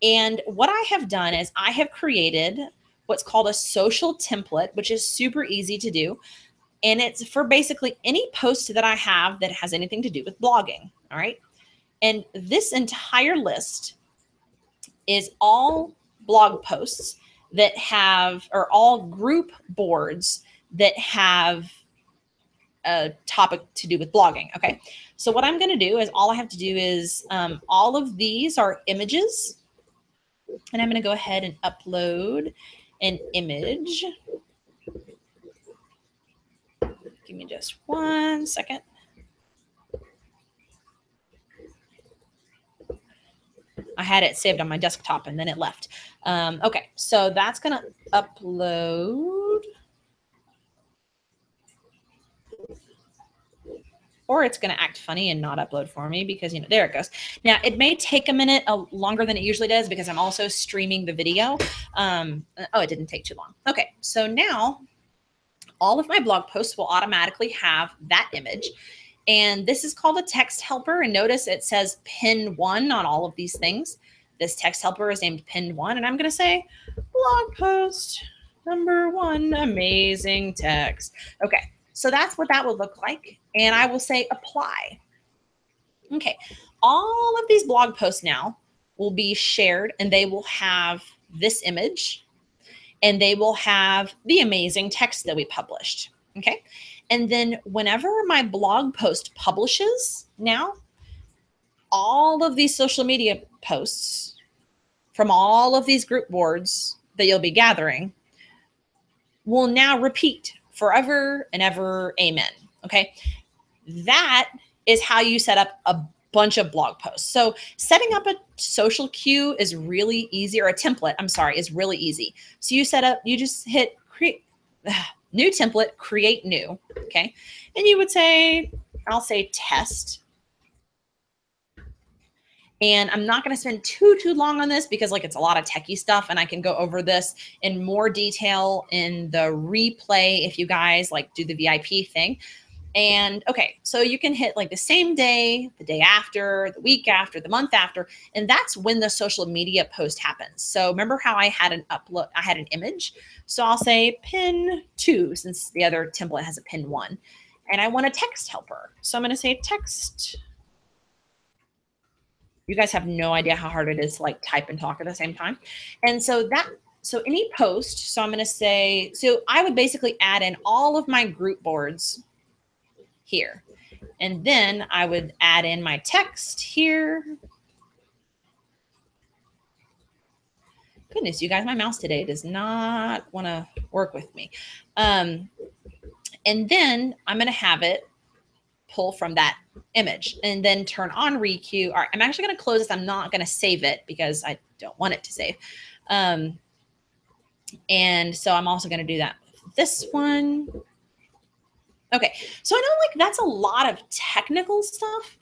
And what I have done is I have created what's called a social template, which is super easy to do. And it's for basically any post that I have that has anything to do with blogging. All right. And this entire list is all blog posts that have, or all group boards that have a topic to do with blogging. Okay. So what I'm going to do is all I have to do is all of these are images. And I'm going to go ahead and upload an image. Give me just 1 second. I had it saved on my desktop and then it left. Okay, so that's going to upload. Or it's going to act funny and not upload for me because, you know, there it goes. Now, it may take a minute longer than it usually does because I'm also streaming the video. Oh, it didn't take too long. Okay, so now all of my blog posts will automatically have that image. And this is called a text helper. And notice it says pin 1 on all of these things. This text helper is named pin 1. And I'm going to say blog post number 1, amazing text. Okay, so that's what that would look like. And I will say apply. Okay, all of these blog posts now will be shared and they will have this image. and they will have the amazing text that we published. Okay. And then whenever my blog post publishes now, all of these social media posts from all of these group boards that you'll be gathering will now repeat forever and ever. Amen. Okay. That is how you set up a bunch of blog posts. So setting up a social queue is really easy, or a template, I'm sorry, is really easy. So you just hit create new template, create new. Okay. And you would say, I'll say test. And I'm not going to spend too long on this because it's a lot of techie stuff, and I can go over this in more detail in the replay if you guys do the VIP thing. And okay, so you can hit the same day, the day after, the week after, the month after, and that's when the social media post happens. So remember how I had an image. So I'll say pin 2, since the other template has a pin 1, and I want a text helper. So I'm going to say text. You guys have no idea how hard it is to type and talk at the same time. And so any post, so I'm going to say, so I would basically add in all of my group boards here. And then I would add in my text here. Goodness, you guys, my mouse today does not want to work with me. And then I'm going to have it pull from that image and then turn on requeue. All right, I'm actually going to close this. I'm not going to save it because I don't want it to save. And so I'm also going to do that with this one. Okay, so I know that's a lot of technical stuff.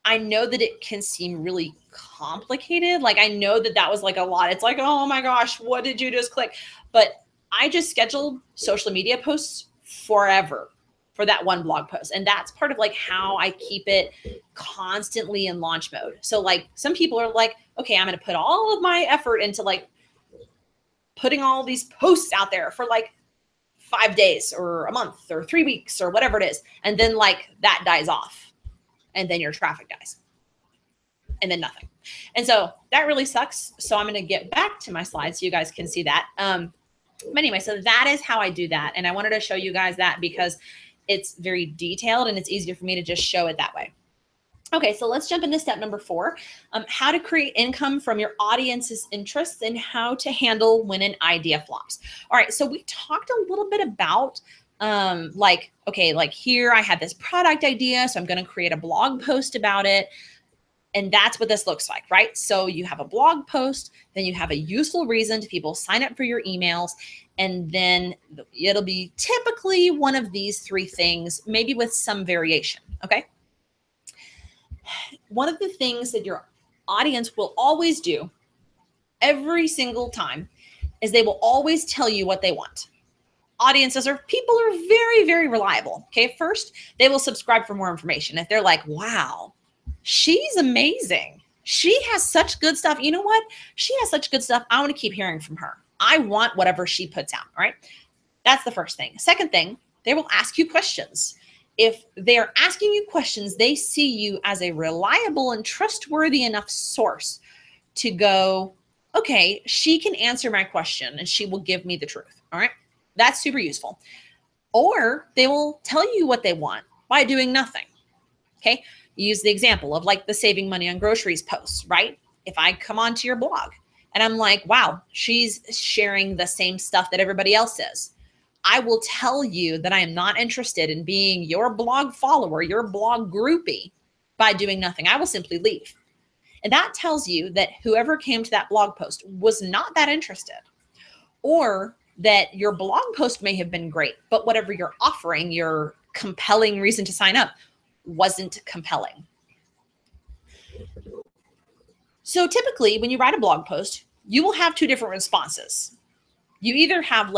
I know that it can seem really complicated. I know that was a lot. It's oh my gosh, what did you just click? But I just scheduled social media posts forever for that one blog post. And that's part of how I keep it constantly in launch mode. So some people are okay, I'm going to put all of my effort into putting all these posts out there for 5 days or a month or 3 weeks or whatever it is. And then that dies off, and then your traffic dies, and then nothing. And so that really sucks. So I'm going to get back to my slides so you guys can see that. But anyway, so that is how I do that. And I wanted to show you guys that because it's very detailed and it's easier for me to just show it that way. Okay, so let's jump into step number 4, how to create income from your audience's interests and how to handle when an idea flops. All right, so we talked a little bit about here I had this product idea, so I'm going to create a blog post about it. And that's what this looks like, right? So you have a blog post, then you have a useful reason to people sign up for your emails, and then it'll be typically one of these 3 things, maybe with some variation, okay? One of the things that your audience will always do every single time is they will always tell you what they want. People are very, very reliable. Okay. First, they will subscribe for more information. If they're wow, she's amazing. She has such good stuff. You know what? She has such good stuff. I want to keep hearing from her. I want whatever she puts out. All right. That's the first thing. Second thing, they will ask you questions. If they're asking you questions, they see you as a reliable and trustworthy enough source to go, okay, she can answer my question and she will give me the truth. All right. That's super useful. Or they will tell you what they want by doing nothing. Okay. Use the example of the saving money on groceries posts, right? If I come onto your blog and I'm wow, she's sharing the same stuff that everybody else is, I will tell you that I am not interested in being your blog follower, your blog groupie by doing nothing. I will simply leave. And that tells you that whoever came to that blog post was not that interested, or that your blog post may have been great, but whatever you're offering, your compelling reason to sign up, wasn't compelling. So typically when you write a blog post, you will have 2 different responses. You either have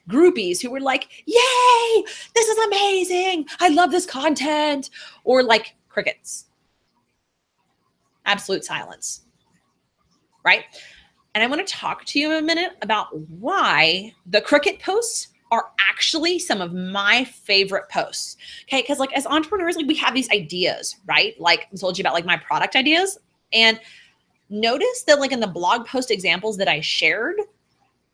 groupies who were yay, this is amazing, I love this content, or crickets, absolute silence, right? And I want to talk to you in a minute about why the cricket posts are actually some of my favorite posts. Okay, because as entrepreneurs, we have these ideas, right? I told you about my product ideas, and notice that in the blog post examples that I shared,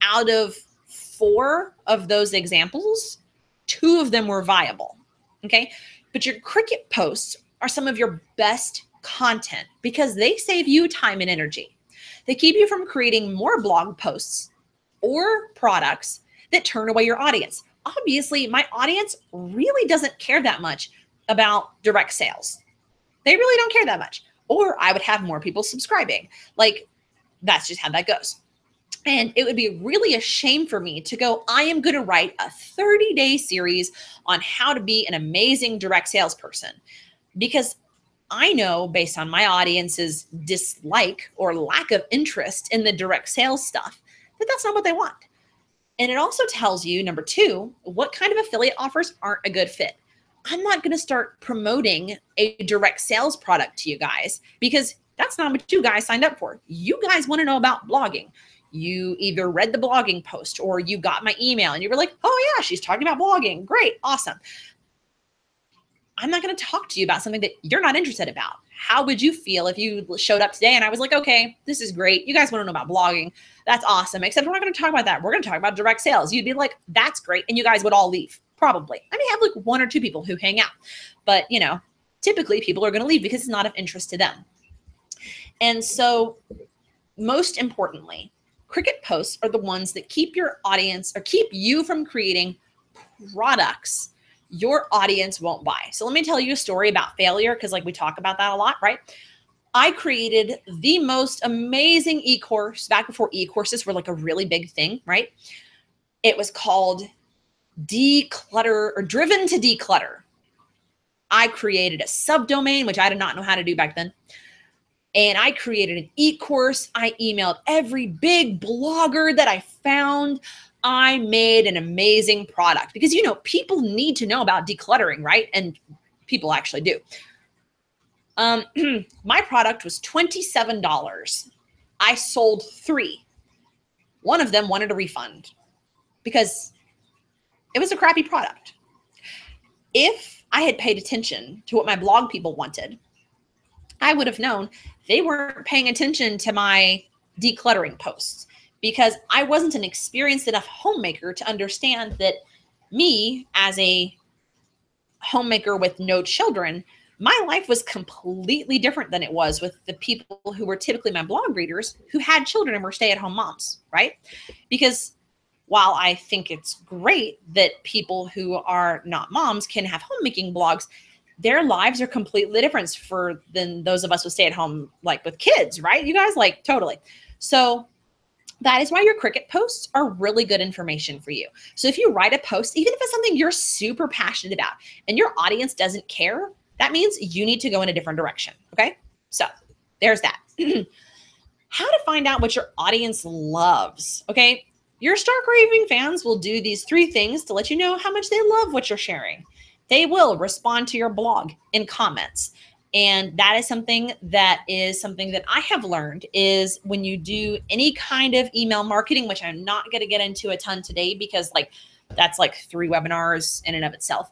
out of 4 of those examples, 2 of them were viable. Okay. But your Cricut posts are some of your best content because they save you time and energy. They keep you from creating more blog posts or products that turn away your audience. Obviously, my audience really doesn't care that much about direct sales. They really don't care that much. Or I would have more people subscribing. Like, that's just how that goes. And it would be really a shame for me to go, I am going to write a 30-day series on how to be an amazing direct salesperson, because I know based on my audience's dislike or lack of interest in the direct sales stuff, that that's not what they want. And it also tells you, number 2, what kind of affiliate offers aren't a good fit. I'm not going to start promoting a direct sales product to you guys because that's not what you guys signed up for. You guys want to know about blogging. You either read the blogging post or you got my email and you were like, oh yeah, she's talking about blogging. Great. Awesome. I'm not going to talk to you about something that you're not interested about. How would you feel if you showed up today and I was like, okay, this is great. You guys want to know about blogging. That's awesome. Except we're not going to talk about that. We're going to talk about direct sales. You'd be like, that's great. And you guys would all leave. Probably. I may have like 1 or 2 people who hang out, but you know, typically people are going to leave because it's not of interest to them. And so most importantly, Cricut posts are the ones that keep your audience or keep you from creating products your audience won't buy. So let me tell you a story about failure, because like we talk about that a lot, right? I created the most amazing e-course back before e-courses were like a really big thing, right? It was called Declutter or Driven to Declutter. I created a subdomain, which I did not know how to do back then. And I created an e-course. I emailed every big blogger that I found. I made an amazing product because, you know, people need to know about decluttering, right? And people actually do. My product was $27. I sold 3. One of them wanted a refund because it was a crappy product. If I had paid attention to what my blog people wanted, I would have known they weren't paying attention to my decluttering posts because I wasn't an experienced enough homemaker to understand that me as a homemaker with no children, my life was completely different than it was with the people who were typically my blog readers who had children and were stay-at-home moms, right? Because while I think it's great that people who are not moms can have homemaking blogs, their lives are completely different than those of us who stay at home, like with kids, right? You guys, like totally. So that is why your Cricut posts are really good information for you. So if you write a post, even if it's something you're super passionate about and your audience doesn't care, that means you need to go in a different direction. Okay. So there's that. How to find out what your audience loves. Okay. Your Stark Raving fans will do these 3 things to let you know how much they love what you're sharing. They will respond to your blog in comments. And that is something that I have learned is when you do any kind of email marketing, which I'm not going to get into a ton today because like that's like 3 webinars in and of itself.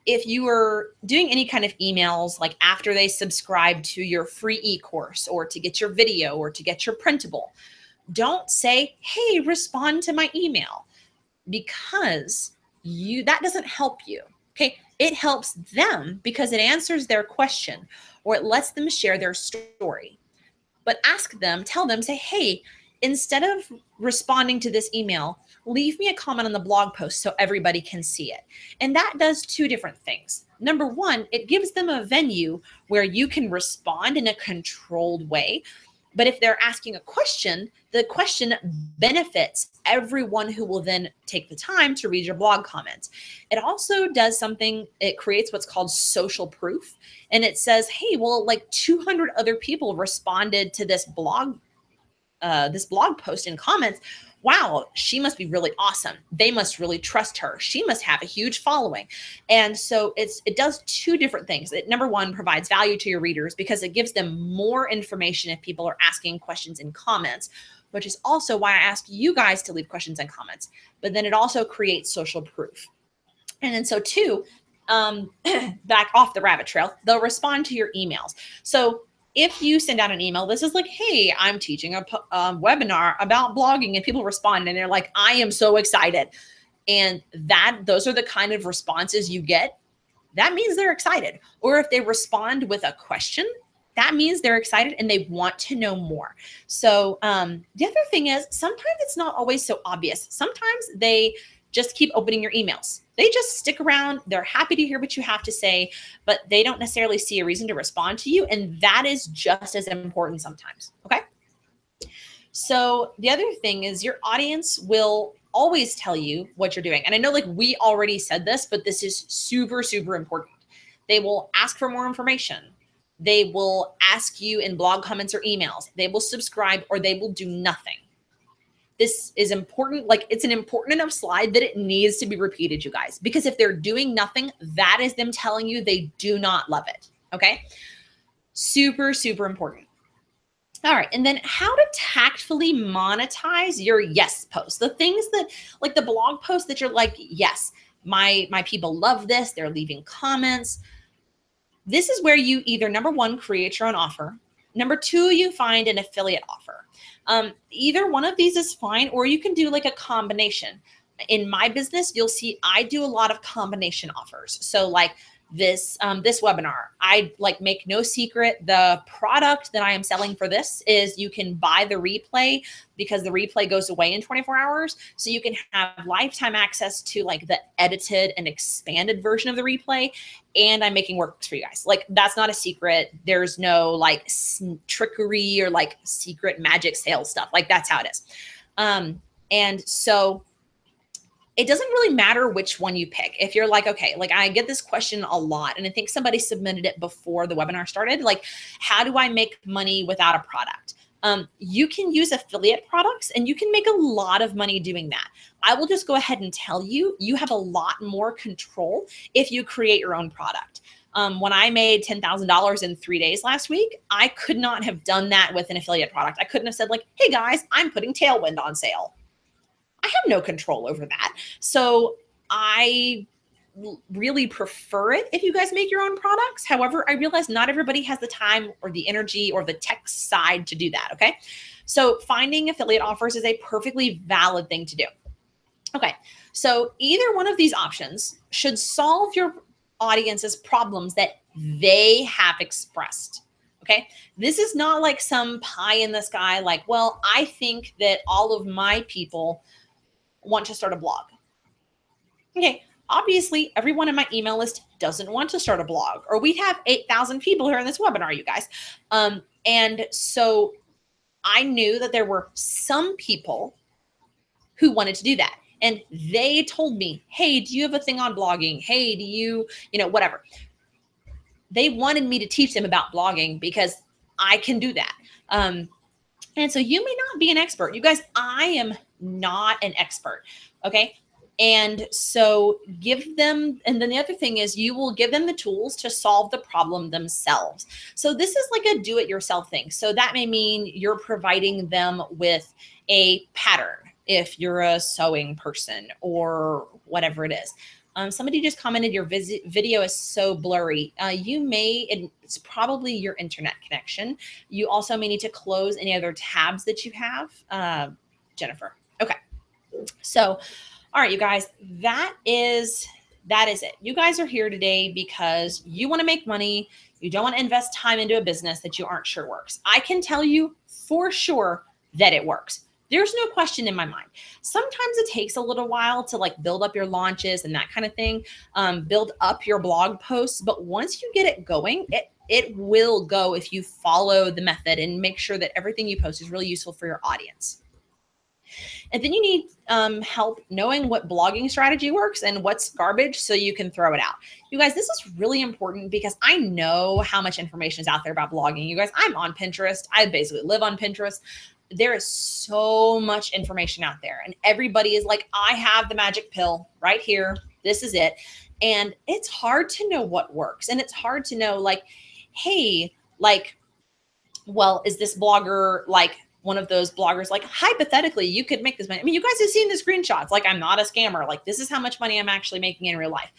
If you are doing any kind of emails, like after they subscribe to your free e-course or to get your video or to get your printable, don't say, hey, respond to my email, because that doesn't help you. Okay. It helps them because it answers their question or it lets them share their story. But ask them, tell them, say, hey, instead of responding to this email, leave me a comment on the blog post so everybody can see it. And that does 2 different things. Number 1, it gives them a venue where you can respond in a controlled way. But if they're asking a question, the question benefits everyone who will then take the time to read your blog comments. It also does something, it creates what's called social proof. And it says, hey, well, like 200 other people responded to this blog post in comments. Wow, she must be really awesome. They must really trust her. She must have a huge following. And so it does 2 different things. It, number 1, provides value to your readers because it gives them more information if people are asking questions in comments, which is also why I ask you guys to leave questions and comments. But then it also creates social proof. And then so 2, back off the rabbit trail, they'll respond to your emails. So if you send out an email, this is like, hey, I'm teaching a webinar about blogging, and people respond and they're like, I am so excited. And those are the kind of responses you get. That means they're excited. Or if they respond with a question, that means they're excited and they want to know more. So the other thing is, sometimes it's not always so obvious. Sometimes they just keep opening your emails. They just stick around. They're happy to hear what you have to say, but they don't necessarily see a reason to respond to you. And that is just as important sometimes. Okay. So the other thing is, your audience will always tell you what you're doing. And I know, like, we already said this, but this is super, super important. They will ask for more information. They will ask you in blog comments or emails. They will subscribe, or they will do nothing. This is important. Like, it's an important enough slide that it needs to be repeated, you guys, because if they're doing nothing, that is them telling you they do not love it. Okay. Super, super important. All right. And then how to tactfully monetize your yes posts. The things that, like the blog posts that you're like, yes, my people love this. They're leaving comments. This is where you either, number one, create your own offer. Number two, you find an affiliate offer. Either one of these is fine, or you can do like a combination. In my business, you'll see I do a lot of combination offers. So like this webinar, I like make no secret, the product that I am selling for this is you can buy the replay, because the replay goes away in 24 hours. So you can have lifetime access to like the edited and expanded version of the replay. And I'm making workbooks for you guys. Like, that's not a secret. There's no like trickery or like secret magic sales stuff. Like, that's how it is. And so it doesn't really matter which one you pick. If you're like, okay, like I get this question a lot, and I think somebody submitted it before the webinar started, like, how do I make money without a product? You can use affiliate products and you can make a lot of money doing that. I will just go ahead and tell you, you have a lot more control if you create your own product. When I made $10,000 in 3 days last week, I could not have done that with an affiliate product. I couldn't have said like, hey guys, I'm putting Tailwind on sale. I have no control over that. So I really prefer it if you guys make your own products. However, I realize not everybody has the time or the energy or the tech side to do that. Okay. So finding affiliate offers is a perfectly valid thing to do. Okay. So either one of these options should solve your audience's problems that they have expressed. Okay. This is not like some pie in the sky, like, well, I think that all of my people want to start a blog. Okay, obviously everyone in my email list doesn't want to start a blog, or we'd have 8,000 people here in this webinar, you guys. And so I knew that there were some people who wanted to do that. And they told me, hey, do you have a thing on blogging? Hey, do you, whatever. They wanted me to teach them about blogging because I can do that. And so you may not be an expert. You guys, I am not an expert. Okay. And so give them, and then the other thing is you will give them the tools to solve the problem themselves. So this is like a do-it-yourself thing. So that may mean you're providing them with a pattern if you're a sewing person or whatever it is. Somebody just commented your video is so blurry. It's probably your internet connection. You also may need to close any other tabs that you have, Jennifer. Okay. So, all right, you guys, that is it. You guys are here today because you want to make money. You don't want to invest time into a business that you aren't sure works. I can tell you for sure that it works. There's no question in my mind. Sometimes it takes a little while to like build up your launches and that kind of thing, build up your blog posts. But once you get it going, it will go if you follow the method and make sure that everything you post is really useful for your audience. And then you need help knowing what blogging strategy works and what's garbage so you can throw it out. You guys, this is really important because I know how much information is out there about blogging. You guys, I'm on Pinterest. I basically live on Pinterest. There is so much information out there and everybody is like, I have the magic pill right here. This is it. And it's hard to know what works. And it's hard to know like, hey, like, well, is this blogger like one of those bloggers, like hypothetically, you could make this money. I mean, you guys have seen the screenshots. Like, I'm not a scammer. Like, this is how much money I'm actually making in real life.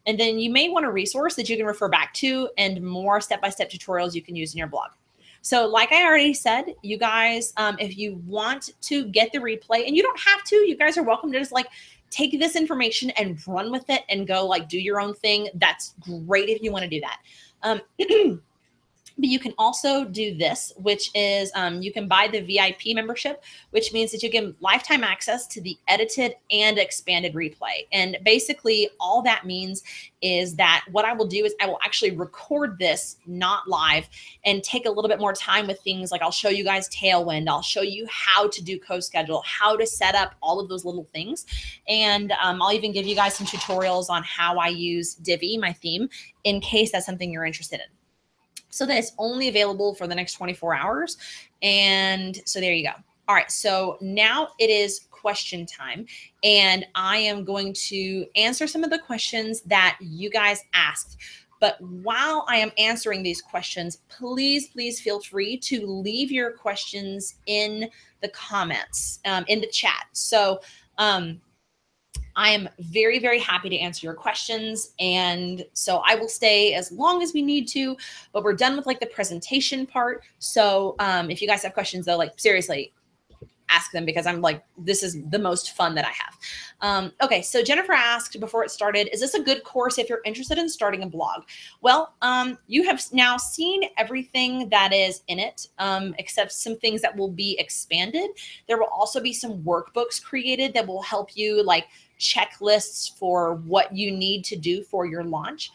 And then you may want a resource that you can refer back to and more step-by-step tutorials you can use in your blog. So like I already said, you guys, if you want to get the replay, and you don't have to, you guys are welcome to just like take this information and run with it and go like do your own thing. That's great if you want to do that. But you can also do this, which is you can buy the VIP membership, which means that you get lifetime access to the edited and expanded replay. And basically all that means is that what I will do is I will actually record this not live and take a little bit more time with things like I'll show you guys Tailwind. I'll show you how to do co-schedule, how to set up all of those little things. And I'll even give you guys some tutorials on how I use Divi, my theme, in case that's something you're interested in. So that it's only available for the next 24 hours. And so there you go. All right. So now it is question time. And I am going to answer some of the questions that you guys asked. But while I am answering these questions, please feel free to leave your questions in the comments, in the chat. So, I am very happy to answer your questions. And so I will stay as long as we need to, but we're done with like the presentation part. So if you guys have questions though, like seriously, ask them because I'm like, this is the most fun that I have. Okay, so Jennifer asked before it started, is this a good course if you're interested in starting a blog? Well, you have now seen everything that is in it, except some things that will be expanded. There will also be some workbooks created that will help you like checklists for what you need to do for your launch.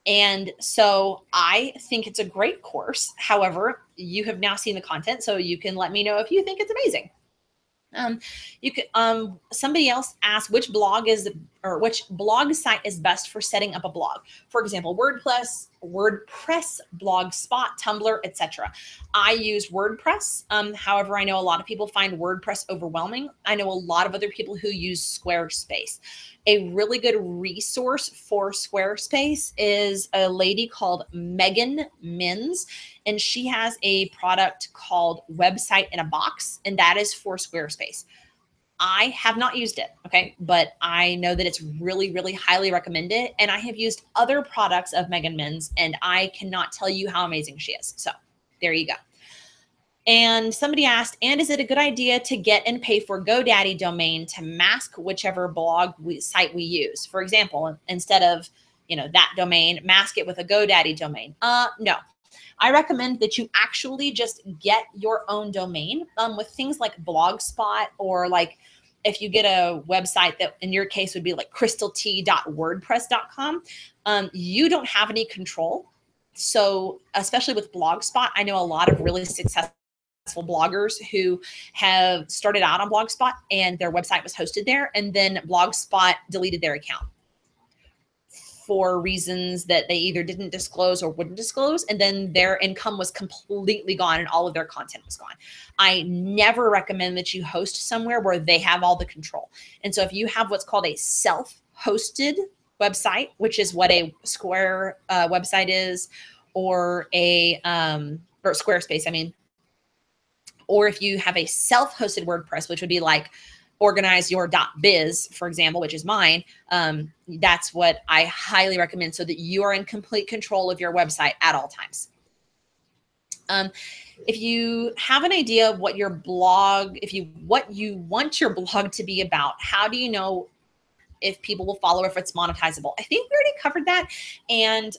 And so I think it's a great course. However, you have now seen the content, so you can let me know if you think it's amazing. You could, somebody else asked which blog site is best for setting up a blog. For example, WordPress, Blogspot, Tumblr, etc. I use WordPress. However, I know a lot of people find WordPress overwhelming. I know a lot of other people who use Squarespace. A really good resource for Squarespace is a lady called Megan Minns, and she has a product called Website in a Box, and that is for Squarespace. I have not used it, okay, but I know that it's really highly recommended, and I have used other products of Megan Minns, and I cannot tell you how amazing she is. So there you go. And somebody asked, and is it a good idea to get and pay for GoDaddy domain to mask whichever site we use? For example, instead of, that domain, mask it with a GoDaddy domain. No. I recommend that you actually just get your own domain with things like Blogspot, or like if you get a website that in your case would be like crystalT.wordpress.com, you don't have any control. So especially with Blogspot, I know a lot of really successful bloggers who have started out on Blogspot and their website was hosted there, and then Blogspot deleted their account for reasons that they either didn't disclose or wouldn't disclose, and then their income was completely gone and all of their content was gone. I never recommend that you host somewhere where they have all the control. And so if you have what's called a self-hosted website, which is what a Square website is, or a or Squarespace, I mean, or if you have a self-hosted WordPress, which would be like organizeyour.biz, for example, which is mine, that's what I highly recommend, so that you are in complete control of your website at all times. If you have an idea of what your blog, what you want your blog to be about, how do you know if people will follow, if it's monetizable? I think we already covered that. And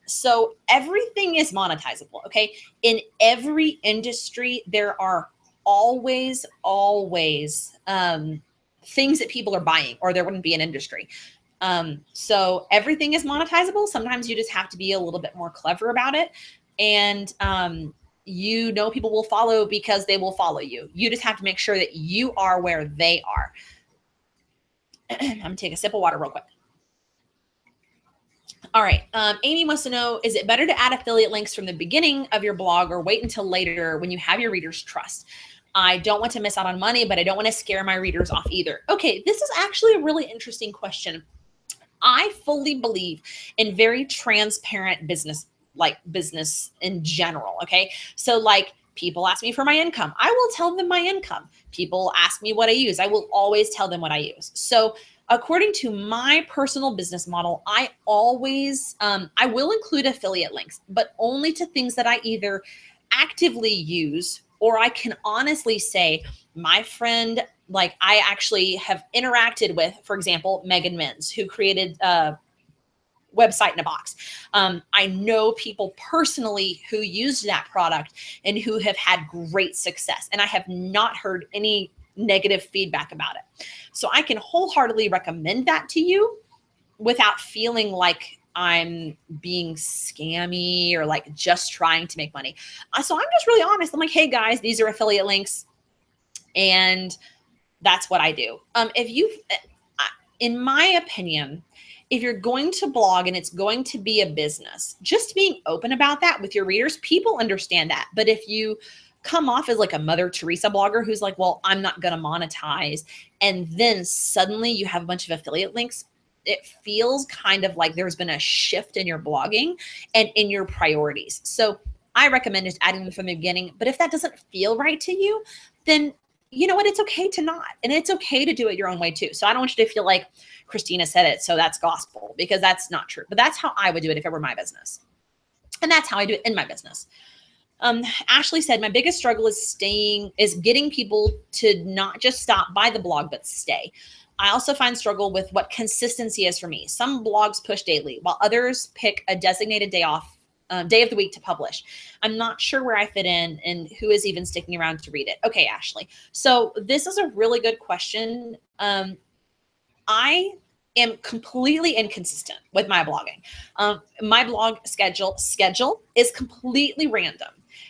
so everything is monetizable, okay? In every industry, there are always things that people are buying, or there wouldn't be an industry. So everything is monetizable. Sometimes you just have to be a little bit more clever about it. And people will follow because they will follow you. You just have to make sure that you are where they are. I'm gonna take a sip of water real quick. All right. Amy wants to know, is it better to add affiliate links from the beginning of your blog or wait until later when you have your readers' trust? I don't want to miss out on money, but I don't want to scare my readers off either. Okay, this is actually a really interesting question. I fully believe in very transparent business in general, okay? So like, people ask me for my income, I will tell them my income. People ask me what I use, I will always tell them what I use. So according to my personal business model, I always, I will include affiliate links, but only to things that I either actively use, or I can honestly say my friend, like I actually have interacted with, for example, Megan Mins, who created Website in a Box. I know people personally who used that product and who have had great success, and I have not heard any negative feedback about it. So I can wholeheartedly recommend that to you without feeling like I'm being scammy or like just trying to make money. So I'm just really honest. I'm like, hey guys, these are affiliate links, and that's what I do. If you, in my opinion, if you're going to blog and it's going to be a business, just being open about that with your readers, people understand that. But if you come off as like a Mother Teresa blogger who's like, well, I'm not going to monetize, and then suddenly you have a bunch of affiliate links, it feels kind of like there's been a shift in your blogging and in your priorities. So I recommend just adding them from the beginning. But if that doesn't feel right to you, then you know what? It's okay to not, and it's okay to do it your own way too. So I don't want you to feel like Christina said it, so that's gospel, because that's not true. But that's how I would do it if it were my business. And that's how I do it in my business. Ashley said, my biggest struggle is getting people to not just stop by the blog, but stay. I also find struggle with what consistency is for me. Some blogs push daily, while others pick a designated day off, day of the week to publish. I'm not sure where I fit in and who is even sticking around to read it. Okay, Ashley. So this is a really good question. I am completely inconsistent with my blogging. My blog schedule is completely random.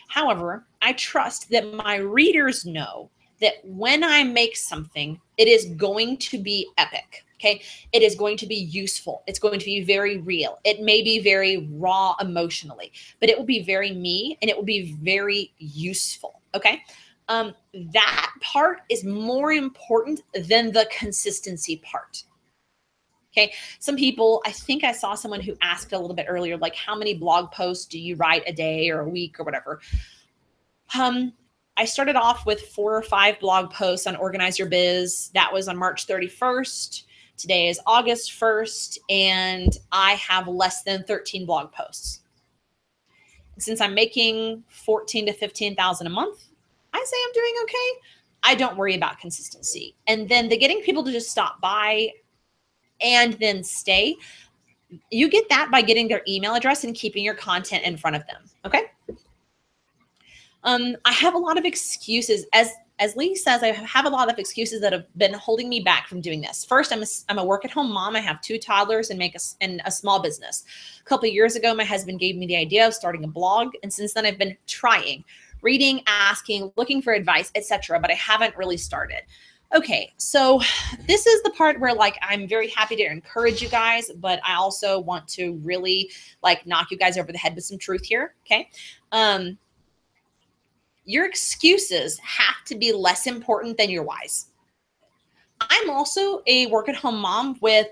However, I trust that my readers know that when I make something, it is going to be epic. Okay. It is going to be useful. It's going to be very real. It may be very raw emotionally, but it will be very me and it will be very useful. Okay. That part is more important than the consistency part. Okay. Some people, I think I saw someone who asked a little bit earlier, like, how many blog posts do you write a day or a week or whatever? I started off with 4 or 5 blog posts on Organize Your Biz. That was on March 31st. Today is August 1st, and I have less than 13 blog posts. Since I'm making 14 to 15,000 a month, I say I'm doing okay. I don't worry about consistency. And then the getting people to just stop by and then stay, you get that by getting their email address and keeping your content in front of them. Okay. I have a lot of excuses. As Lee says, I have a lot of excuses that have been holding me back from doing this. First, I'm a work-at-home mom. I have 2 toddlers and a small business. A couple of years ago, my husband gave me the idea of starting a blog, and since then, I've been trying, reading, asking, looking for advice, etc. But I haven't really started. Okay, so this is the part where like I'm very happy to encourage you guys, but I also want to really like knock you guys over the head with some truth here. Okay. Your excuses have to be less important than your whys. I'm also a work-at-home mom with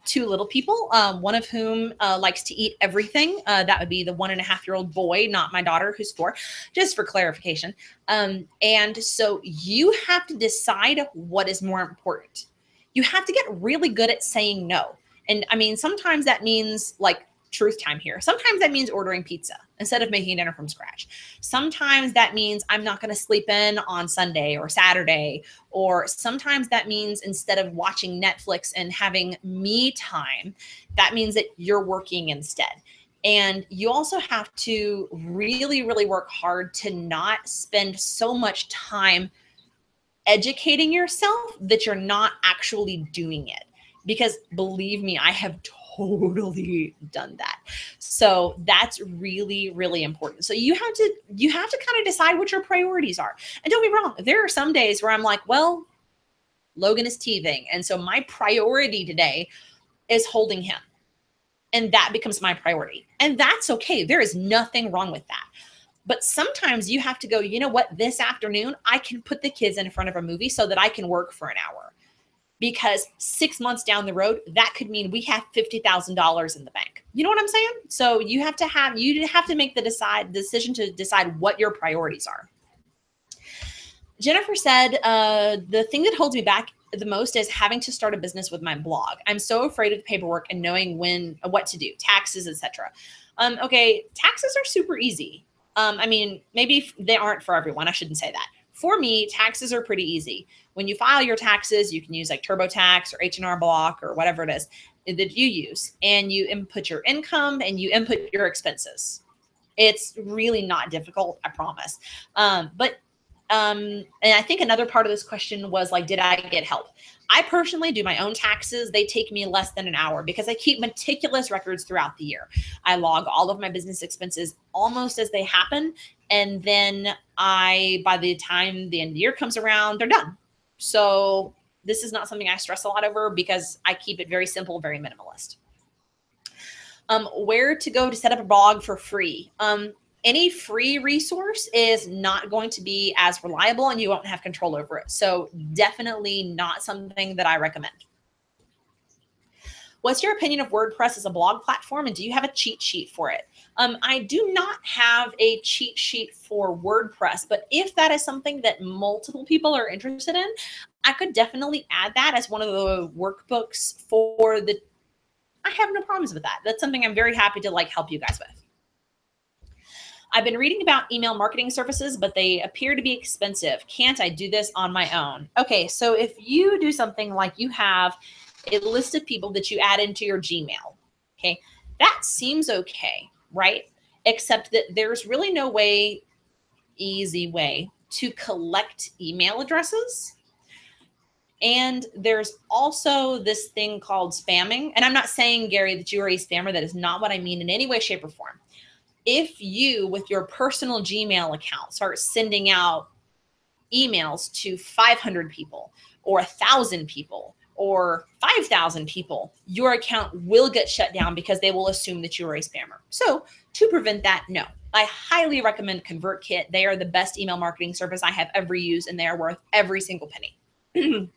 2 little people, one of whom likes to eat everything. That would be the 1.5-year-old boy, not my daughter, who's 4, just for clarification. And so you have to decide what is more important. You have to get really good at saying no. And I mean, sometimes that means like truth time here. Sometimes that means ordering pizza instead of making dinner from scratch. Sometimes that means I'm not going to sleep in on Sunday or Saturday, or sometimes that means instead of watching Netflix and having me time, that means that you're working instead. And you also have to really, really work hard to not spend so much time educating yourself that you're not actually doing it. Because believe me, I have totally done that. So that's really, really important. So you have to kind of decide what your priorities are. And don't be wrong, there are some days where I'm like, well, Logan is teething, and so my priority today is holding him. And that becomes my priority. And that's okay. There is nothing wrong with that. But sometimes you have to go, you know what, this afternoon, I can put the kids in front of a movie so that I can work for an hour. Because 6 months down the road, that could mean we have $50,000 in the bank. You know what I'm saying? So you have to make the decision to decide what your priorities are. Jennifer said, the thing that holds me back the most is having to start a business with my blog. I'm so afraid of the paperwork and knowing what to do, taxes, etc. Okay, taxes are super easy. I mean, maybe they aren't for everyone. I shouldn't say that. For me, taxes are pretty easy. When you file your taxes, you can use like TurboTax or H&R Block or whatever it is that you use, and you input your income and you input your expenses. It's really not difficult, I promise. And I think another part of this question was like, did I get help? I personally do my own taxes. They take me less than an hour because I keep meticulous records throughout the year. I log all of my business expenses almost as they happen. And then by the time the end of the year comes around, they're done. So this is not something I stress a lot over because I keep it very simple, very minimalist. Where to go to set up a blog for free? Any free resource is not going to be as reliable and you won't have control over it. So definitely not something that I recommend. What's your opinion of WordPress as a blog platform, and do you have a cheat sheet for it? I do not have a cheat sheet for WordPress, but if that is something that multiple people are interested in, I could definitely add that as one of the workbooks for the, I have no problems with that. That's something I'm very happy to like help you guys with. I've been reading about email marketing services, but they appear to be expensive. Can't I do this on my own? Okay, so if you do something like you have a list of people that you add into your Gmail, okay, that seems okay, right? Except that there's really no easy way to collect email addresses. And there's also this thing called spamming. And I'm not saying, Gary, that you are a spammer. That is not what I mean in any way, shape, or form. If you, with your personal Gmail account, start sending out emails to 500 people or 1,000 people or 5,000 people, your account will get shut down because they will assume that you are a spammer. So to prevent that, no. I highly recommend ConvertKit. They are the best email marketing service I have ever used, and they are worth every single penny.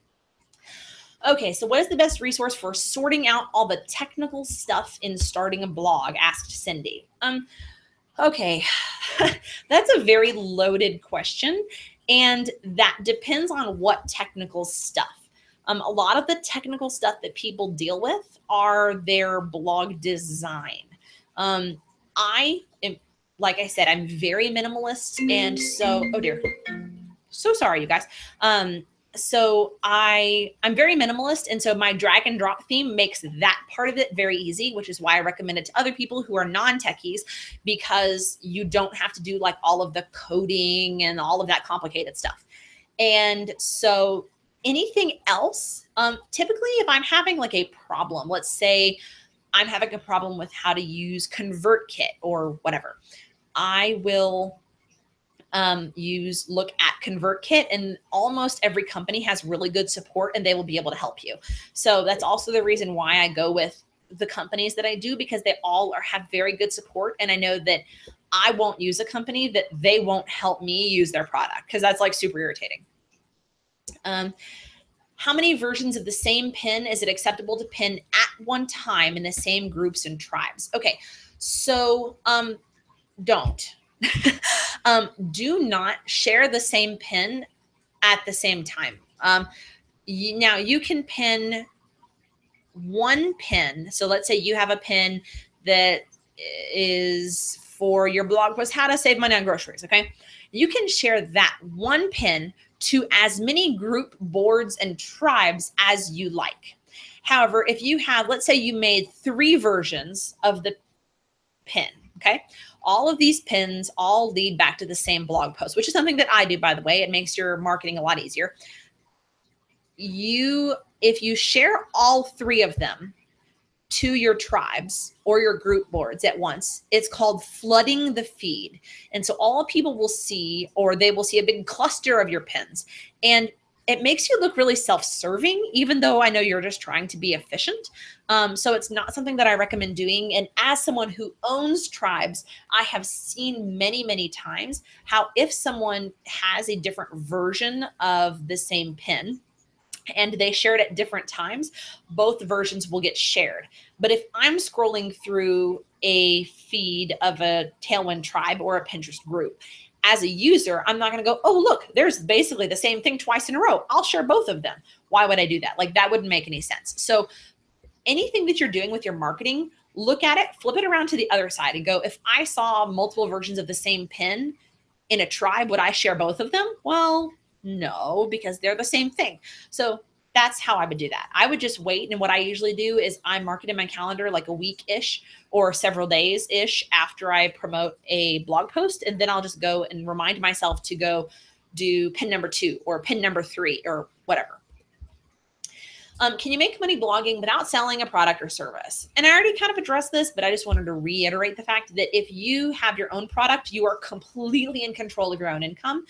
Okay, so what is the best resource for sorting out all the technical stuff in starting a blog? Asked Cindy. Okay, that's a very loaded question, and that depends on what technical stuff. A lot of the technical stuff that people deal with are their blog design. I am, like I said, I'm very minimalist, and so, oh dear, so sorry, you guys. So I'm very minimalist. And so my drag and drop theme makes that part of it very easy, which is why I recommend it to other people who are non-techies, because you don't have to do like all of the coding and all of that complicated stuff. And so anything else, typically if I'm having like a problem, let's say I'm having a problem with how to use ConvertKit or whatever, I will look at ConvertKit, and almost every company has really good support and they will be able to help you. So that's also the reason why I go with the companies that I do, because they all have very good support. And I know that I won't use a company that they won't help me use their product, because that's like super irritating. How many versions of the same pin is it acceptable to pin at one time in the same groups and tribes? Okay, so don't. Do not share the same pin at the same time. Now you can pin one pin. So let's say you have a pin that is for your blog post, how to save money on groceries. Okay. You can share that one pin to as many group boards and tribes as you like. However, if you have, let's say you made 3 versions of the pin, okay? All of these pins all lead back to the same blog post, which is something that I do, by the way. It makes your marketing a lot easier. If you share all 3 of them to your tribes or your group boards at once, it's called flooding the feed. And so all people will see, or they will see a big cluster of your pins. And it makes you look really self-serving, even though I know you're just trying to be efficient. So it's not something that I recommend doing. And as someone who owns tribes, I have seen many, many times how if someone has a different version of the same pin, and they share it at different times, both versions will get shared. But if I'm scrolling through a feed of a Tailwind tribe or a Pinterest group, as a user, I'm not going to go, oh, look, there's basically the same thing twice in a row. I'll share both of them. Why would I do that? Like, that wouldn't make any sense. So anything that you're doing with your marketing, look at it, flip it around to the other side and go, if I saw multiple versions of the same pin in a tribe, would I share both of them? Well, no, because they're the same thing. So that's how I would do that. I would just wait. And what I usually do is I mark it in my calendar like a week-ish or several days-ish after I promote a blog post. And then I'll just go and remind myself to go do pin number 2 or pin number 3 or whatever. Can you make money blogging without selling a product or service? And I already kind of addressed this, but I just wanted to reiterate the fact that if you have your own product, you are completely in control of your own income,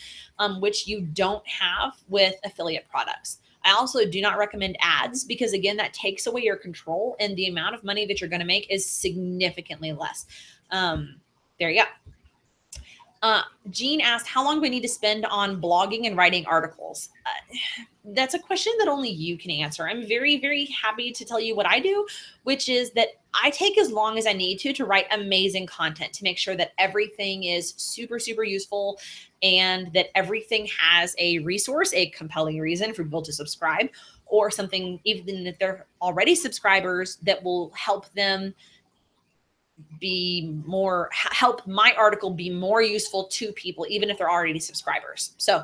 which you don't have with affiliate products. I also do not recommend ads because, again, that takes away your control and the amount of money that you're going to make is significantly less. There you go. Jean asked, how long do we need to spend on blogging and writing articles? That's a question that only you can answer. I'm very, very happy to tell you what I do, which is that I take as long as I need to write amazing content to make sure that everything is super, super useful and that everything has a resource, a compelling reason for people to subscribe, or something, even if they're already subscribers, that will help them be more, help my article be more useful to people, even if they're already subscribers. So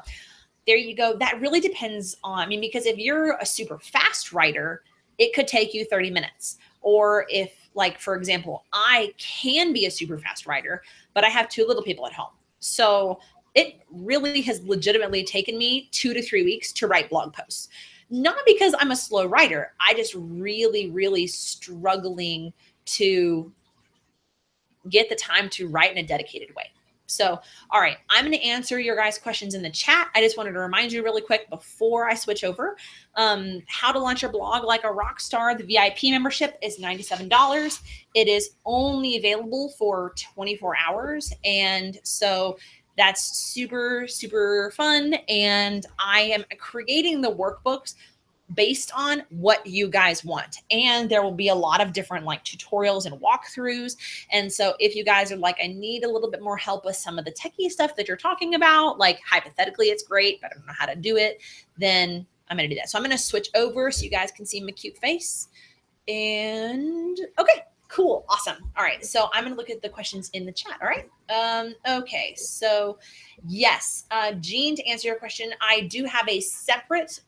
there you go. That really depends on, I mean, because if you're a super fast writer, it could take you 30 minutes. Or if, like, for example, I can be a super fast writer, but I have 2 little people at home. So it really has legitimately taken me 2 to 3 weeks to write blog posts. Not because I'm a slow writer. I just really, really struggling to get the time to write in a dedicated way. So, all right, I'm going to answer your guys' questions in the chat. I just wanted to remind you really quick before I switch over, how to launch your blog like a rock star. The VIP membership is $97. It is only available for 24 hours. And so that's super, super fun. And I am creating the workbooks based on what you guys want. And there will be a lot of different like tutorials and walkthroughs. And so if you guys are like, I need a little bit more help with some of the techie stuff that you're talking about, like hypothetically it's great, but I don't know how to do it, then I'm going to do that. So I'm going to switch over so you guys can see my cute face. And okay, cool. Awesome. All right. So I'm going to look at the questions in the chat. All right. Okay. So yes, Jean, to answer your question, I do have a separate,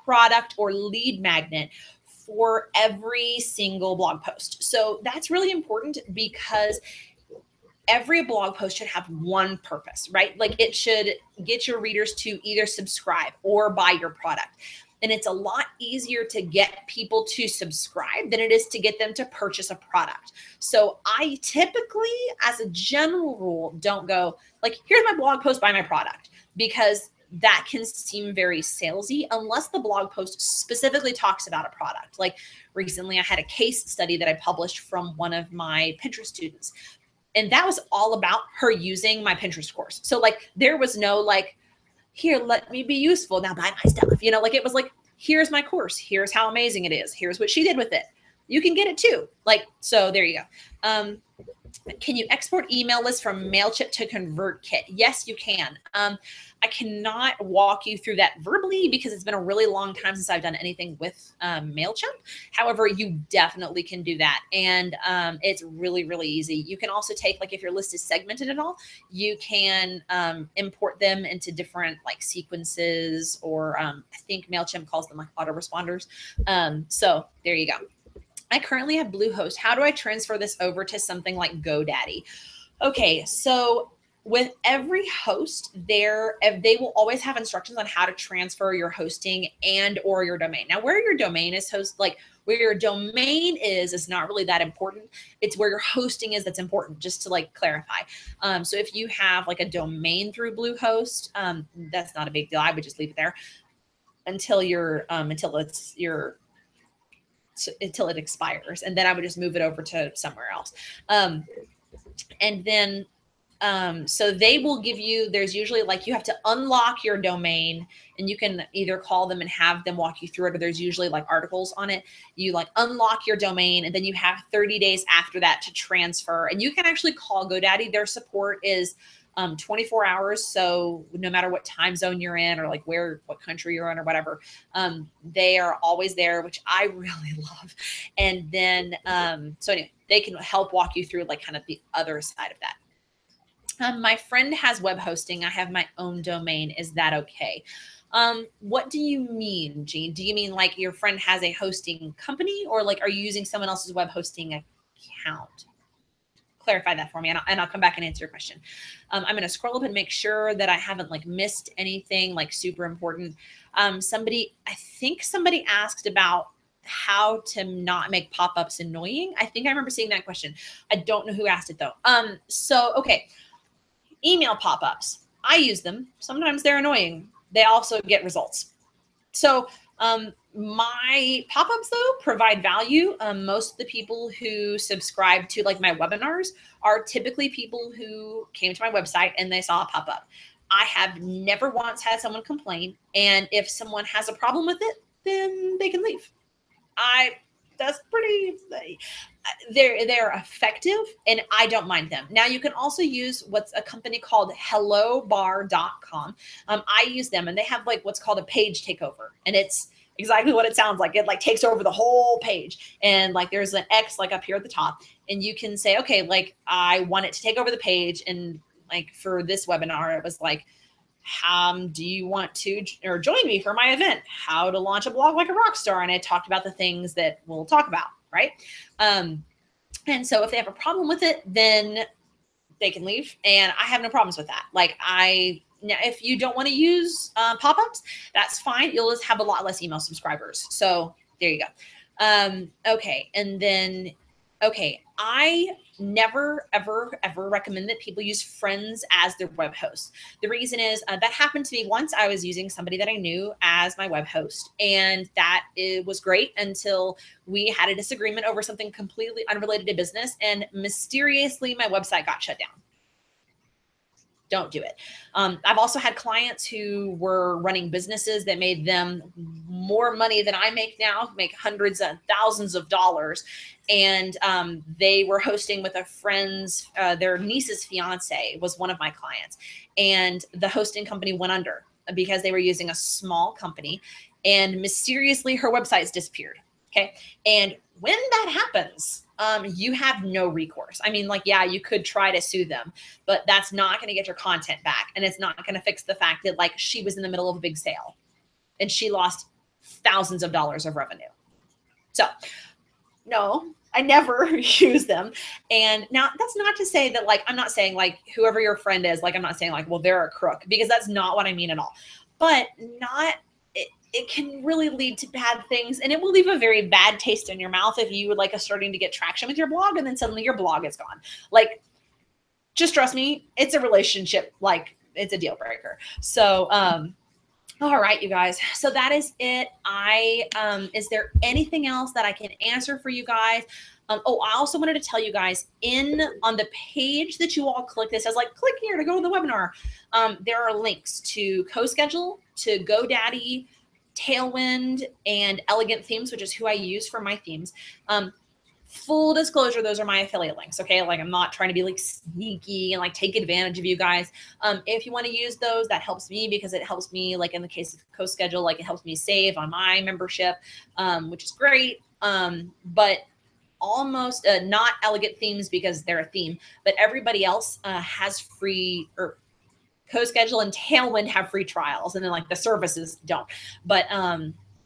product or lead magnet for every single blog post. So that's really important because every blog post should have one purpose, right? Like it should get your readers to either subscribe or buy your product. And it's a lot easier to get people to subscribe than it is to get them to purchase a product. So I typically, as a general rule, don't go like, here's my blog post, buy my product, because that can seem very salesy unless the blog post specifically talks about a product. Like recently I had a case study that I published from one of my Pinterest students, and that was all about her using my Pinterest course. So like there was no like, here, let me be useful, now buy my stuff. You know, like it was like, here's my course, here's how amazing it is, here's what she did with it. You can get it too. Like, so there you go. Can you export email lists from MailChimp to ConvertKit? Yes, you can. I cannot walk you through that verbally because it's been a really long time since I've done anything with MailChimp. However, you definitely can do that. And it's really, really easy. You can also take, like if your list is segmented at all, you can import them into different like sequences, or I think MailChimp calls them like autoresponders. So there you go. I currently have Bluehost. How do I transfer this over to something like GoDaddy? Okay, so with every host there, they will always have instructions on how to transfer your hosting and or your domain. Now, where your domain is where your domain is not really that important. It's where your hosting is that's important, just to like clarify. So if you have like a domain through Bluehost, that's not a big deal. I would just leave it there until until it expires, and then I would just move it over to somewhere else. And then so they will give you, there's usually like, you have to unlock your domain, and you can either call them and have them walk you through it, or there's usually like articles on it. You like unlock your domain, and then you have 30 days after that to transfer. And you can actually call GoDaddy. Their support is 24 hours. So no matter what time zone you're in or like what country you're in or whatever, they are always there, which I really love. And then, so anyway, they can help walk you through like kind of the other side of that. My friend has web hosting. I have my own domain. Is that okay? What do you mean, Jean? Do you mean like your friend has a hosting company, or like are you using someone else's web hosting account? Clarify that for me, and I'll come back and answer your question. I'm going to scroll up and make sure that I haven't like missed anything like super important. I think somebody asked about how to not make pop-ups annoying. I think I remember seeing that question. I don't know who asked it though. Okay. Email pop-ups. I use them. Sometimes they're annoying. They also get results. So my pop-ups though provide value. Most of the people who subscribe to like my webinars are typically people who came to my website and they saw a pop-up. I have never once had someone complain. And if someone has a problem with it, then they can leave. That's pretty, they're effective and I don't mind them. Now you can also use what's a company called hellobar.com. I use them and they have like what's called a page takeover, and it's exactly what it sounds like. It like takes over the whole page, and like there's an X like up here at the top, and you can say, okay, like I want it to take over the page. And like for this webinar, it was like, do you want to or join me for my event, how to launch a blog like a rock star? And I talked about the things that we'll talk about, right? And so if they have a problem with it, then they can leave, and I have no problems with that. Like now, if you don't want to use pop-ups, that's fine. You'll just have a lot less email subscribers. So there you go. Okay. And then, okay. I never, ever, ever recommend that people use friends as their web host. The reason is that happened to me once. I was using somebody that I knew as my web host, and it was great until we had a disagreement over something completely unrelated to business, and mysteriously my website got shut down. Don't do it. I've also had clients who were running businesses that made them more money than I make now, make hundreds and thousands of dollars. And they were hosting with a friend's, their niece's fiance was one of my clients. And the hosting company went under because they were using a small company, and mysteriously her website's disappeared. Okay. And when that happens, you have no recourse. I mean, like, yeah, you could try to sue them, but that's not going to get your content back. And it's not going to fix the fact that like she was in the middle of a big sale and she lost thousands of dollars of revenue. So no, I never use them. And now that's not to say that like, I'm not saying like whoever your friend is, like, I'm not saying like, well, they're a crook, because that's not what I mean at all. But it can really lead to bad things, and it will leave a very bad taste in your mouth if you like are starting to get traction with your blog and then suddenly your blog is gone. Like, just trust me, it's a relationship, like it's a deal breaker. So, all right, you guys. So that is it. Is there anything else that I can answer for you guys? I also wanted to tell you guys on the page that you all click, this says like, click here to go to the webinar. There are links to CoSchedule, to GoDaddy, Tailwind, and Elegant Themes, which is who I use for my themes. Full disclosure, those are my affiliate links. Okay. Like, I'm not trying to be like sneaky and like take advantage of you guys. If you want to use those, that helps me, because it helps me, like in the case of CoSchedule, like it helps me save on my membership, which is great. But almost not Elegant Themes because they're a theme, but everybody else has free, or CoSchedule and Tailwind have free trials, and then like the services don't. But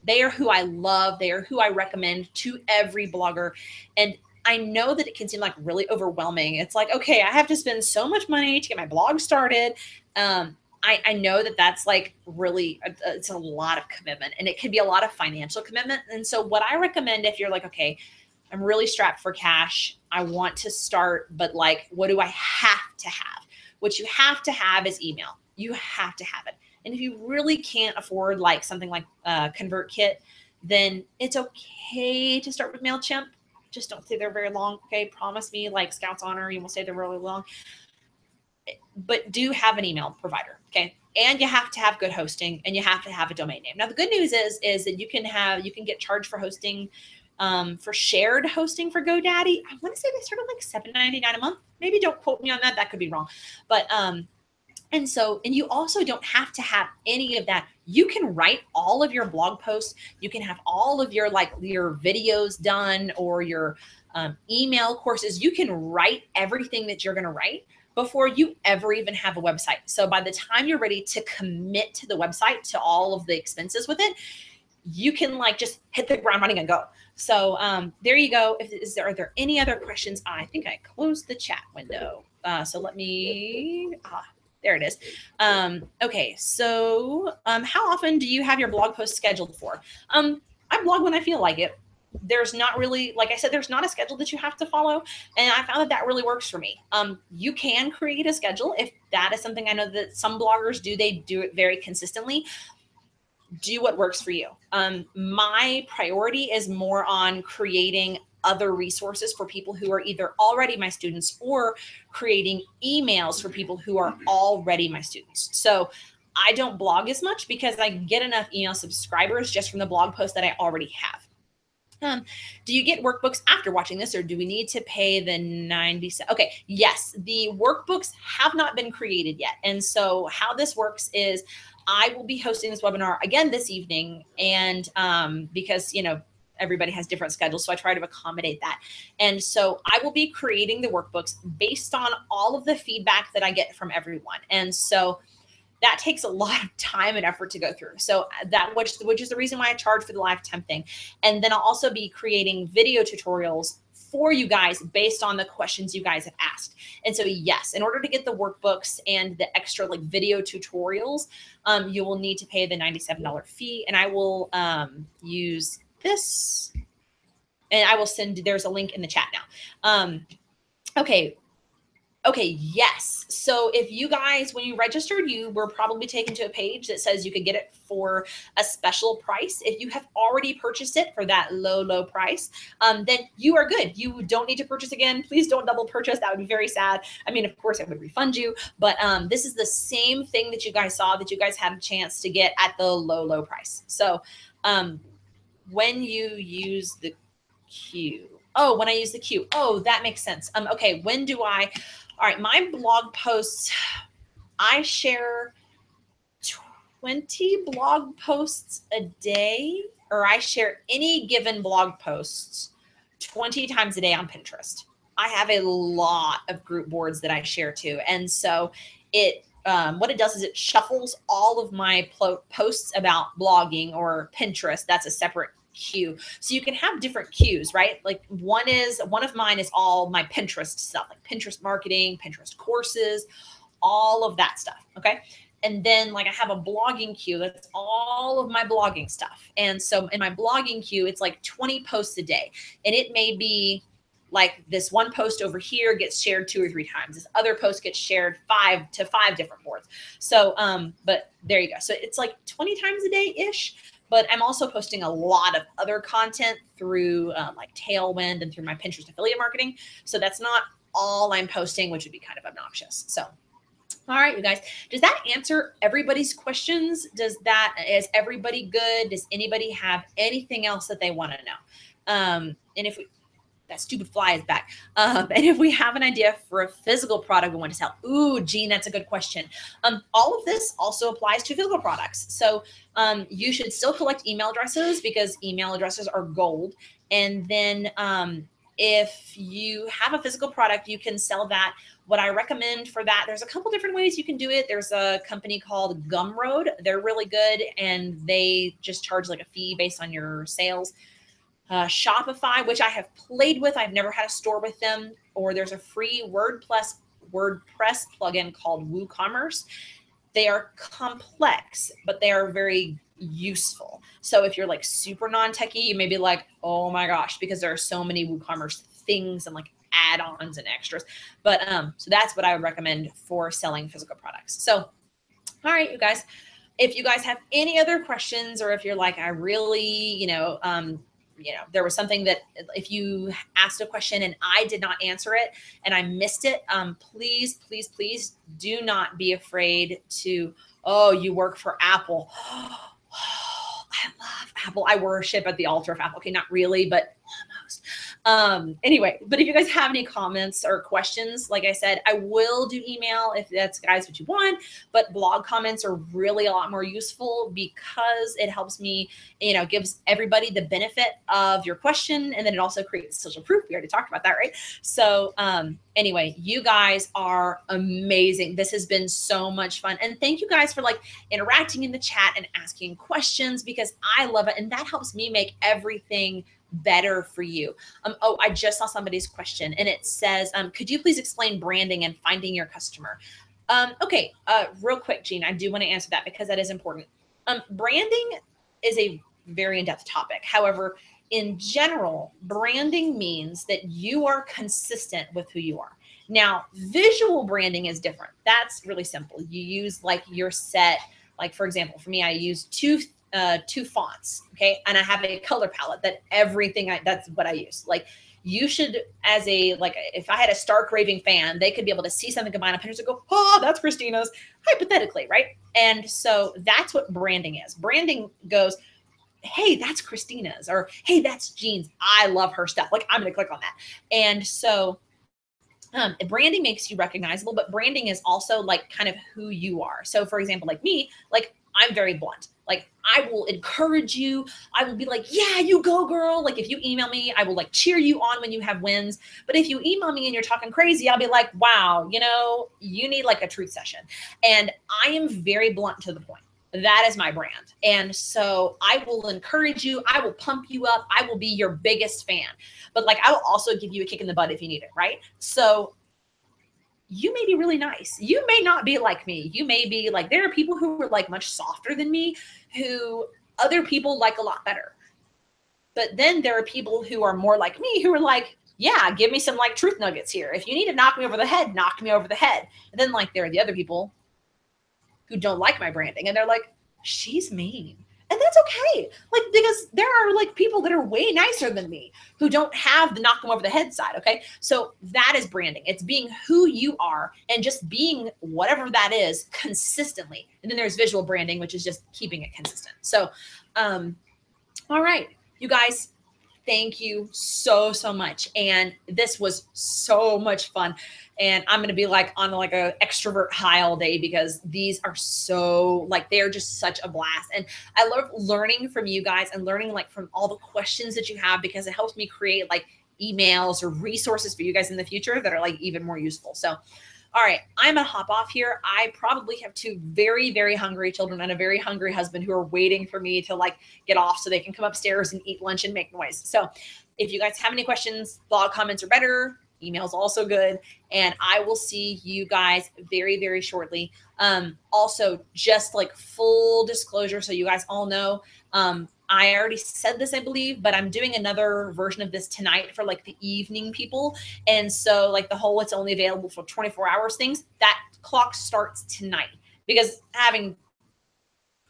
they are who I love. They are who I recommend to every blogger. And I know that it can seem like really overwhelming. It's like, okay, I have to spend so much money to get my blog started. I know that that's like really, it's a lot of commitment, and it can be a lot of financial commitment. And so what I recommend, if you're like, okay, I'm really strapped for cash, I want to start, but like, what do I have to have? What you have to have is email. You have to have it. And if you really can't afford like something like ConvertKit, then it's okay to start with MailChimp. Just don't stay there very long. Okay. Promise me, like Scout's Honor, you won't stay there really long. But do have an email provider. Okay. And you have to have good hosting, and you have to have a domain name. Now, the good news is that you can get charged for hosting, for shared hosting for GoDaddy. I want to say they started like $7.99 a month. Maybe don't quote me on that. That could be wrong. But And so, and you also don't have to have any of that. You can write all of your blog posts. You can have all of your like your videos done or your email courses. You can write everything that you're going to write before you ever even have a website. So by the time you're ready to commit to the website, to all of the expenses with it, you can like just hit the ground running and go. So there you go. Are there any other questions? I think I closed the chat window. So let me, there it is. Okay, so how often do you have your blog post scheduled for? I blog when I feel like it. There's not really, like I said, there's not a schedule that you have to follow. And I found that that really works for me. You can create a schedule if that is something I know that some bloggers do. They do it very consistently. Do what works for you. My priority is more on creating other resources for people who are either already my students or creating emails for people who are already my students. So I don't blog as much because I get enough email subscribers just from the blog post that I already have. Do you get workbooks after watching this, or do we need to pay the 90 cents? Okay, yes, the workbooks have not been created yet. And so how this works is I will be hosting this webinar again this evening. And because, you know, everybody has different schedules, so I try to accommodate that. And so I will be creating the workbooks based on all of the feedback that I get from everyone. And so that takes a lot of time and effort to go through. So that, which is the reason why I charge for the lifetime thing. And then I'll also be creating video tutorials for you guys based on the questions you guys have asked. And so yes, in order to get the workbooks and the extra like video tutorials, you will need to pay the $97 fee. And I will use this, and I will send, there's a link in the chat now. Okay, yes. So if you guys, when you registered, you were probably taken to a page that says you could get it for a special price. If you have already purchased it for that low price, then you are good. You don't need to purchase again. Please don't double purchase. That would be very sad. I mean, of course I would refund you, but this is the same thing that you guys saw, that you guys had a chance to get at the low price. So when you use the queue, when I use the queue, that makes sense. Okay, when do I, all right, my blog posts, I share 20 blog posts a day, or I share any given blog posts 20 times a day on Pinterest. I have a lot of group boards that I share to. And so it, what it does is it shuffles all of my posts about blogging or Pinterest. That's a separate queue. So you can have different queues, right? Like one of mine is all my Pinterest stuff, like Pinterest marketing, Pinterest courses, all of that stuff. Okay. And then like I have a blogging queue that's all of my blogging stuff. And so in my blogging queue, it's like 20 posts a day. And it may be like this one post over here gets shared 2 or 3 times. This other post gets shared 5 to 5 different boards. So, but there you go. So it's like 20 times a day-ish. But I'm also posting a lot of other content through like Tailwind and through my Pinterest affiliate marketing. So that's not all I'm posting, which would be kind of obnoxious. So, all right, you guys, does that answer everybody's questions? Is everybody good? Does anybody have anything else that they want to know? And if that stupid fly is back. And if we have an idea for a physical product we want to sell, ooh, Jean, that's a good question. All of this also applies to physical products. So you should still collect email addresses because email addresses are gold. And then if you have a physical product, you can sell that. What I recommend for that, there's a couple different ways you can do it. There's a company called Gumroad. They're really good, and they just charge like a fee based on your sales. Shopify, which I have played with. I've never had a store with them. Or there's a free WordPress plugin called WooCommerce. They are complex, but they are very useful. So if you're like super non-techie, you may be like, oh my gosh, because there are so many WooCommerce things and like add-ons and extras. But so that's what I would recommend for selling physical products. So, all right, you guys, if you guys have any other questions, or if you're like, I really, there was something that if you asked a question and I did not answer it and I missed it, please do not be afraid to, you work for Apple. I love Apple. I worship at the altar of Apple. Okay, not really, but almost. Anyway, but if you guys have any comments or questions, like I said, I will do email if that's guys what you want, but blog comments are really a lot more useful because it helps me, gives everybody the benefit of your question. And then it also creates social proof. We already talked about that, right? So, anyway, you guys are amazing. This has been so much fun. And thank you guys for like interacting in the chat and asking questions because I love it. And that helps me make everything better for you. Oh, I just saw somebody's question and it says, could you please explain branding and finding your customer? Okay. Real quick, Jean, I do want to answer that because that is important. Branding is a very in-depth topic. However, in general, branding means that you are consistent with who you are. Now, visual branding is different. That's really simple. You use like your set, like for example, for me, I use two fonts, okay, and I have a color palette that that's what I use. Like you should, as a if I had a stark raving fan, they could be able to see something combine a pictures and go, oh, that's Christina's, hypothetically, right? And so that's what branding is. Branding goes, hey, that's Christina's, or hey, that's Jean's. I love her stuff. Like I'm gonna click on that. And so branding makes you recognizable, but branding is also like kind of who you are. So for example, like me, like I'm very blunt. Like I will encourage you. I will be like, yeah, you go girl. Like if you email me, I will like cheer you on when you have wins. But if you email me and you're talking crazy, I'll be like, wow, you need like a truth session. And I am very blunt to the point. That is my brand. And so I will encourage you. I will pump you up. I will be your biggest fan. But like, I will also give you a kick in the butt if you need it, right? So you may be really nice. You may not be like me. You may be like, there are people who are like much softer than me, who other people like a lot better. But then there are people who are more like me, who are like, yeah, give me some like truth nuggets here. If you need to knock me over the head, knock me over the head. And then like, there are the other people who don't like my branding and they're like, she's mean. And that's okay. Like, because there are like people that are way nicer than me who don't have the knock them over the head side. Okay. So that is branding. It's being who you are and just being whatever that is consistently. And then there's visual branding, which is just keeping it consistent. So, all right, you guys, thank you so much. And this was so much fun. And I'm going to be like on like a extrovert high all day because these are so like, they're just such a blast. And I love learning from you guys and learning like from all the questions that you have, because it helps me create like emails or resources for you guys in the future that are like even more useful. So, all right, I'm going to hop off here. I probably have two very, very hungry children and a very hungry husband who are waiting for me to like get off so they can come upstairs and eat lunch and make noise. So if you guys have any questions, blog comments are better. Email's also good. And I will see you guys very, very shortly. Also, just like full disclosure, so you guys all know, I already said this, I believe, but I'm doing another version of this tonight for like the evening people. And so like the whole, it's only available for 24 hours things, that clock starts tonight because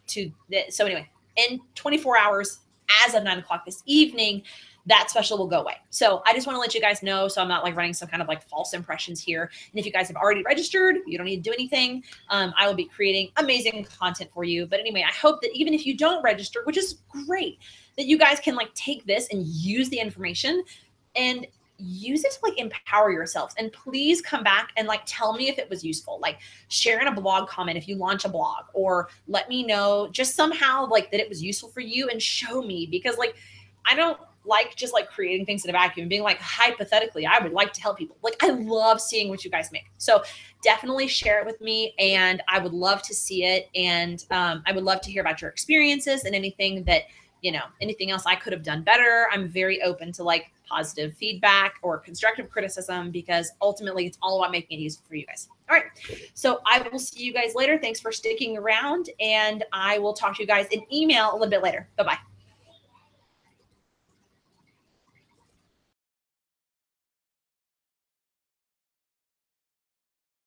so anyway, in 24 hours as of 9 o'clock this evening, that special will go away. So I just want to let you guys know, so I'm not like running some kind of like false impressions here. And if you guys have already registered, you don't need to do anything. I will be creating amazing content for you. But anyway, I hope that even if you don't register, which is great, that you guys can like take this and use the information and use it to like empower yourselves. And please come back and like tell me if it was useful. Like share in a blog comment if you launch a blog, or let me know just somehow like that it was useful for you, and show me, because like I don't like just like creating things in a vacuum and being like, hypothetically, I would like to help people. Like I love seeing what you guys make. So definitely share it with me, and I would love to see it. And I would love to hear about your experiences and anything that, anything else I could have done better. I'm very open to like positive feedback or constructive criticism, because ultimately it's all about making it useful for you guys. All right. So I will see you guys later. Thanks for sticking around, and I will talk to you guys in email a little bit later. Bye-bye.